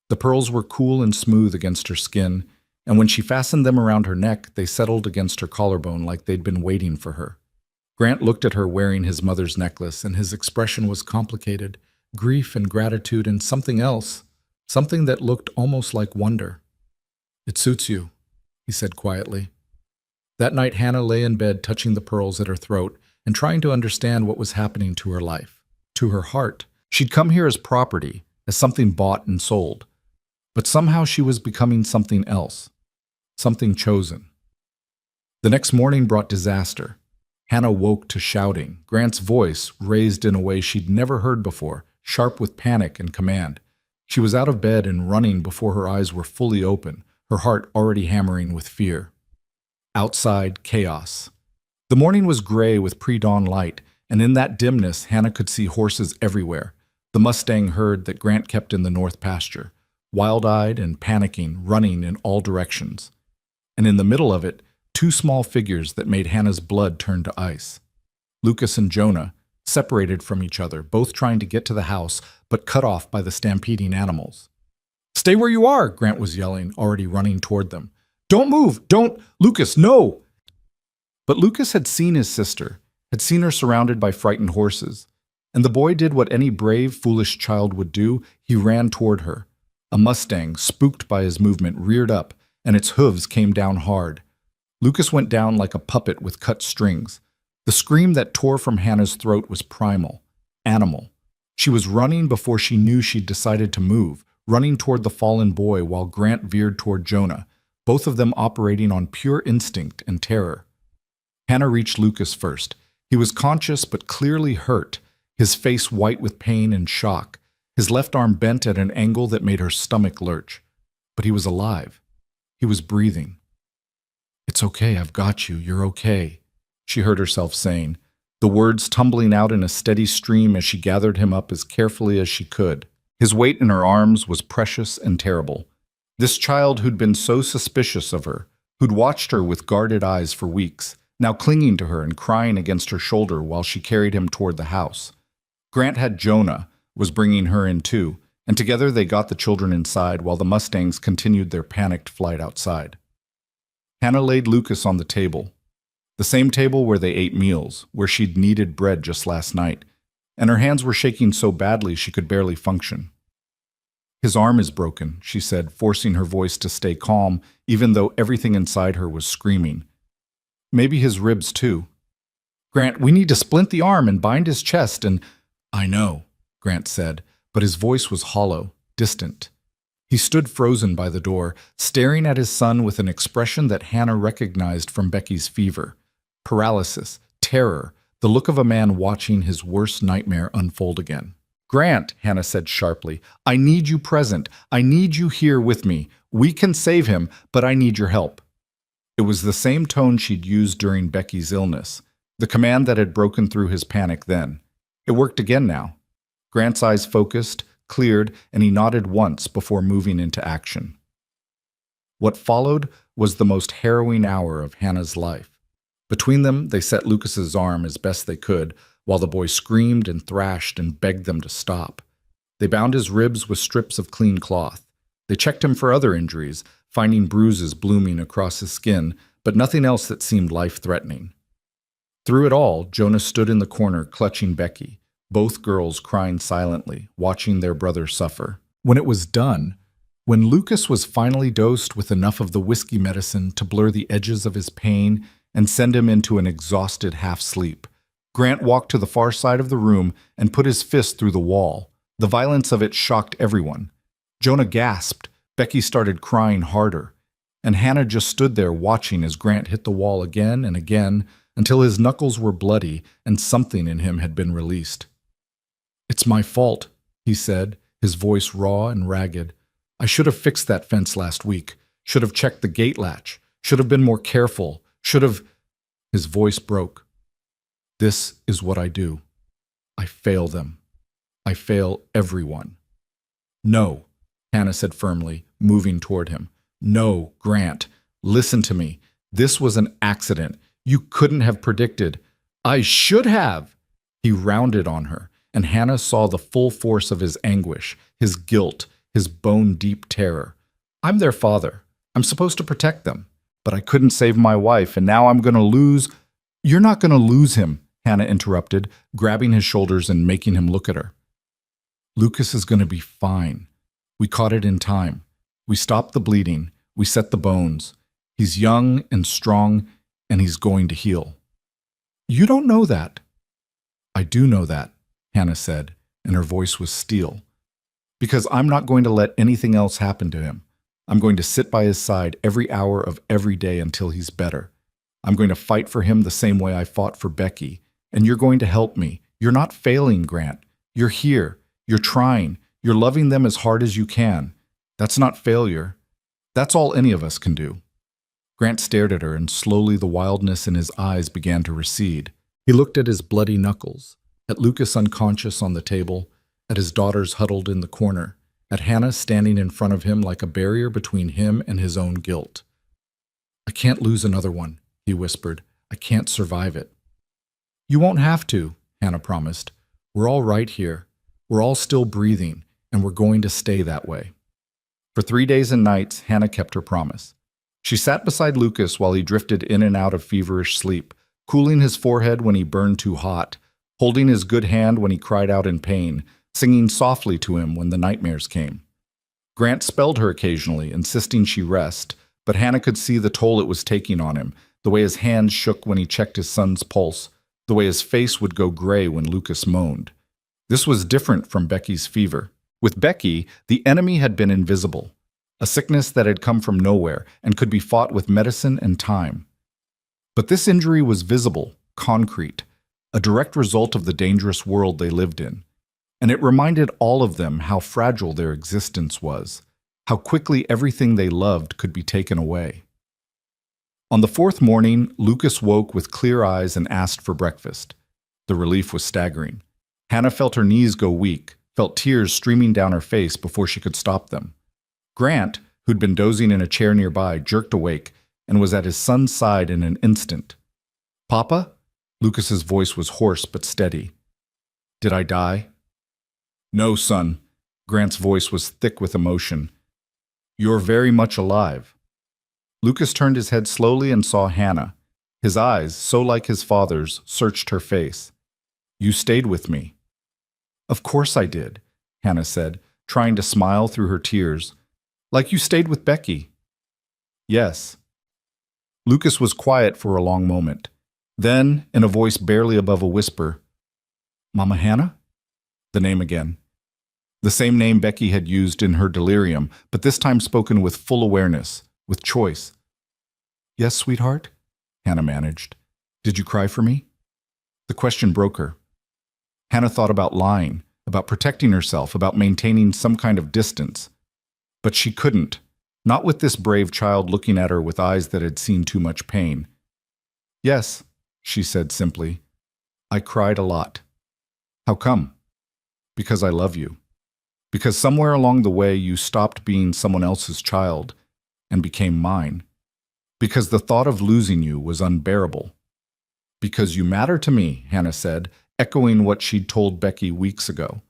The pearls were cool and smooth against her skin, and when she fastened them around her neck, they settled against her collarbone like they'd been waiting for her. Grant looked at her wearing his mother's necklace, and his expression was complicated, grief and gratitude and something else, something that looked almost like wonder. "It suits you," he said quietly. That night, Hannah lay in bed touching the pearls at her throat and trying to understand what was happening to her life, to her heart. She'd come here as property, as something bought and sold. But somehow she was becoming something else, something chosen. The next morning brought disaster. Hannah woke to shouting, Grant's voice raised in a way she'd never heard before, sharp with panic and command. She was out of bed and running before her eyes were fully open, her heart already hammering with fear. Outside, chaos. The morning was gray with pre-dawn light, and in that dimness Hannah could see horses everywhere, the Mustang herd that Grant kept in the north pasture, wild-eyed and panicking, running in all directions. And in the middle of it, two small figures that made Hannah's blood turn to ice. Lucas and Jonah, separated from each other, both trying to get to the house, but cut off by the stampeding animals. Stay where you are, Grant was yelling, already running toward them. Don't move! Don't! Lucas, no! But Lucas had seen his sister, had seen her surrounded by frightened horses, and the boy did what any brave, foolish child would do. He ran toward her. A Mustang, spooked by his movement, reared up, and its hooves came down hard. Lucas went down like a puppet with cut strings. The scream that tore from Hannah's throat was primal, animal. She was running before she knew she'd decided to move, running toward the fallen boy while Grant veered toward Jonah, both of them operating on pure instinct and terror. Hannah reached Lucas first. He was conscious but clearly hurt, his face white with pain and shock, his left arm bent at an angle that made her stomach lurch. But he was alive. He was breathing. "It's okay, I've got you, you're okay," she heard herself saying, the words tumbling out in a steady stream as she gathered him up as carefully as she could. His weight in her arms was precious and terrible. This child who'd been so suspicious of her, who'd watched her with guarded eyes for weeks, now clinging to her and crying against her shoulder while she carried him toward the house. Grant had Jonah, was bringing her in too, and together they got the children inside while the Mustangs continued their panicked flight outside. Hannah laid Lucas on the table, the same table where they ate meals, where she'd kneaded bread just last night, and her hands were shaking so badly she could barely function. "His arm is broken," she said, forcing her voice to stay calm, even though everything inside her was screaming. "Maybe his ribs too. Grant, we need to splint the arm and bind his chest and—" "I know," Grant said, but his voice was hollow, distant. He stood frozen by the door, staring at his son with an expression that Hannah recognized from Becky's fever. Paralysis, terror, the look of a man watching his worst nightmare unfold again. "Grant," Hannah said sharply, "I need you present. I need you here with me. We can save him, but I need your help." It was the same tone she'd used during Becky's illness, the command that had broken through his panic then. It worked again now. Grant's eyes focused, cleared, and he nodded once before moving into action. What followed was the most harrowing hour of Hannah's life. Between them, they set Lucas's arm as best they could, while the boy screamed and thrashed and begged them to stop. They bound his ribs with strips of clean cloth. They checked him for other injuries, finding bruises blooming across his skin, but nothing else that seemed life-threatening. Through it all, Jonah stood in the corner clutching Becky, both girls crying silently, watching their brother suffer. When it was done, when Lucas was finally dosed with enough of the whiskey medicine to blur the edges of his pain and send him into an exhausted half-sleep, Grant walked to the far side of the room and put his fist through the wall. The violence of it shocked everyone. Jonah gasped, Becky started crying harder, and Hannah just stood there watching as Grant hit the wall again and again until his knuckles were bloody and something in him had been released. "It's my fault," he said, his voice raw and ragged. "I should have fixed that fence last week, should have checked the gate latch, should have been more careful, should have—" His voice broke. "This is what I do. I fail them. I fail everyone." "No," Hannah said firmly, moving toward him. "No, Grant, listen to me. This was an accident. You couldn't have predicted." "I should have!" He rounded on her, and Hannah saw the full force of his anguish, his guilt, his bone-deep terror. "I'm their father. I'm supposed to protect them. But I couldn't save my wife, and now I'm going to lose—" "You're not going to lose him," Hannah interrupted, grabbing his shoulders and making him look at her. "Lucas is going to be fine. We caught it in time. We stopped the bleeding. We set the bones. He's young and strong, and he's going to heal." "You don't know that." "I do know that," Hannah said, and her voice was steel. "Because I'm not going to let anything else happen to him. I'm going to sit by his side every hour of every day until he's better. I'm going to fight for him the same way I fought for Becky, and you're going to help me. You're not failing, Grant. You're here. You're trying. You're loving them as hard as you can. That's not failure. That's all any of us can do." Grant stared at her, and slowly the wildness in his eyes began to recede. He looked at his bloody knuckles, at Lucas unconscious on the table, at his daughters huddled in the corner, at Hannah standing in front of him like a barrier between him and his own guilt. "I can't lose another one," he whispered. "I can't survive it." "You won't have to," Hannah promised. "We're all right here. We're all still breathing, and we're going to stay that way." For 3 days and nights, Hannah kept her promise. She sat beside Lucas while he drifted in and out of feverish sleep, cooling his forehead when he burned too hot, holding his good hand when he cried out in pain, singing softly to him when the nightmares came. Grant spelled her occasionally, insisting she rest, but Hannah could see the toll it was taking on him, the way his hands shook when he checked his son's pulse, the way his face would go gray when Lucas moaned. This was different from Becky's fever. With Becky, the enemy had been invisible, a sickness that had come from nowhere and could be fought with medicine and time. But this injury was visible, concrete, a direct result of the dangerous world they lived in. And it reminded all of them how fragile their existence was, how quickly everything they loved could be taken away. On the fourth morning, Lucas woke with clear eyes and asked for breakfast. The relief was staggering. Hannah felt her knees go weak, felt tears streaming down her face before she could stop them. Grant, who'd been dozing in a chair nearby, jerked awake and was at his son's side in an instant. "Papa?" Lucas's voice was hoarse but steady. "Did I die?" "No, son." Grant's voice was thick with emotion. "You're very much alive." Lucas turned his head slowly and saw Hannah. His eyes, so like his father's, searched her face. "You stayed with me." "Of course I did," Hannah said, trying to smile through her tears. "Like you stayed with Becky." "Yes." Lucas was quiet for a long moment. Then, in a voice barely above a whisper, "Mama Hannah?" The name again. The same name Becky had used in her delirium, but this time spoken with full awareness, with choice. "Yes, sweetheart?" Hannah managed. "Did you cry for me?" The question broke her. Hannah thought about lying, about protecting herself, about maintaining some kind of distance. But she couldn't, not with this brave child looking at her with eyes that had seen too much pain. "Yes," she said simply. "I cried a lot." "How come?" "Because I love you. Because somewhere along the way you stopped being someone else's child and became mine. Because the thought of losing you was unbearable. Because you matter to me," Hannah said, echoing what she'd told Becky weeks ago.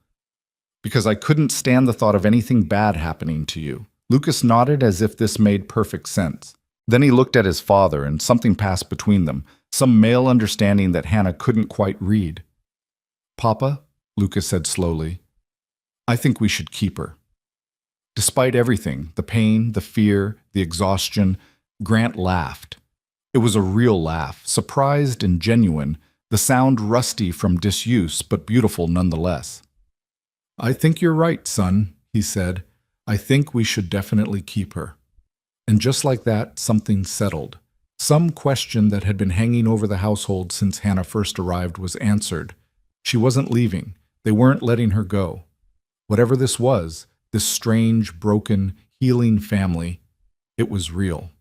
"Because I couldn't stand the thought of anything bad happening to you." Lucas nodded as if this made perfect sense. Then he looked at his father, and something passed between them, some male understanding that Hannah couldn't quite read. "Papa," Lucas said slowly, "I think we should keep her." Despite everything, the pain, the fear, the exhaustion, Grant laughed. It was a real laugh, surprised and genuine, the sound rusty from disuse, but beautiful nonetheless. "I think you're right, son," he said. "I think we should definitely keep her." And just like that, something settled. Some question that had been hanging over the household since Hannah first arrived was answered. She wasn't leaving. They weren't letting her go. Whatever this was, this strange, broken, healing family, it was real.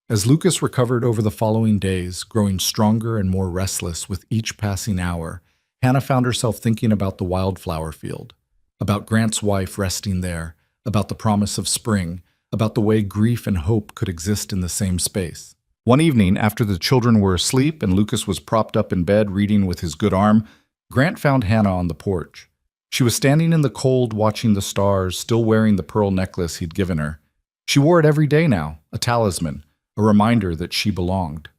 As Lucas recovered over the following days, growing stronger and more restless with each passing hour, Hannah found herself thinking about the wildflower field, about Grant's wife resting there, about the promise of spring, about the way grief and hope could exist in the same space. One evening, after the children were asleep and Lucas was propped up in bed reading with his good arm, Grant found Hannah on the porch. She was standing in the cold watching the stars, still wearing the pearl necklace he'd given her. She wore it every day now, a talisman, a reminder that she belonged.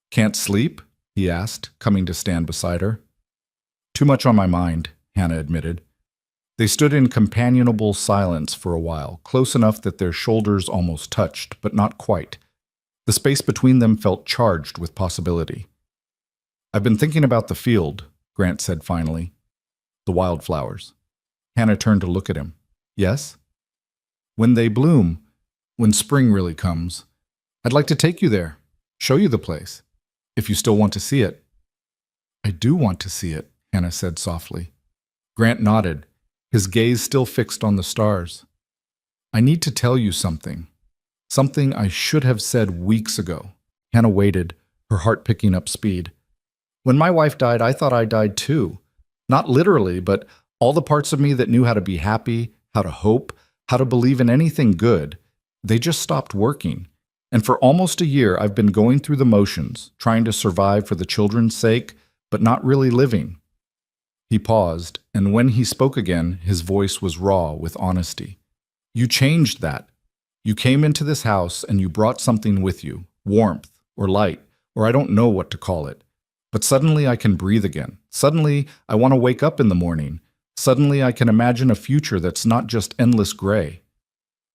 "Can't sleep?" he asked, coming to stand beside her. "Too much on my mind," Hannah admitted. They stood in companionable silence for a while, close enough that their shoulders almost touched, but not quite. The space between them felt charged with possibility. "I've been thinking about the field," Grant said finally. "The wildflowers." Hannah turned to look at him. "Yes?" "When they bloom, when spring really comes, I'd like to take you there, show you the place, if you still want to see it." "I do want to see it," Hannah said softly. Grant nodded, his gaze still fixed on the stars. "I need to tell you something. Something I should have said weeks ago." Hannah waited, her heart picking up speed. "When my wife died, I thought I died too. Not literally, but all the parts of me that knew how to be happy, how to hope, how to believe in anything good, they just stopped working. And for almost a year, I've been going through the motions, trying to survive for the children's sake, but not really living." He paused, and when he spoke again, his voice was raw with honesty. You changed that. You came into this house and you brought something with you, warmth or light, or I don't know what to call it. But suddenly I can breathe again. Suddenly I want to wake up in the morning. Suddenly I can imagine a future that's not just endless gray.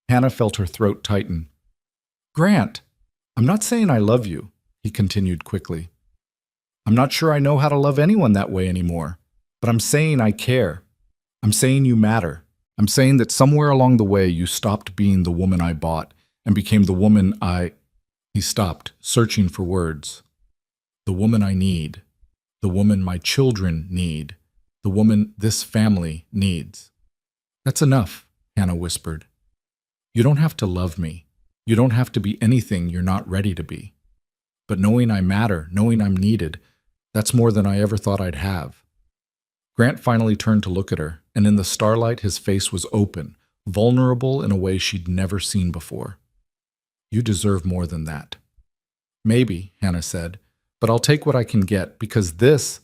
Hannah felt her throat tighten. Grant, I'm not saying I love you, he continued quickly. I'm not sure I know how to love anyone that way anymore, but I'm saying I care. I'm saying you matter. I'm saying that somewhere along the way you stopped being the woman I bought and became the woman I... He stopped, searching for words. The woman I need. The woman my children need. The woman this family needs. That's enough, Hannah whispered. You don't have to love me. You don't have to be anything you're not ready to be. But knowing I matter, knowing I'm needed, that's more than I ever thought I'd have. Grant finally turned to look at her, and in the starlight his face was open, vulnerable in a way she'd never seen before. You deserve more than that. Maybe, Hannah said, but I'll take what I can get, because this...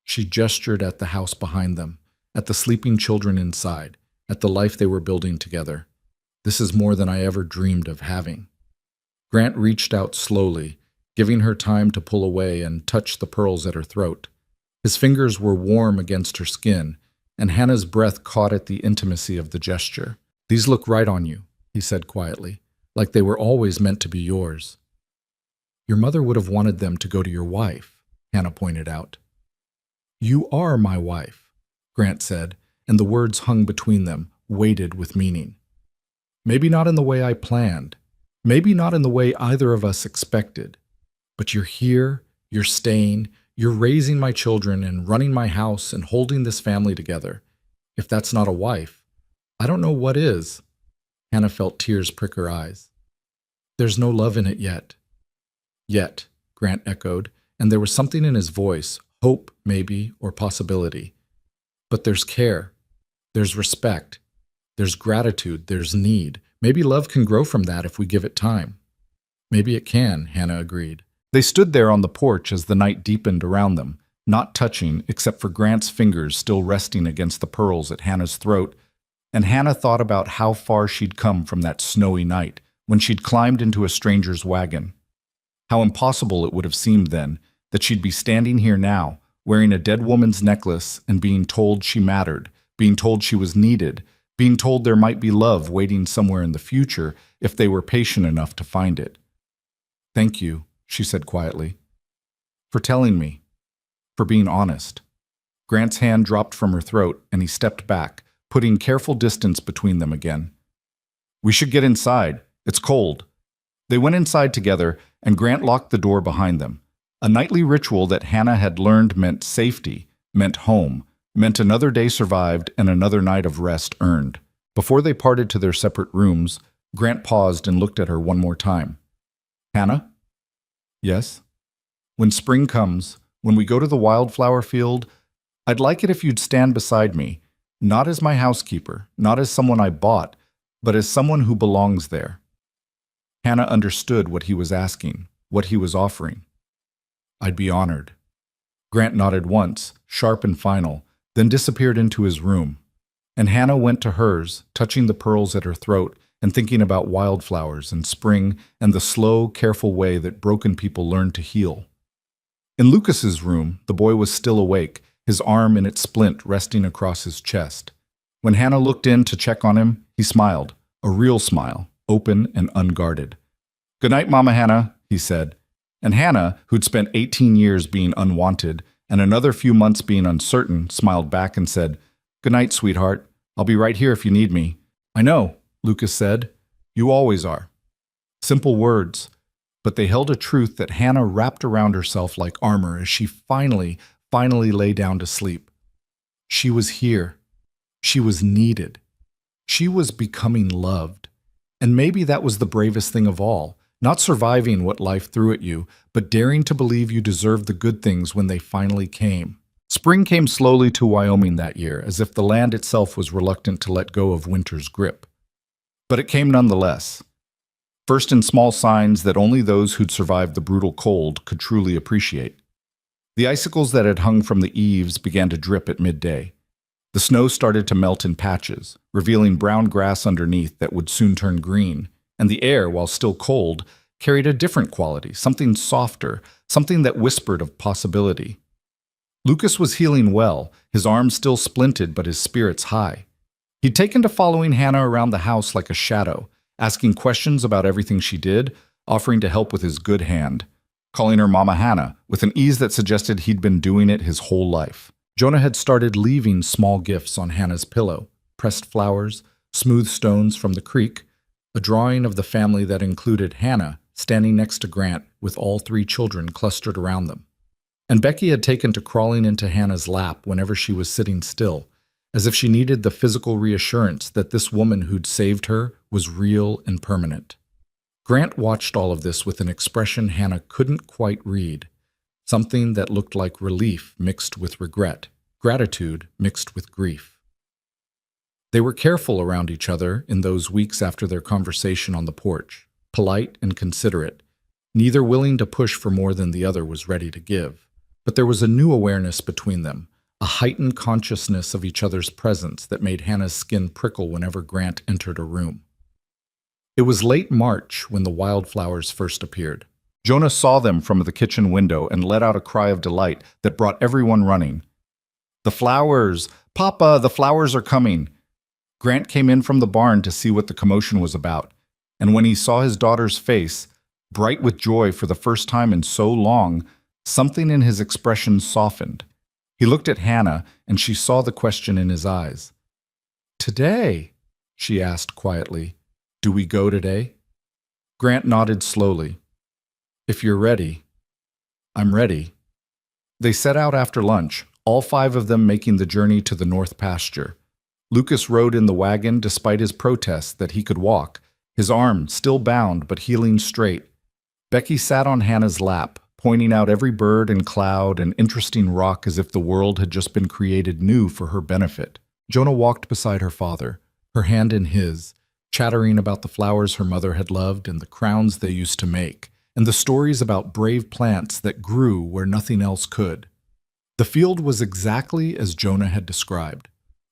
She gestured at the house behind them, at the sleeping children inside, at the life they were building together. This is more than I ever dreamed of having. Grant reached out slowly, giving her time to pull away and touch the pearls at her throat. His fingers were warm against her skin, and Hannah's breath caught at the intimacy of the gesture. These look right on you, he said quietly, like they were always meant to be yours. Your mother would have wanted them to go to your wife, Hannah pointed out. You are my wife, Grant said, and the words hung between them, weighted with meaning. Maybe not in the way I planned, maybe not in the way either of us expected, but you're here, you're staying, you're raising my children and running my house and holding this family together. If that's not a wife, I don't know what is. Hannah felt tears prick her eyes. There's no love in it yet. Yet, Grant echoed, and there was something in his voice, hope maybe, or possibility. But there's care, there's respect, there's gratitude, there's need. Maybe love can grow from that if we give it time. Maybe it can, Hannah agreed. They stood there on the porch as the night deepened around them, not touching except for Grant's fingers still resting against the pearls at Hannah's throat, and Hannah thought about how far she'd come from that snowy night when she'd climbed into a stranger's wagon. How impossible it would have seemed then that she'd be standing here now, wearing a dead woman's necklace and being told she mattered, being told she was needed, being told there might be love waiting somewhere in the future if they were patient enough to find it. Thank you, she said quietly, for telling me, for being honest. Grant's hand dropped from her throat and he stepped back, putting careful distance between them again. We should get inside. It's cold. They went inside together and Grant locked the door behind them. A nightly ritual that Hannah had learned meant safety, meant home, meant another day survived and another night of rest earned. Before they parted to their separate rooms, Grant paused and looked at her one more time. Hannah? Yes? When spring comes, when we go to the wildflower field, I'd like it if you'd stand beside me, not as my housekeeper, not as someone I bought, but as someone who belongs there. Hannah understood what he was asking, what he was offering. I'd be honored. Grant nodded once, sharp and final, then disappeared into his room. And Hannah went to hers, touching the pearls at her throat and thinking about wildflowers and spring and the slow, careful way that broken people learn to heal. In Lucas's room, the boy was still awake, his arm in its splint resting across his chest. When Hannah looked in to check on him, he smiled, a real smile, open and unguarded. Good night, Mama Hannah, he said. And Hannah, who'd spent 18 years being unwanted and another few months being uncertain, smiled back and said, Good night, sweetheart. I'll be right here if you need me. I know, Lucas said. You always are. Simple words, but they held a truth that Hannah wrapped around herself like armor as she finally lay down to sleep. She was here. She was needed. She was becoming loved. And maybe that was the bravest thing of all. Not surviving what life threw at you, but daring to believe you deserved the good things when they finally came. Spring came slowly to Wyoming that year, as if the land itself was reluctant to let go of winter's grip. But it came nonetheless. First in small signs that only those who'd survived the brutal cold could truly appreciate. The icicles that had hung from the eaves began to drip at midday. The snow started to melt in patches, revealing brown grass underneath that would soon turn green, and the air, while still cold, carried a different quality, something softer, something that whispered of possibility. Lucas was healing well, his arms still splinted but his spirits high. He'd taken to following Hannah around the house like a shadow, asking questions about everything she did, offering to help with his good hand, calling her Mama Hannah with an ease that suggested he'd been doing it his whole life. Jonah had started leaving small gifts on Hannah's pillow, pressed flowers, smooth stones from the creek, a drawing of the family that included Hannah standing next to Grant with all 3 children clustered around them. And Becky had taken to crawling into Hannah's lap whenever she was sitting still, as if she needed the physical reassurance that this woman who'd saved her was real and permanent. Grant watched all of this with an expression Hannah couldn't quite read, something that looked like relief mixed with regret, gratitude mixed with grief. They were careful around each other in those weeks after their conversation on the porch, polite and considerate, neither willing to push for more than the other was ready to give. But there was a new awareness between them, a heightened consciousness of each other's presence that made Hannah's skin prickle whenever Grant entered a room. It was late March when the wildflowers first appeared. Jonah saw them from the kitchen window and let out a cry of delight that brought everyone running. "The flowers! Papa, the flowers are coming!" Grant came in from the barn to see what the commotion was about, and when he saw his daughter's face, bright with joy for the first time in so long, something in his expression softened. He looked at Hannah, and she saw the question in his eyes. "Today?" she asked quietly. "Do we go today?" Grant nodded slowly. "If you're ready." "I'm ready." They set out after lunch, all 5 of them making the journey to the north pasture. Lucas rode in the wagon despite his protests that he could walk, his arm still bound but healing straight. Becky sat on Hannah's lap, pointing out every bird and cloud and interesting rock as if the world had just been created new for her benefit. Jonah walked beside her father, her hand in his, chattering about the flowers her mother had loved and the crowns they used to make, and the stories about brave plants that grew where nothing else could. The field was exactly as Jonah had described,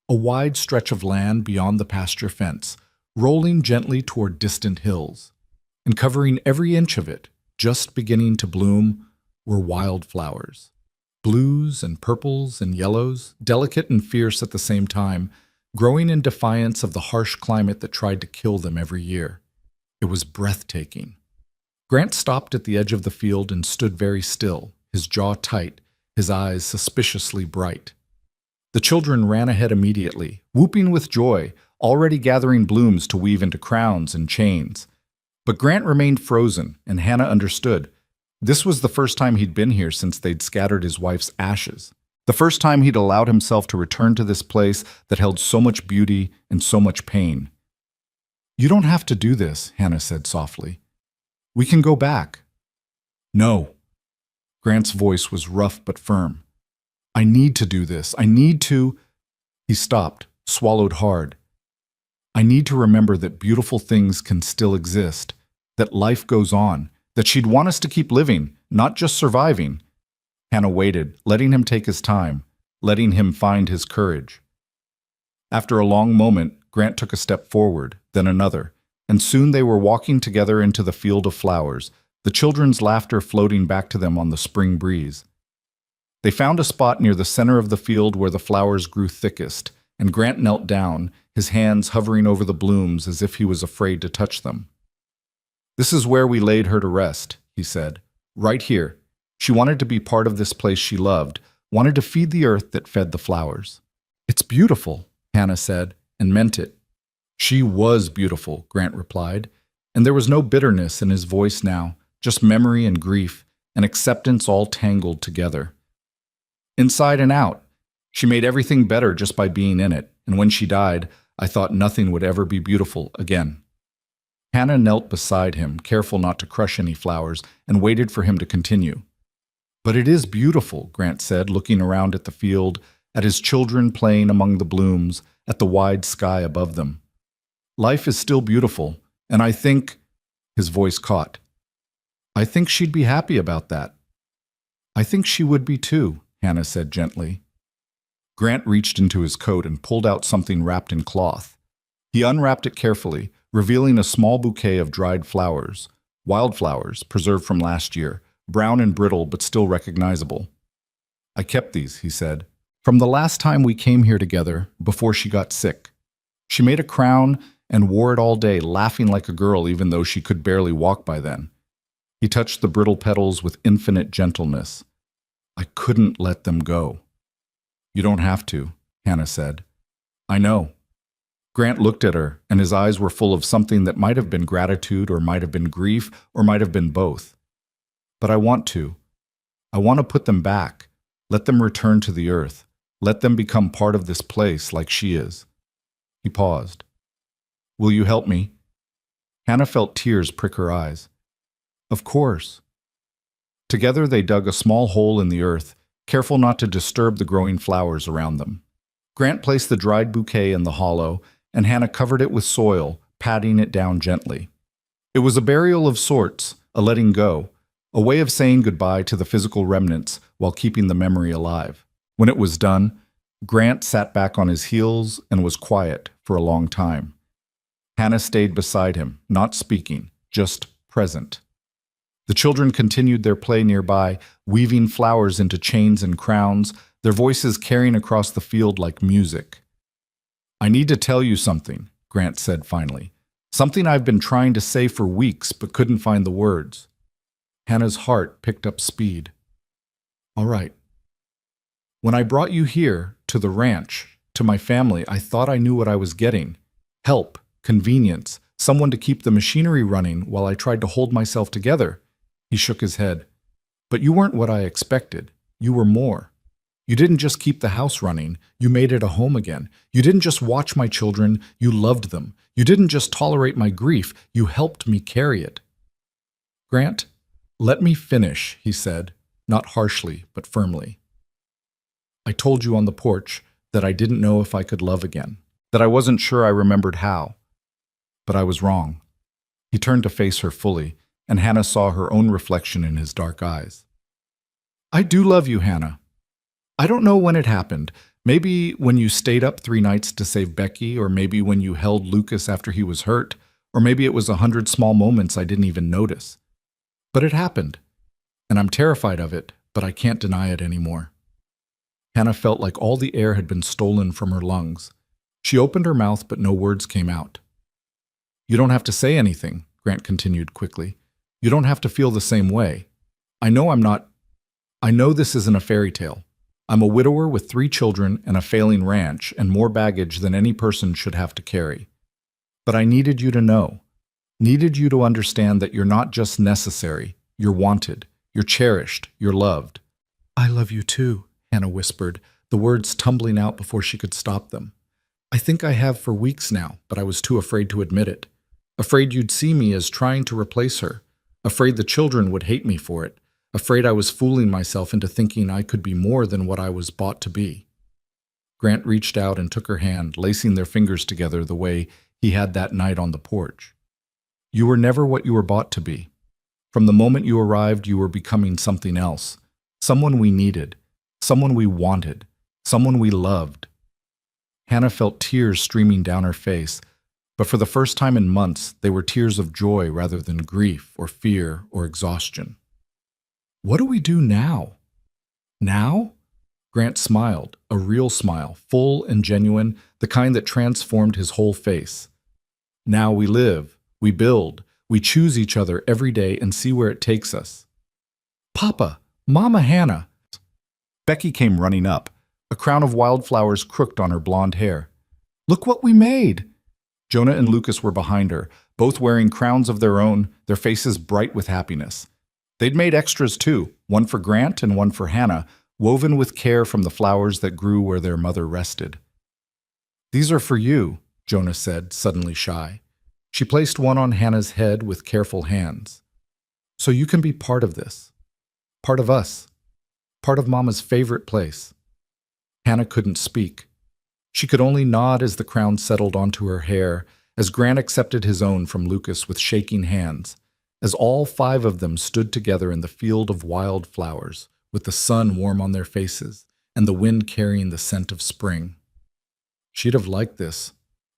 a wide stretch of land beyond the pasture fence, rolling gently toward distant hills, and covering every inch of it, just beginning to bloom, were wildflowers. Blues and purples and yellows, delicate and fierce at the same time, growing in defiance of the harsh climate that tried to kill them every year. It was breathtaking. Grant stopped at the edge of the field and stood very still, his jaw tight, his eyes suspiciously bright. The children ran ahead immediately, whooping with joy, already gathering blooms to weave into crowns and chains. But Grant remained frozen, and Hannah understood. This was the first time he'd been here since they'd scattered his wife's ashes. The first time he'd allowed himself to return to this place that held so much beauty and so much pain. "You don't have to do this," Hannah said softly. "We can go back." "No." Grant's voice was rough but firm. "I need to do this. I need to—" He stopped, swallowed hard. "I need to remember that beautiful things can still exist, that life goes on, that she'd want us to keep living, not just surviving." Hannah waited, letting him take his time, letting him find his courage. After a long moment, Grant took a step forward, then another, and soon they were walking together into the field of flowers, the children's laughter floating back to them on the spring breeze. They found a spot near the center of the field where the flowers grew thickest, and Grant knelt down, his hands hovering over the blooms as if he was afraid to touch them. "This is where we laid her to rest," he said. "Right here. She wanted to be part of this place she loved, wanted to feed the earth that fed the flowers." "It's beautiful," Hannah said, and meant it. "She was beautiful," Grant replied, and there was no bitterness in his voice now, just memory and grief, and acceptance all tangled together. "Inside and out. She made everything better just by being in it, and when she died, I thought nothing would ever be beautiful again." Hannah knelt beside him, careful not to crush any flowers, and waited for him to continue. "But it is beautiful," Grant said, looking around at the field, at his children playing among the blooms, at the wide sky above them. "Life is still beautiful, and I think—" His voice caught. "I think she'd be happy about that." "I think she would be too," Hannah said gently. Grant reached into his coat and pulled out something wrapped in cloth. He unwrapped it carefully, revealing a small bouquet of dried flowers, wildflowers preserved from last year, brown and brittle but still recognizable. I kept these, he said, from the last time we came here together, before she got sick. She made a crown and wore it all day, laughing like a girl even though she could barely walk by then. He touched the brittle petals with infinite gentleness. I couldn't let them go. You don't have to, Hannah said. I know. Grant looked at her, and his eyes were full of something that might have been gratitude or might have been grief or might have been both. But I want to. I want to put them back. Let them return to the earth. Let them become part of this place like she is. He paused. Will you help me? Hannah felt tears prick her eyes. Of course. Together they dug a small hole in the earth, careful not to disturb the growing flowers around them. Grant placed the dried bouquet in the hollow, and Hannah covered it with soil, patting it down gently. It was a burial of sorts, a letting go, a way of saying goodbye to the physical remnants while keeping the memory alive. When it was done, Grant sat back on his heels and was quiet for a long time. Hannah stayed beside him, not speaking, just present. The children continued their play nearby, weaving flowers into chains and crowns, their voices carrying across the field like music. I need to tell you something, Grant said finally. Something I've been trying to say for weeks but couldn't find the words. Hannah's heart picked up speed. All right. When I brought you here, to the ranch, to my family, I thought I knew what I was getting. Help, convenience, someone to keep the machinery running while I tried to hold myself together. He shook his head. But you weren't what I expected. You were more. You didn't just keep the house running, you made it a home again. You didn't just watch my children, you loved them. You didn't just tolerate my grief, you helped me carry it. Grant, let me finish, he said, not harshly, but firmly. I told you on the porch that I didn't know if I could love again, that I wasn't sure I remembered how. But I was wrong. He turned to face her fully, and Hannah saw her own reflection in his dark eyes. I do love you, Hannah. I don't know when it happened. Maybe when you stayed up 3 nights to save Becky, or maybe when you held Lucas after he was hurt, or maybe it was 100 small moments I didn't even notice. But it happened, and I'm terrified of it, but I can't deny it anymore. Hannah felt like all the air had been stolen from her lungs. She opened her mouth, but no words came out. You don't have to say anything, Grant continued quickly. You don't have to feel the same way. I know this isn't a fairy tale. I'm a widower with 3 children and a failing ranch and more baggage than any person should have to carry. But I needed you to know. Needed you to understand that you're not just necessary, you're wanted, you're cherished, you're loved. I love you too, Hannah whispered, the words tumbling out before she could stop them. I think I have for weeks now, but I was too afraid to admit it. Afraid you'd see me as trying to replace her. Afraid the children would hate me for it. Afraid I was fooling myself into thinking I could be more than what I was bought to be. Grant reached out and took her hand, lacing their fingers together the way he had that night on the porch. You were never what you were bought to be. From the moment you arrived, you were becoming something else. Someone we needed. Someone we wanted. Someone we loved. Hannah felt tears streaming down her face, but for the first time in months, they were tears of joy rather than grief or fear or exhaustion. What do we do now? Now? Grant smiled, a real smile, full and genuine, the kind that transformed his whole face. Now we live, we build, we choose each other every day and see where it takes us. Papa, Mama Hannah. Becky came running up, a crown of wildflowers crooked on her blonde hair. Look what we made! Jonah and Lucas were behind her, both wearing crowns of their own, their faces bright with happiness. They'd made extras too, one for Grant and one for Hannah, woven with care from the flowers that grew where their mother rested. These are for you, Jonah said, suddenly shy. She placed one on Hannah's head with careful hands. So you can be part of this. Part of us. Part of Mama's favorite place. Hannah couldn't speak. She could only nod as the crown settled onto her hair, as Grant accepted his own from Lucas with shaking hands, as all 5 of them stood together in the field of wildflowers, with the sun warm on their faces, and the wind carrying the scent of spring. "She'd have liked this,"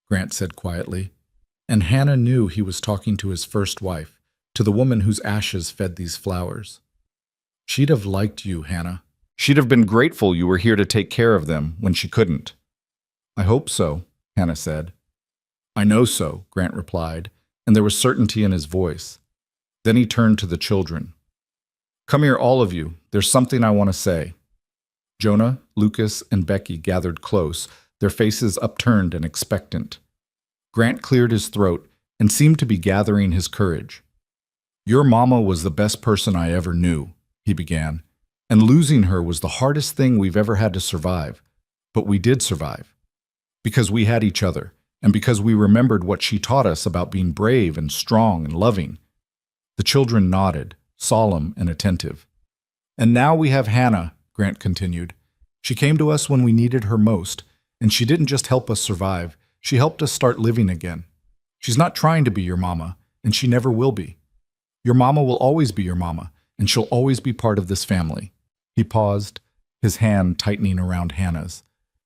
Grant said quietly, and Hannah knew he was talking to his first wife, to the woman whose ashes fed these flowers. "She'd have liked you, Hannah. She'd have been grateful you were here to take care of them when she couldn't." "I hope so," Hannah said. "I know so," Grant replied, and there was certainty in his voice. Then he turned to the children. "Come here, all of you. There's something I want to say." Jonah, Lucas, and Becky gathered close, their faces upturned and expectant. Grant cleared his throat and seemed to be gathering his courage. "Your mama was the best person I ever knew," he began, "and losing her was the hardest thing we've ever had to survive. But we did survive. Because we had each other, and because we remembered what she taught us about being brave and strong and loving." The children nodded, solemn and attentive. "And now we have Hannah," Grant continued. "She came to us when we needed her most, and she didn't just help us survive, she helped us start living again. She's not trying to be your mama, and she never will be. Your mama will always be your mama, and she'll always be part of this family." He paused, his hand tightening around Hannah's.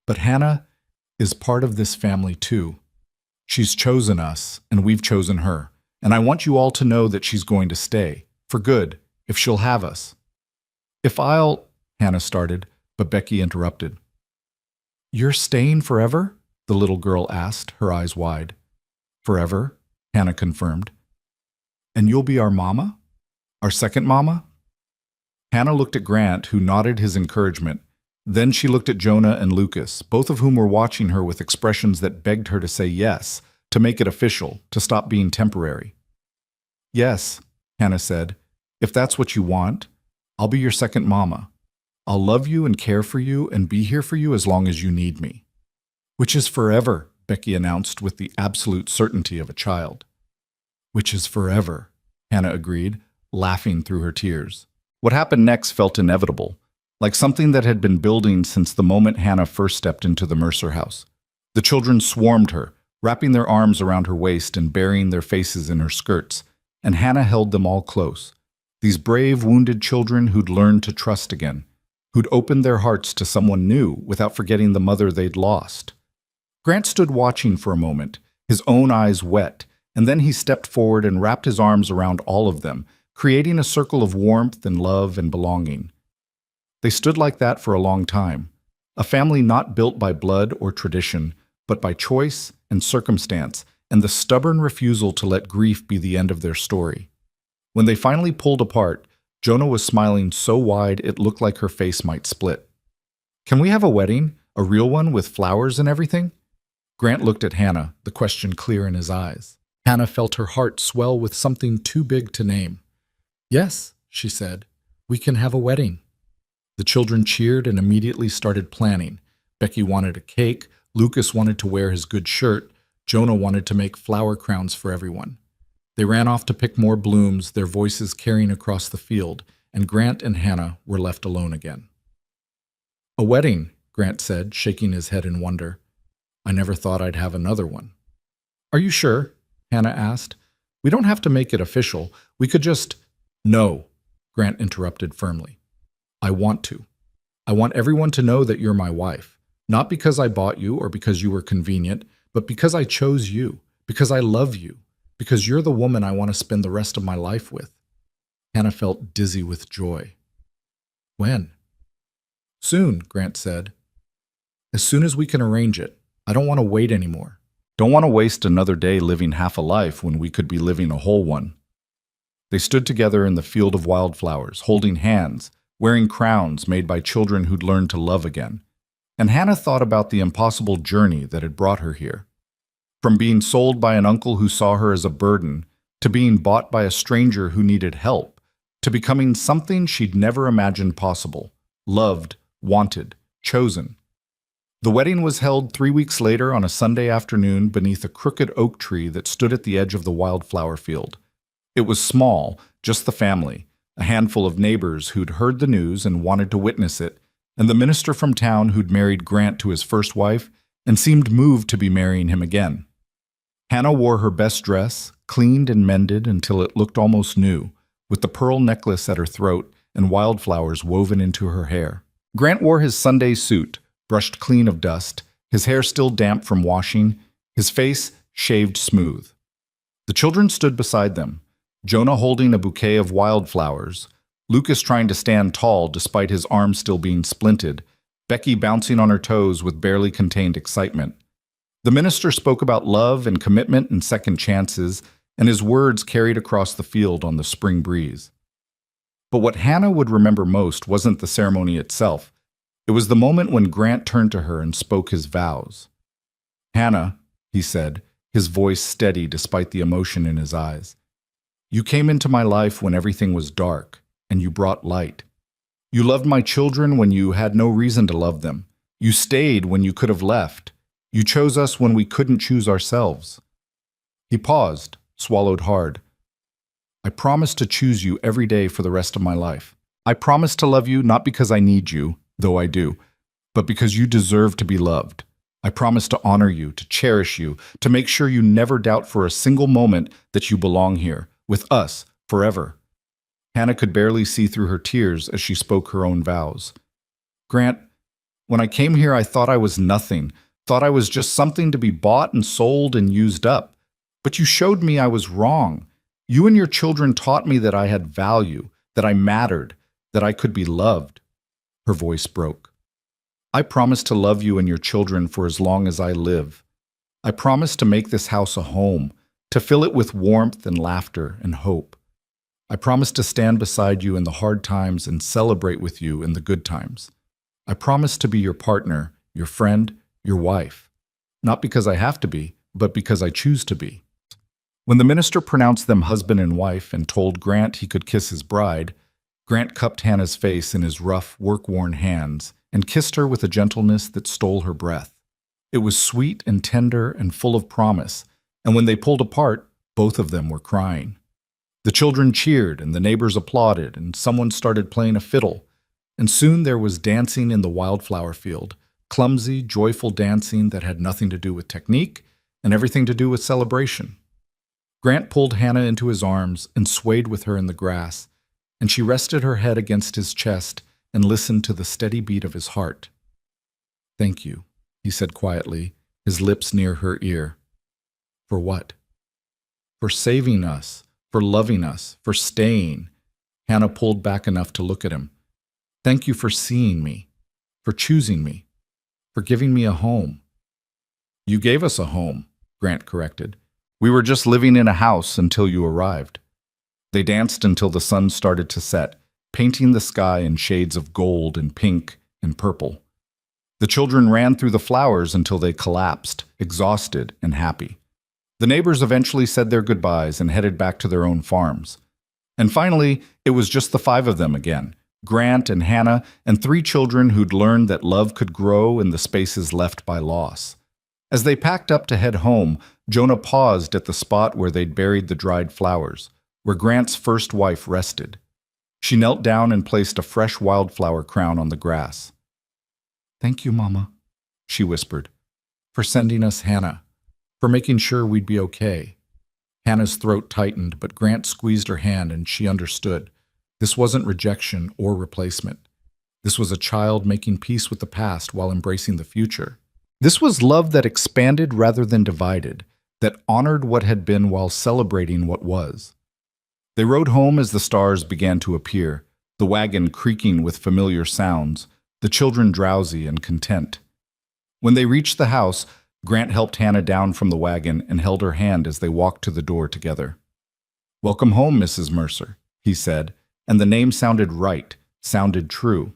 "But Hannah is part of this family too. She's chosen us, and we've chosen her, and I want you all to know that she's going to stay, for good, if she'll have us." Hannah started, but Becky interrupted. "You're staying forever?" the little girl asked, her eyes wide. "Forever," Hannah confirmed. "And you'll be our mama? Our second mama?" Hannah looked at Grant, who nodded his encouragement. Then she looked at Jonah and Lucas, both of whom were watching her with expressions that begged her to say yes, to make it official, to stop being temporary. "Yes," Hannah said, "if that's what you want, I'll be your second mama. I'll love you and care for you and be here for you as long as you need me." "Which is forever," Becky announced with the absolute certainty of a child. "Which is forever," Hannah agreed, laughing through her tears. What happened next felt inevitable, like something that had been building since the moment Hannah first stepped into the Mercer house. The children swarmed her, wrapping their arms around her waist and burying their faces in her skirts, and Hannah held them all close. These brave, wounded children who'd learned to trust again, who'd opened their hearts to someone new without forgetting the mother they'd lost. Grant stood watching for a moment, his own eyes wet, and then he stepped forward and wrapped his arms around all of them, creating a circle of warmth and love and belonging. They stood like that for a long time, a family not built by blood or tradition, but by choice and circumstance, and the stubborn refusal to let grief be the end of their story. When they finally pulled apart, Jonah was smiling so wide it looked like her face might split. "Can we have a wedding, a real one with flowers and everything?" Grant looked at Hannah, the question clear in his eyes. Hannah felt her heart swell with something too big to name. "Yes," she said, "we can have a wedding." The children cheered and immediately started planning. Becky wanted a cake, Lucas wanted to wear his good shirt, Jonah wanted to make flower crowns for everyone. They ran off to pick more blooms, their voices carrying across the field, and Grant and Hannah were left alone again. "A wedding," Grant said, shaking his head in wonder. "I never thought I'd have another one." "Are you sure?" Hannah asked. "We don't have to make it official. We could just—" "No," Grant interrupted firmly. "I want to. I want everyone to know that you're my wife, not because I bought you or because you were convenient, but because I chose you, because I love you, because you're the woman I want to spend the rest of my life with." Hannah felt dizzy with joy. "When?" "Soon," Grant said. "As soon as we can arrange it. I don't want to wait anymore. Don't want to waste another day living half a life when we could be living a whole one." They stood together in the field of wildflowers, holding hands, wearing crowns made by children who'd learned to love again. And Hannah thought about the impossible journey that had brought her here. From being sold by an uncle who saw her as a burden, to being bought by a stranger who needed help, to becoming something she'd never imagined possible, loved, wanted, chosen. The wedding was held 3 weeks later on a Sunday afternoon beneath a crooked oak tree that stood at the edge of the wildflower field. It was small, just the family, a handful of neighbors who'd heard the news and wanted to witness it, and the minister from town who'd married Grant to his first wife and seemed moved to be marrying him again. Hannah wore her best dress, cleaned and mended until it looked almost new, with the pearl necklace at her throat and wildflowers woven into her hair. Grant wore his Sunday suit, brushed clean of dust, his hair still damp from washing, his face shaved smooth. The children stood beside them, Jonah holding a bouquet of wildflowers, Lucas trying to stand tall despite his arm still being splinted, Becky bouncing on her toes with barely contained excitement. The minister spoke about love and commitment and second chances, and his words carried across the field on the spring breeze. But what Hannah would remember most wasn't the ceremony itself. It was the moment when Grant turned to her and spoke his vows. "Hannah," he said, his voice steady despite the emotion in his eyes, "you came into my life when everything was dark, and you brought light. You loved my children when you had no reason to love them. You stayed when you could have left. You chose us when we couldn't choose ourselves." He paused, swallowed hard. "I promise to choose you every day for the rest of my life. I promise to love you not because I need you, though I do, but because you deserve to be loved. I promise to honor you, to cherish you, to make sure you never doubt for a single moment that you belong here, with us, forever." Hannah could barely see through her tears as she spoke her own vows. "Grant, when I came here, I thought I was nothing, thought I was just something to be bought and sold and used up. But you showed me I was wrong. You and your children taught me that I had value, that I mattered, that I could be loved." Her voice broke. "I promise to love you and your children for as long as I live. I promise to make this house a home, to fill it with warmth and laughter and hope. I promise to stand beside you in the hard times and celebrate with you in the good times. I promise to be your partner, your friend, your wife. Not because I have to be, but because I choose to be." When the minister pronounced them husband and wife and told Grant he could kiss his bride, Grant cupped Hannah's face in his rough, work-worn hands and kissed her with a gentleness that stole her breath. It was sweet and tender and full of promise, and when they pulled apart, both of them were crying. The children cheered, and the neighbors applauded, and someone started playing a fiddle, and soon there was dancing in the wildflower field, clumsy, joyful dancing that had nothing to do with technique and everything to do with celebration. Grant pulled Hannah into his arms and swayed with her in the grass, and she rested her head against his chest and listened to the steady beat of his heart. "Thank you," he said quietly, his lips near her ear. "For what?" "For saving us, for loving us, for staying." Hannah pulled back enough to look at him. "Thank you for seeing me, for choosing me, for giving me a home." "You gave us a home," Grant corrected. "We were just living in a house until you arrived." They danced until the sun started to set, painting the sky in shades of gold and pink and purple. The children ran through the flowers until they collapsed, exhausted and happy. The neighbors eventually said their goodbyes and headed back to their own farms. And finally, it was just the five of them again, Grant and Hannah and three children who'd learned that love could grow in the spaces left by loss. As they packed up to head home, Jonah paused at the spot where they'd buried the dried flowers, where Grant's first wife rested. She knelt down and placed a fresh wildflower crown on the grass. "Thank you, Mama," she whispered, "for sending us Hannah, for making sure we'd be okay." Hannah's throat tightened, but Grant squeezed her hand and she understood. This wasn't rejection or replacement. This was a child making peace with the past while embracing the future. This was love that expanded rather than divided, that honored what had been while celebrating what was. They rode home as the stars began to appear, the wagon creaking with familiar sounds, the children drowsy and content. When they reached the house, Grant helped Hannah down from the wagon and held her hand as they walked to the door together. "Welcome home, Mrs. Mercer," he said, and the name sounded right, sounded true.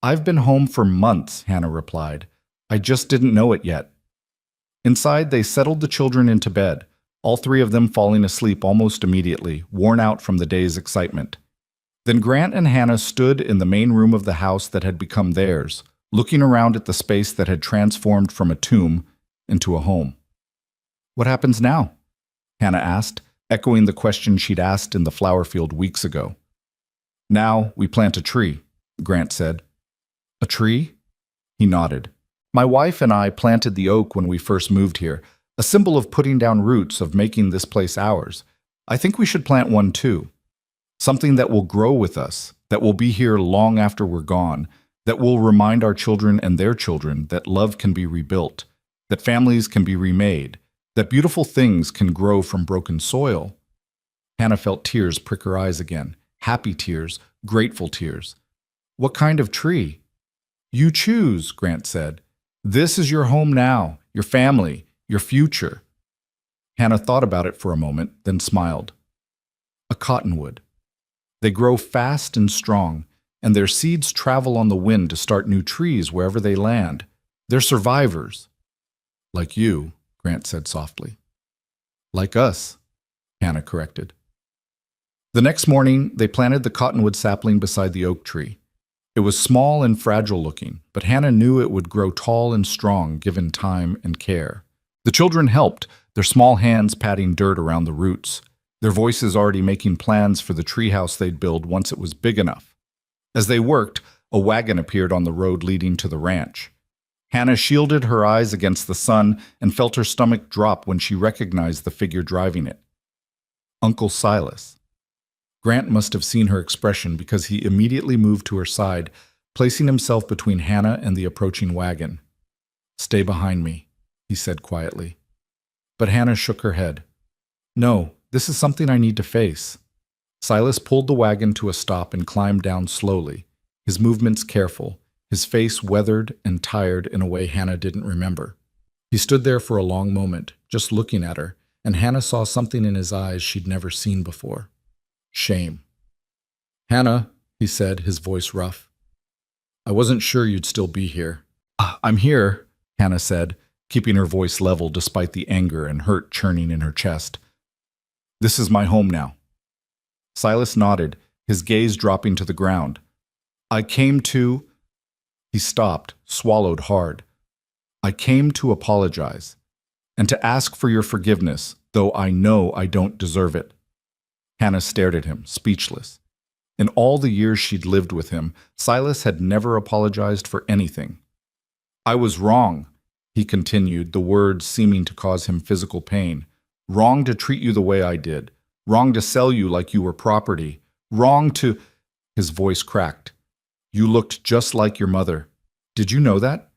"I've been home for months," Hannah replied. "I just didn't know it yet." Inside, they settled the children into bed, all three of them falling asleep almost immediately, worn out from the day's excitement. Then Grant and Hannah stood in the main room of the house that had become theirs, looking around at the space that had transformed from a tomb into a home. "What happens now?" Hannah asked, echoing the question she'd asked in the flower field weeks ago. "Now we plant a tree," Grant said. "A tree?" He nodded. "My wife and I planted the oak when we first moved here, a symbol of putting down roots, of making this place ours. I think we should plant one too. Something that will grow with us, that will be here long after we're gone, that will remind our children and their children that love can be rebuilt, that families can be remade, that beautiful things can grow from broken soil. Hannah felt tears prick her eyes again, happy tears, grateful tears. What kind of tree? You choose, Grant said. This is your home now, your family, your future. Hannah thought about it for a moment, then smiled. A cottonwood. They grow fast and strong, and their seeds travel on the wind to start new trees wherever they land. They're survivors. Like you, Grant said softly. Like us, Hannah corrected. The next morning, they planted the cottonwood sapling beside the oak tree. It was small and fragile looking, but Hannah knew it would grow tall and strong given time and care. The children helped, their small hands patting dirt around the roots, their voices already making plans for the treehouse they'd build once it was big enough. As they worked, a wagon appeared on the road leading to the ranch. Hannah shielded her eyes against the sun and felt her stomach drop when she recognized the figure driving it. Uncle Silas. Grant must have seen her expression because he immediately moved to her side, placing himself between Hannah and the approaching wagon. "Stay behind me," he said quietly. But Hannah shook her head. "No, this is something I need to face." Silas pulled the wagon to a stop and climbed down slowly, his movements careful, his face weathered and tired in a way Hannah didn't remember. He stood there for a long moment, just looking at her, and Hannah saw something in his eyes she'd never seen before. Shame. "Hannah," he said, his voice rough. "I wasn't sure you'd still be here." "I'm here," Hannah said, keeping her voice level despite the anger and hurt churning in her chest. "This is my home now." Silas nodded, his gaze dropping to the ground. "I came to—" He stopped, swallowed hard. "I came to apologize, and to ask for your forgiveness, though I know I don't deserve it." Hannah stared at him, speechless. In all the years she'd lived with him, Silas had never apologized for anything. "I was wrong," he continued, the words seeming to cause him physical pain. "Wrong to treat you the way I did. Wrong to sell you like you were property. Wrong to—" His voice cracked. "You looked just like your mother. Did you know that?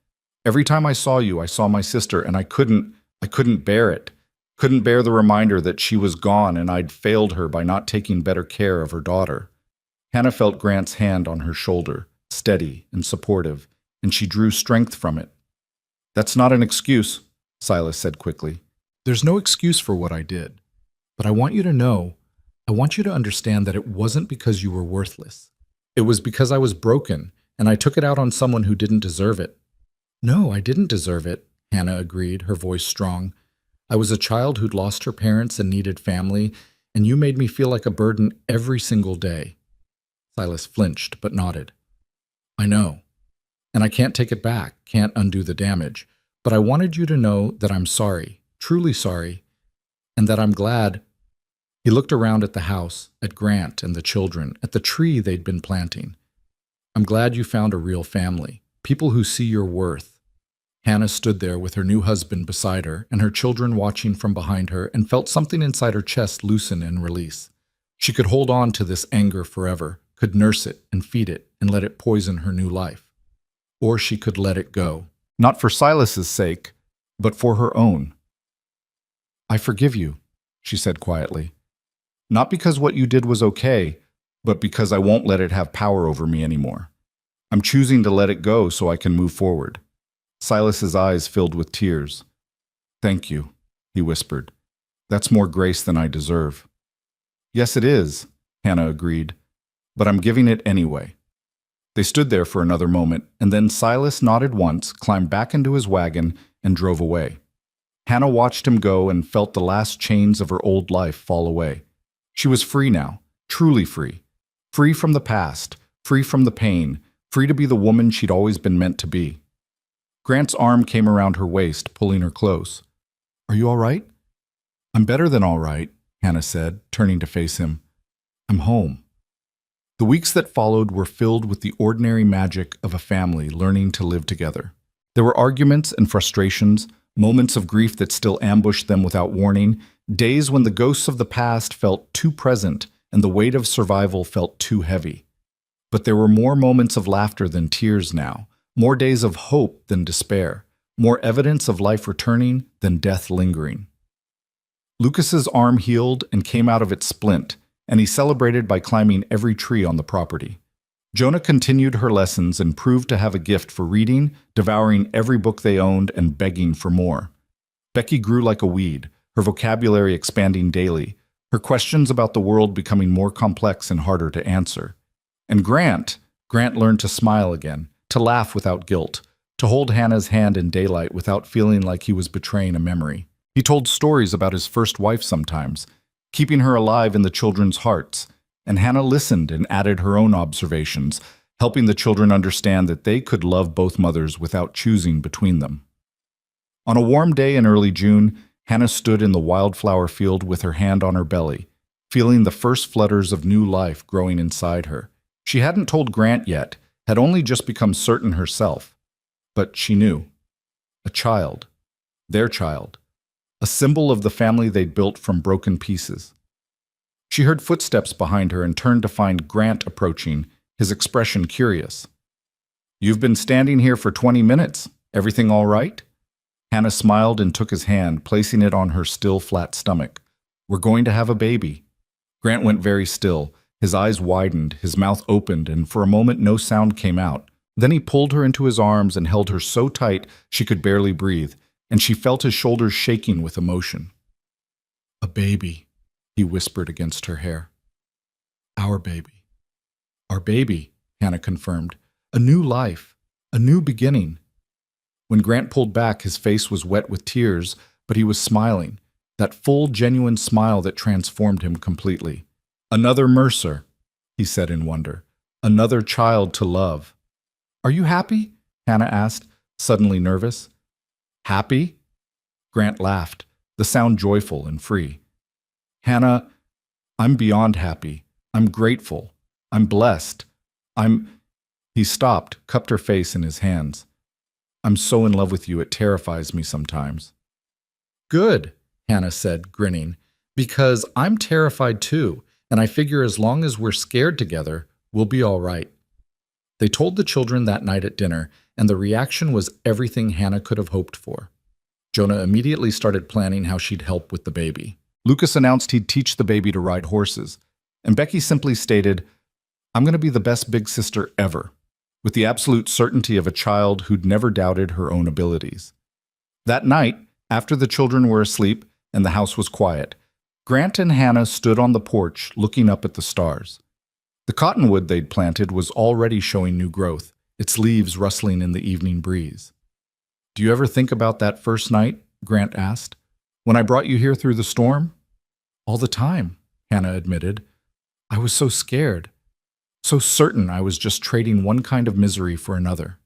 Every time I saw you, I saw my sister, and I couldn't bear it. Couldn't bear the reminder that she was gone and I'd failed her by not taking better care of her daughter." Hannah felt Grant's hand on her shoulder, steady and supportive, and she drew strength from it. "That's not an excuse," Silas said quickly. "There's no excuse for what I did. But I want you to understand that it wasn't because you were worthless. It was because I was broken, and I took it out on someone who didn't deserve it." "No, I didn't deserve it," Hannah agreed, her voice strong. "I was a child who'd lost her parents and needed family, and you made me feel like a burden every single day." Silas flinched, but nodded. "I know. And I can't take it back, can't undo the damage. But I wanted you to know that I'm sorry, truly sorry, and that I'm glad." He looked around at the house, at Grant and the children, at the tree they'd been planting. "I'm glad you found a real family, people who see your worth." Hannah stood there with her new husband beside her and her children watching from behind her and felt something inside her chest loosen and release. She could hold on to this anger forever, could nurse it and feed it and let it poison her new life. Or she could let it go. Not for Silas's sake, but for her own. "I forgive you," she said quietly. "Not because what you did was okay, but because I won't let it have power over me anymore. I'm choosing to let it go so I can move forward." Silas's eyes filled with tears. "Thank you," he whispered. "That's more grace than I deserve." "Yes, it is," Hannah agreed, "but I'm giving it anyway." They stood there for another moment, and then Silas nodded once, climbed back into his wagon, and drove away. Hannah watched him go and felt the last chains of her old life fall away. She was free now, truly free. Free from the past, free from the pain, free to be the woman she'd always been meant to be. Grant's arm came around her waist, pulling her close. "Are you all right?" "I'm better than all right," Hannah said, turning to face him. "I'm home." The weeks that followed were filled with the ordinary magic of a family learning to live together. There were arguments and frustrations, moments of grief that still ambushed them without warning, days when the ghosts of the past felt too present and the weight of survival felt too heavy. But there were more moments of laughter than tears now, more days of hope than despair, more evidence of life returning than death lingering. Lucas's arm healed and came out of its splint, and he celebrated by climbing every tree on the property. Jonah continued her lessons and proved to have a gift for reading, devouring every book they owned, and begging for more. Becky grew like a weed, her vocabulary expanding daily, her questions about the world becoming more complex and harder to answer. And Grant learned to smile again, to laugh without guilt, to hold Hannah's hand in daylight without feeling like he was betraying a memory. He told stories about his first wife sometimes, keeping her alive in the children's hearts, and Hannah listened and added her own observations, helping the children understand that they could love both mothers without choosing between them. On a warm day in early June, Hannah stood in the wildflower field with her hand on her belly, feeling the first flutters of new life growing inside her. She hadn't told Grant yet, had only just become certain herself. But she knew. A child. Their child. A symbol of the family they'd built from broken pieces. She heard footsteps behind her and turned to find Grant approaching, his expression curious. "You've been standing here for 20 minutes. Everything all right?" Hannah smiled and took his hand, placing it on her still flat stomach. "We're going to have a baby." Grant went very still. His eyes widened, his mouth opened, and for a moment no sound came out. Then he pulled her into his arms and held her so tight she could barely breathe, and she felt his shoulders shaking with emotion. "A baby," he whispered against her hair. "Our baby." "Our baby," Hannah confirmed. "A new life, a new beginning." When Grant pulled back, his face was wet with tears, but he was smiling, that full, genuine smile that transformed him completely. "Another Mercer," he said in wonder. "Another child to love." "Are you happy?" Hannah asked, suddenly nervous. "Happy?" Grant laughed, the sound joyful and free. "Hannah, I'm beyond happy. I'm grateful. I'm blessed. He stopped, cupped her face in his hands. "I'm so in love with you, it terrifies me sometimes." "Good," Hannah said, grinning, "because I'm terrified too, and I figure as long as we're scared together, we'll be all right." They told the children that night at dinner, and the reaction was everything Hannah could have hoped for. Jonah immediately started planning how she'd help with the baby. Lucas announced he'd teach the baby to ride horses, and Becky simply stated, "I'm going to be the best big sister ever," with the absolute certainty of a child who'd never doubted her own abilities. That night, after the children were asleep and the house was quiet, Grant and Hannah stood on the porch looking up at the stars. The cottonwood they'd planted was already showing new growth, its leaves rustling in the evening breeze. "Do you ever think about that first night?" Grant asked. "When I brought you here through the storm?" "All the time," Hannah admitted. "I was so scared, so certain I was just trading one kind of misery for another."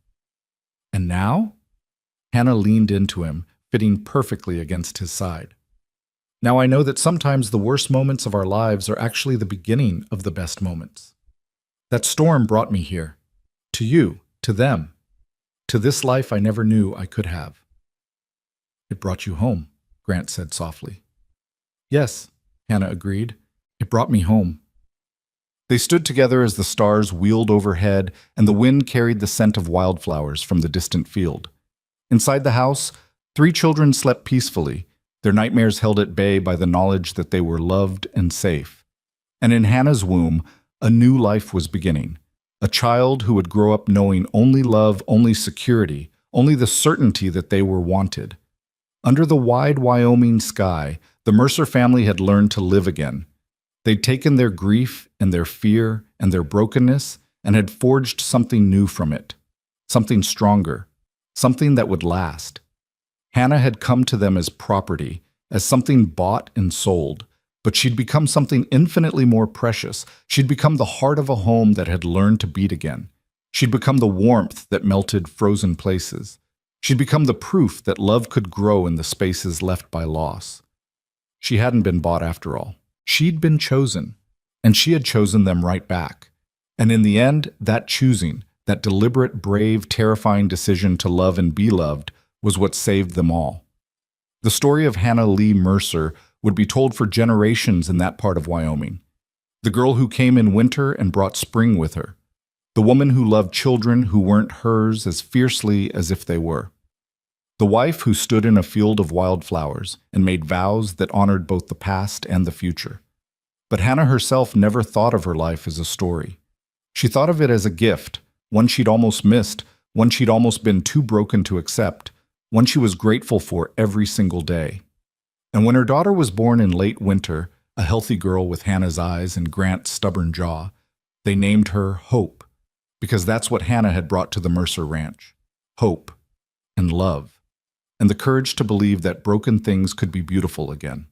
"And now?" Hannah leaned into him, fitting perfectly against his side. "Now I know that sometimes the worst moments of our lives are actually the beginning of the best moments. That storm brought me here. To you, to them, to this life I never knew I could have." "It brought you home," Grant said softly. "Yes," Hannah agreed. "It brought me home." They stood together as the stars wheeled overhead and the wind carried the scent of wildflowers from the distant field. Inside the house, 3 children slept peacefully, their nightmares held at bay by the knowledge that they were loved and safe. And in Hannah's womb, a new life was beginning, a child who would grow up knowing only love, only security, only the certainty that they were wanted. Under the wide Wyoming sky, the Mercer family had learned to live again. They'd taken their grief and their fear and their brokenness and had forged something new from it, something stronger, something that would last. Hannah had come to them as property, as something bought and sold, but she'd become something infinitely more precious. She'd become the heart of a home that had learned to beat again. She'd become the warmth that melted frozen places. She'd become the proof that love could grow in the spaces left by loss. She hadn't been bought after all. She'd been chosen, and she had chosen them right back. And in the end, that choosing, that deliberate, brave, terrifying decision to love and be loved, was what saved them all. The story of Hannah Lee Mercer would be told for generations in that part of Wyoming. The girl who came in winter and brought spring with her. The woman who loved children who weren't hers as fiercely as if they were. The wife who stood in a field of wildflowers and made vows that honored both the past and the future. But Hannah herself never thought of her life as a story. She thought of it as a gift, one she'd almost missed, one she'd almost been too broken to accept, one she was grateful for every single day. And when her daughter was born in late winter, a healthy girl with Hannah's eyes and Grant's stubborn jaw, they named her Hope, because that's what Hannah had brought to the Mercer Ranch. Hope and love, and the courage to believe that broken things could be beautiful again.